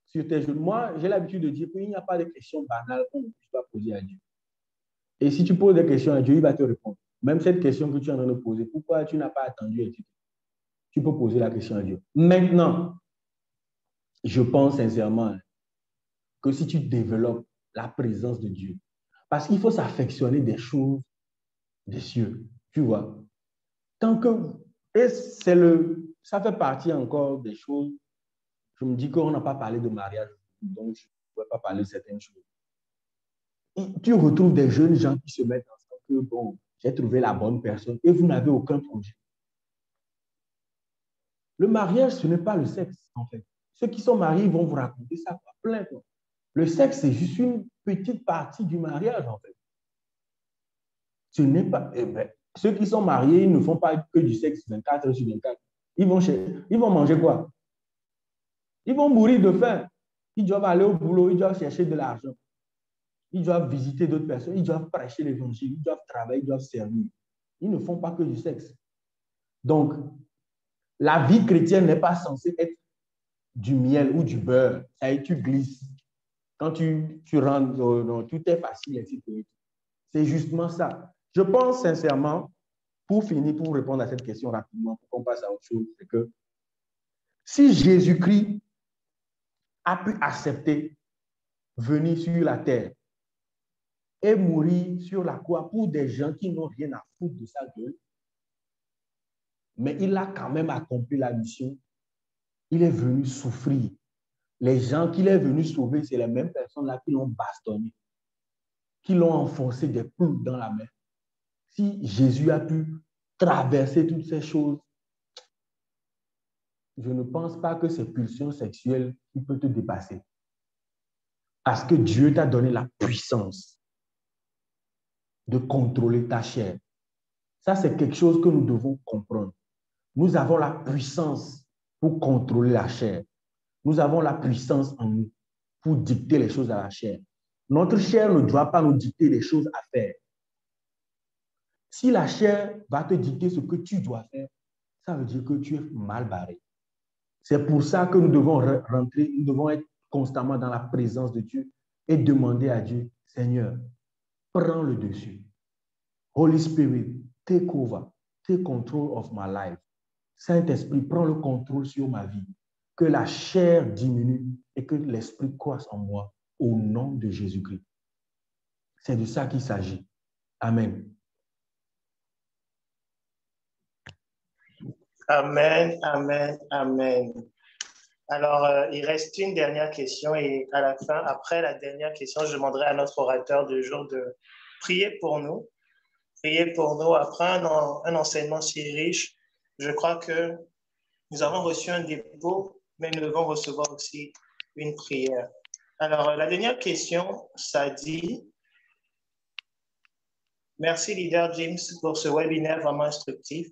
sur tes genoux, moi, j'ai l'habitude de dire qu'il n'y a pas de questions banales qu'on ne puisse pas poser à Dieu. Et si tu poses des questions à Dieu, il va te répondre. Même cette question que tu es en train de poser, pourquoi tu n'as pas attendu, etc. Tu peux poser la question à Dieu. Maintenant, je pense sincèrement que si tu développes la présence de Dieu, parce qu'il faut s'affectionner des choses des cieux, tu vois. Tant que, et ça fait partie encore des choses, je me dis qu'on n'a pas parlé de mariage, donc je ne pourrais pas parler de certaines choses. Et tu retrouves des jeunes gens qui se mettent ensemble que, bon, j'ai trouvé la bonne personne et vous n'avez aucun projet. Le mariage, ce n'est pas le sexe, en fait. Ceux qui sont mariés vont vous raconter ça, quoi, plein, quoi. Le sexe, c'est juste une petite partie du mariage, en fait. Ce n'est pas. Eh ben, ceux qui sont mariés, ils ne font pas que du sexe 24 heures sur 24. Ils vont manger quoi? Ils vont mourir de faim. Ils doivent aller au boulot, ils doivent chercher de l'argent. Ils doivent visiter d'autres personnes, ils doivent prêcher l'évangile, ils doivent travailler, ils doivent servir. Ils ne font pas que du sexe. Donc, la vie chrétienne n'est pas censée être du miel ou du beurre. Ça y est, tu glisses. Quand tu rentres, tout est facile, etc. C'est justement ça. Je pense sincèrement, pour finir, pour répondre à cette question rapidement, pour qu'on passe à autre chose, c'est que si Jésus-Christ a pu accepter venir sur la terre et mourir sur la croix pour des gens qui n'ont rien à foutre de sa gueule, mais il a quand même accompli la mission. Il est venu souffrir. Les gens qu'il est venu sauver, c'est les mêmes personnes-là qui l'ont bastonné, qui l'ont enfoncé des clous dans la main. Si Jésus a pu traverser toutes ces choses, je ne pense pas que ces pulsions sexuelles qui peuvent te dépasser. Parce que Dieu t'a donné la puissance de contrôler ta chair. Ça, c'est quelque chose que nous devons comprendre. Nous avons la puissance pour contrôler la chair. Nous avons la puissance en nous pour dicter les choses à la chair. Notre chair ne doit pas nous dicter les choses à faire. Si la chair va te dicter ce que tu dois faire, ça veut dire que tu es mal barré. C'est pour ça que nous devons rentrer, nous devons être constamment dans la présence de Dieu et demander à Dieu, Seigneur, prends le dessus. Holy Spirit, take over, take control of my life. Saint-Esprit, prends le contrôle sur ma vie. Que la chair diminue et que l'esprit croisse en moi au nom de Jésus-Christ. C'est de ça qu'il s'agit. Amen. Amen, amen, amen. Alors, il reste une dernière question et à la fin, après la dernière question, je demanderai à notre orateur du jour de prier pour nous. Prier pour nous. Après un enseignement si riche, je crois que nous avons reçu un dépôt, mais nous devons recevoir aussi une prière. Alors, la dernière question, ça dit, merci Leader James pour ce webinaire vraiment instructif.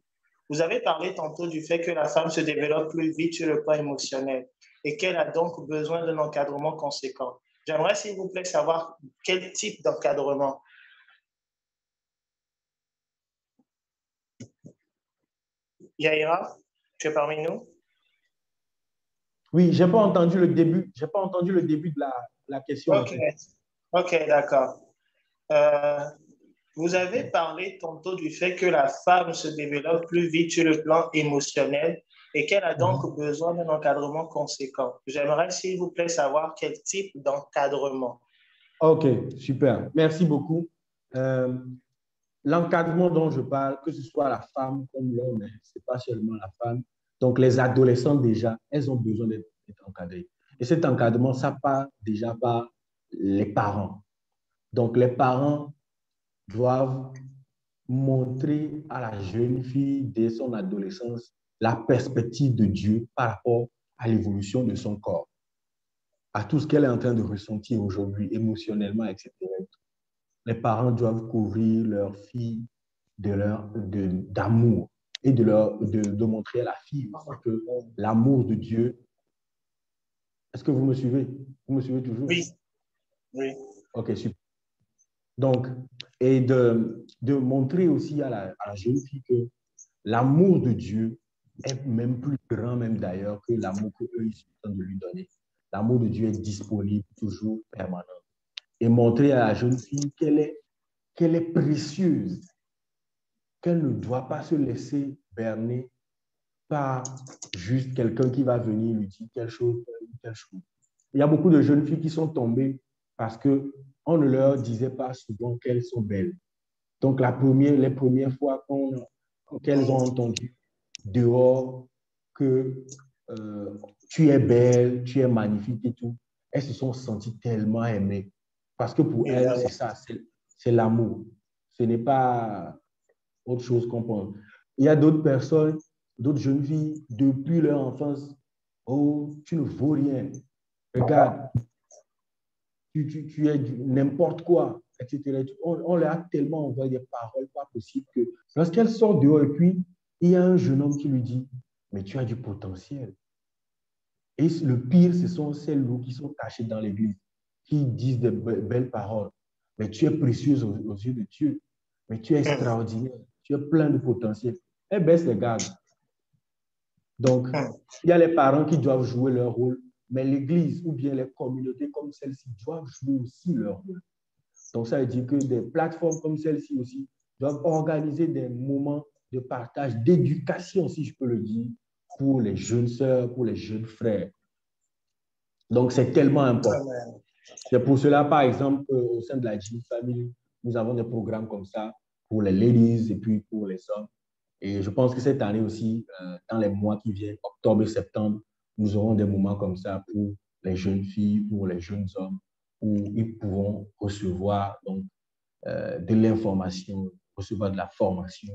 Vous avez parlé tantôt du fait que la femme se développe plus vite sur le plan émotionnel et qu'elle a donc besoin d'un encadrement conséquent. J'aimerais, s'il vous plaît, savoir quel type d'encadrement. Yaira, tu es parmi nous? Oui, je n'ai pas entendu le début. J'ai pas entendu le début de la question. Ok, En fait. ok, d'accord. Vous avez parlé tantôt du fait que la femme se développe plus vite sur le plan émotionnel et qu'elle a donc besoin d'un encadrement conséquent. J'aimerais, s'il vous plaît, savoir quel type d'encadrement. OK, super. Merci beaucoup. L'encadrement dont je parle, que ce soit la femme comme l'homme, ce n'est pas seulement la femme. Donc, les adolescents, déjà, elles ont besoin d'être encadrées. Et cet encadrement, ça part déjà par les parents. Donc, les parents doivent montrer à la jeune fille, dès son adolescence, la perspective de Dieu par rapport à l'évolution de son corps, à tout ce qu'elle est en train de ressentir aujourd'hui, émotionnellement, etc. Les parents doivent couvrir leur fille d'amour et de montrer à la fille que l'amour de Dieu. Est-ce que vous me suivez? Vous me suivez toujours? Oui, oui. OK, super. Donc, et de montrer aussi à la jeune fille que l'amour de Dieu est même plus grand, même d'ailleurs, que l'amour qu'eux, ils sont en train de lui donner. L'amour de Dieu est disponible, toujours permanent. Et montrer à la jeune fille qu'elle est précieuse, qu'elle ne doit pas se laisser berner par juste quelqu'un qui va venir lui dire quelque chose, quelque chose. Il y a beaucoup de jeunes filles qui sont tombées parce qu'on ne leur disait pas souvent qu'elles sont belles. Donc, les premières fois qu'elles ont entendu dehors que tu es belle, tu es magnifique et tout, elles se sont senties tellement aimées. Parce que pour elles, c'est ça, c'est l'amour. Ce n'est pas autre chose qu'on pense. Il y a d'autres personnes, d'autres jeunes filles, depuis leur enfance, oh, tu ne vaux rien. Regarde, tu es n'importe quoi, etc. On leur a tellement envoyé des paroles pas possibles que lorsqu'elle sort dehors et puis il y a un jeune homme qui lui dit, mais tu as du potentiel. Et le pire, ce sont celles qui sont cachées dans l'église, qui disent de belles paroles. Mais tu es précieuse aux yeux de Dieu. Mais tu es extraordinaire. Tu es plein de potentiel. Elles baissent les gardes. Donc, il y a les parents qui doivent jouer leur rôle, mais l'église ou bien les communautés comme celle-ci doivent jouer aussi leur rôle. Donc, ça veut dire que des plateformes comme celle-ci aussi doivent organiser des moments de partage, d'éducation, si je peux le dire, pour les jeunes sœurs, pour les jeunes frères. Donc, c'est tellement important. C'est pour cela, par exemple, au sein de la Jimmy Family, nous avons des programmes comme ça pour les ladies et puis pour les hommes. Et je pense que cette année aussi, dans les mois qui viennent, octobre et septembre, nous aurons des moments comme ça pour les jeunes filles, pour les jeunes hommes, où ils pourront recevoir donc, de l'information, recevoir de la formation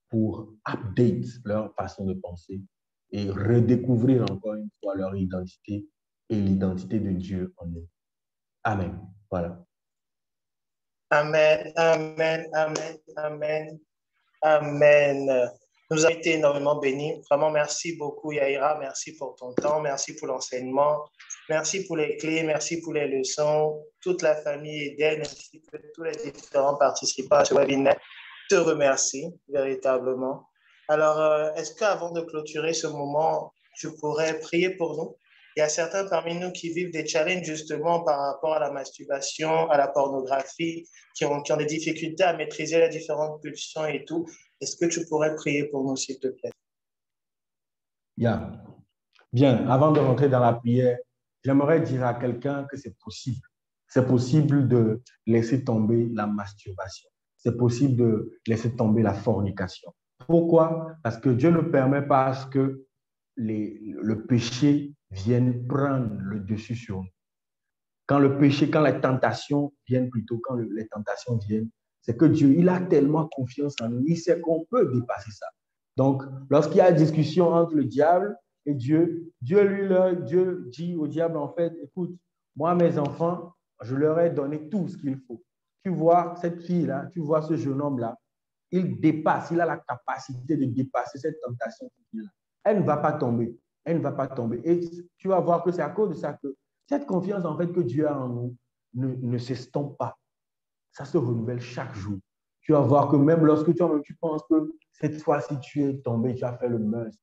pour update leur façon de penser et redécouvrir encore une fois leur identité et l'identité de Dieu en eux. Amen. Voilà. Amen, amen, amen, amen, amen. Nous avons été énormément bénis. Vraiment, merci beaucoup, Yaira. Merci pour ton temps. Merci pour l'enseignement. Merci pour les clés. Merci pour les leçons. Toute la famille Eden, ainsi que tous les différents participants à ce webinaire, te remercie véritablement. Alors, est-ce qu'avant de clôturer ce moment, tu pourrais prier pour nous? Il y a certains parmi nous qui vivent des challenges justement par rapport à la masturbation, à la pornographie, qui ont des difficultés à maîtriser les différentes pulsions et tout. Est-ce que tu pourrais prier pour nous, s'il te plaît? Yeah. Bien, avant de rentrer dans la prière, j'aimerais dire à quelqu'un que c'est possible. C'est possible de laisser tomber la masturbation. C'est possible de laisser tomber la fornication. Pourquoi? Parce que Dieu ne permet pas que le péché vienne prendre le dessus sur nous. Quand le péché, quand les tentations viennent plutôt, quand les tentations viennent, c'est que Dieu, il a tellement confiance en nous, il sait qu'on peut dépasser ça. Donc, lorsqu'il y a une discussion entre le diable et Dieu, Dieu dit au diable, en fait, écoute, moi, mes enfants, je leur ai donné tout ce qu'il faut. Tu vois cette fille-là, tu vois ce jeune homme-là, il dépasse, il a la capacité de dépasser cette tentation. Elle ne va pas tomber, elle ne va pas tomber. Et tu vas voir que c'est à cause de ça que cette confiance, en fait, que Dieu a en nous ne s'estompe pas. Ça se renouvelle chaque jour. tu vas voir que même lorsque tu penses que cette fois-ci tu es tombé, tu as fait le must,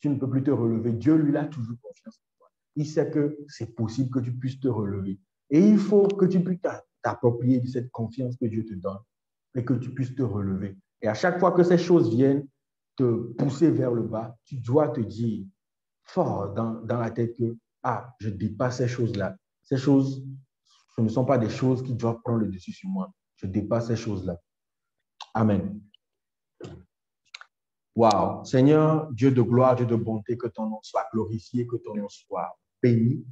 tu ne peux plus te relever. Dieu, lui, a toujours confiance en toi. Il sait que c'est possible que tu puisses te relever. Et il faut que tu puisses t'approprier de cette confiance que Dieu te donne et que tu puisses te relever. Et à chaque fois que ces choses viennent te pousser vers le bas, tu dois te dire fort dans la tête que, ah, je dépasse ces choses-là. Ces choses, ce ne sont pas des choses qui doivent prendre le dessus sur moi. Je dépasse ces choses-là. Amen. Wow. Seigneur, Dieu de gloire, Dieu de bonté, que ton nom soit glorifié, que ton nom soit béni.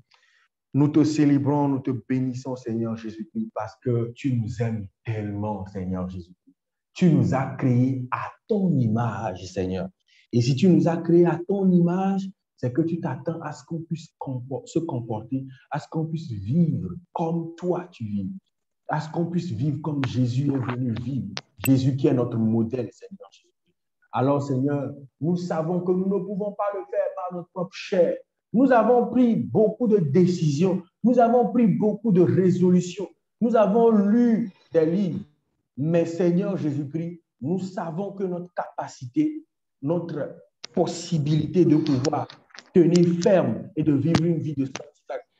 Nous te célébrons, nous te bénissons, Seigneur Jésus-Christ, parce que tu nous aimes tellement, Seigneur Jésus-Christ. Tu nous as créés à ton image, Seigneur. Et si tu nous as créés à ton image, c'est que tu t'attends à ce qu'on puisse se comporter, à ce qu'on puisse vivre comme toi tu vis, à ce qu'on puisse vivre comme Jésus est venu vivre. Jésus qui est notre modèle, Seigneur Jésus. Alors, Seigneur, nous savons que nous ne pouvons pas le faire par notre propre chair. Nous avons pris beaucoup de décisions. Nous avons pris beaucoup de résolutions. Nous avons lu des livres. Mais, Seigneur Jésus-Christ, nous savons que notre capacité, notre possibilité de pouvoir tenir ferme et de vivre une vie de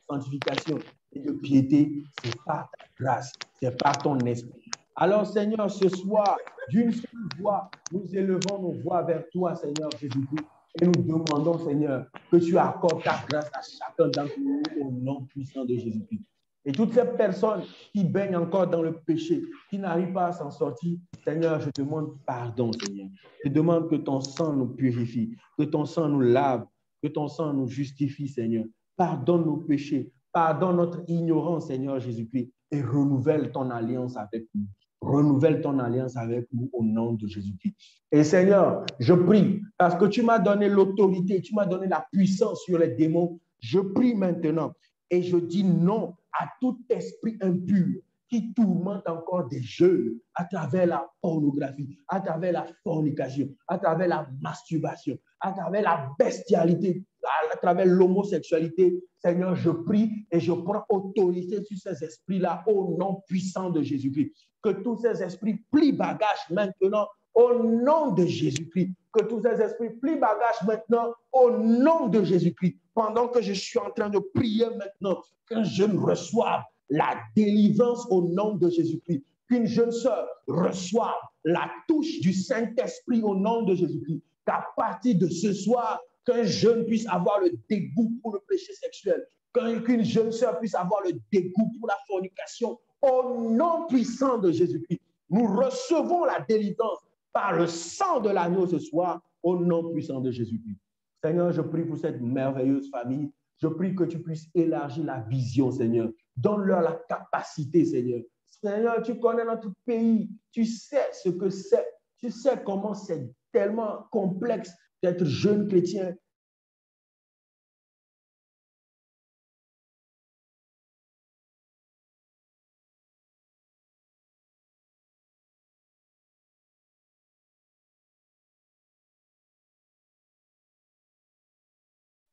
sanctification et de piété, c'est par ta grâce, c'est par ton esprit. Alors, Seigneur, ce soir, d'une seule voix, nous élevons nos voix vers toi, Seigneur Jésus-Christ, et nous demandons, Seigneur, que tu accordes ta grâce à chacun d'entre nous au nom puissant de Jésus-Christ. Et toutes ces personnes qui baignent encore dans le péché, qui n'arrivent pas à s'en sortir, Seigneur, je demande pardon, Seigneur. Je demande que ton sang nous purifie, que ton sang nous lave, que ton sang nous justifie, Seigneur. Pardonne nos péchés, pardonne notre ignorance, Seigneur Jésus-Christ, et renouvelle ton alliance avec nous. Renouvelle ton alliance avec nous au nom de Jésus-Christ. Et Seigneur, je prie, parce que tu m'as donné l'autorité, tu m'as donné la puissance sur les démons. Je prie maintenant et je dis non à tout esprit impur qui tourmente encore des jeunes à travers la pornographie, à travers la fornication, à travers la masturbation, à travers la bestialité, à travers l'homosexualité. Seigneur, je prie et je prends autorité sur ces esprits-là au nom puissant de Jésus-Christ. Que tous ces esprits plient bagage maintenant au nom de Jésus-Christ. Que tous ces esprits plient bagage maintenant au nom de Jésus-Christ. Pendant que je suis en train de prier maintenant, qu'un jeune reçoive la délivrance au nom de Jésus-Christ. Qu'une jeune sœur reçoive la touche du Saint-Esprit au nom de Jésus-Christ. Qu'à partir de ce soir, qu'un jeune puisse avoir le dégoût pour le péché sexuel. Qu'une jeune sœur puisse avoir le dégoût pour la fornication. Au nom puissant de Jésus-Christ, nous recevons la délivrance par le sang de l'agneau ce soir, au nom puissant de Jésus-Christ. Seigneur, je prie pour cette merveilleuse famille. Je prie que tu puisses élargir la vision, Seigneur. Donne-leur la capacité, Seigneur. Seigneur, tu connais notre pays. Tu sais ce que c'est. Tu sais comment c'est tellement complexe d'être jeune chrétien.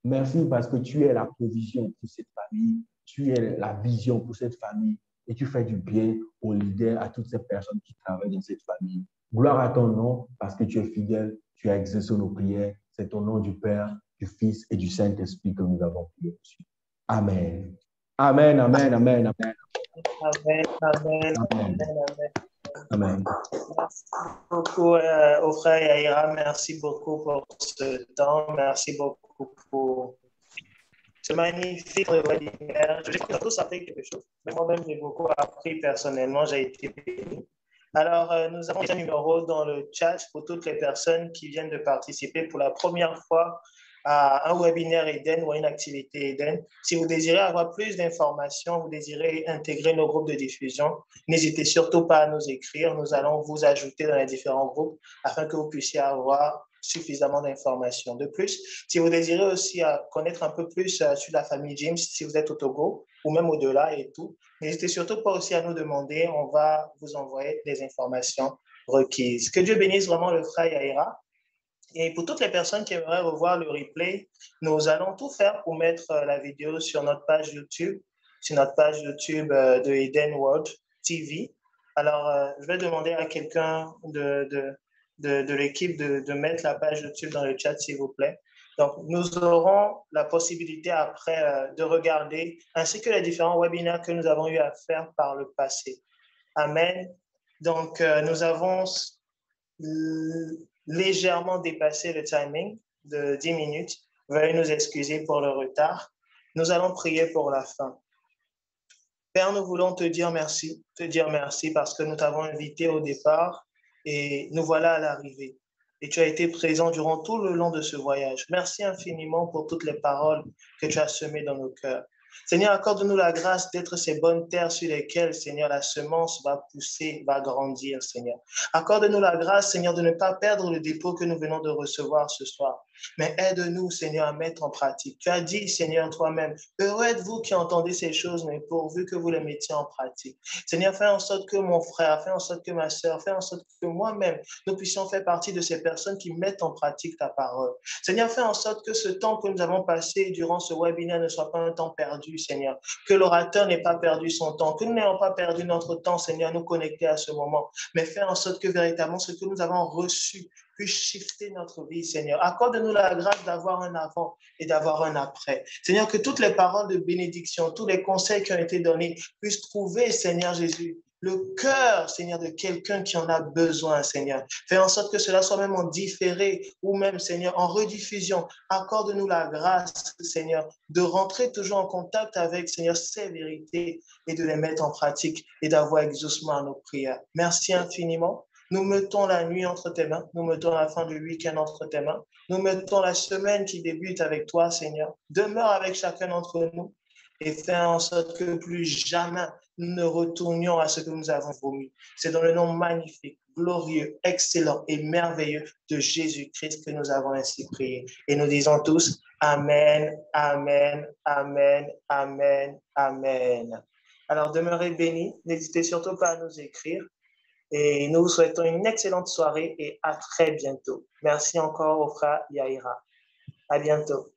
Merci parce que tu es la provision pour cette famille, tu es la vision pour cette famille et tu fais du bien aux leaders, à toutes ces personnes qui travaillent dans cette famille. Gloire à ton nom parce que tu es fidèle, tu as exaucé nos prières. C'est au nom du Père, du Fils et du Saint-Esprit que nous avons prié. Amen. Amen, amen, amen, amen. Amen, amen, Amen. amen, Amen. Merci beaucoup au frère Yaira. Merci beaucoup pour ce temps. Merci beaucoup pour ce magnifique webinaire. Je crois que tous appris quelque chose. Mais moi-même, j'ai beaucoup appris personnellement. J'ai été béni. Alors, nous avons un numéro dans le chat pour toutes les personnes qui viennent de participer pour la première fois à un webinaire Eden ou à une activité Eden. Si vous désirez avoir plus d'informations, vous désirez intégrer nos groupes de diffusion, n'hésitez surtout pas à nous écrire. Nous allons vous ajouter dans les différents groupes afin que vous puissiez avoir suffisamment d'informations. De plus, si vous désirez aussi connaître un peu plus sur la famille James, si vous êtes au Togo ou même au-delà et tout, n'hésitez surtout pas aussi à nous demander. On va vous envoyer les informations requises. Que Dieu bénisse vraiment le frère Yaira. Et pour toutes les personnes qui aimeraient revoir le replay, nous allons tout faire pour mettre la vidéo sur notre page YouTube de Eden World TV. Alors, je vais demander à quelqu'un de l'équipe de mettre la page YouTube dans le chat, s'il vous plaît. Donc, nous aurons la possibilité après de regarder, ainsi que les différents webinaires que nous avons eu à faire par le passé. Amen. Donc, nous avons légèrement dépassé le timing de 10 minutes. Veuillez nous excuser pour le retard. Nous allons prier pour la fin. Père, nous voulons te dire merci parce que nous t'avons invité au départ et nous voilà à l'arrivée. Et tu as été présent durant tout le long de ce voyage. Merci infiniment pour toutes les paroles que tu as semées dans nos cœurs. Seigneur, accorde-nous la grâce d'être ces bonnes terres sur lesquelles, Seigneur, la semence va pousser, va grandir, Seigneur. Accorde-nous la grâce, Seigneur, de ne pas perdre le dépôt que nous venons de recevoir ce soir. Mais aide-nous, Seigneur, à mettre en pratique. Tu as dit, Seigneur, toi-même, heureux êtes-vous qui entendez ces choses, mais pourvu que vous les mettiez en pratique. Seigneur, fais en sorte que mon frère, fais en sorte que ma sœur, fais en sorte que moi-même, nous puissions faire partie de ces personnes qui mettent en pratique ta parole. Seigneur, fais en sorte que ce temps que nous avons passé durant ce webinaire ne soit pas un temps perdu, Seigneur. Que l'orateur n'ait pas perdu son temps, que nous n'ayons pas perdu notre temps, Seigneur, nous connecter à ce moment. Mais fais en sorte que véritablement ce que nous avons reçu puisse shifter notre vie, Seigneur. Accorde-nous la grâce d'avoir un avant et d'avoir un après. Seigneur, que toutes les paroles de bénédiction, tous les conseils qui ont été donnés puissent trouver, Seigneur Jésus, le cœur, Seigneur, de quelqu'un qui en a besoin, Seigneur. Fais en sorte que cela soit même en différé ou même, Seigneur, en rediffusion. Accorde-nous la grâce, Seigneur, de rentrer toujours en contact avec, Seigneur, ces vérités et de les mettre en pratique et d'avoir exaucement à nos prières. Merci infiniment. Nous mettons la nuit entre tes mains. Nous mettons la fin du week-end entre tes mains. Nous mettons la semaine qui débute avec toi, Seigneur. Demeure avec chacun d'entre nous et fais en sorte que plus jamais nous ne retournions à ce que nous avons vomi. C'est dans le nom magnifique, glorieux, excellent et merveilleux de Jésus-Christ que nous avons ainsi prié. Et nous disons tous Amen, Amen, Amen, Amen, Amen. Alors demeurez bénis. N'hésitez surtout pas à nous écrire. Et nous vous souhaitons une excellente soirée et à très bientôt. Merci encore au frère Yaira. À bientôt.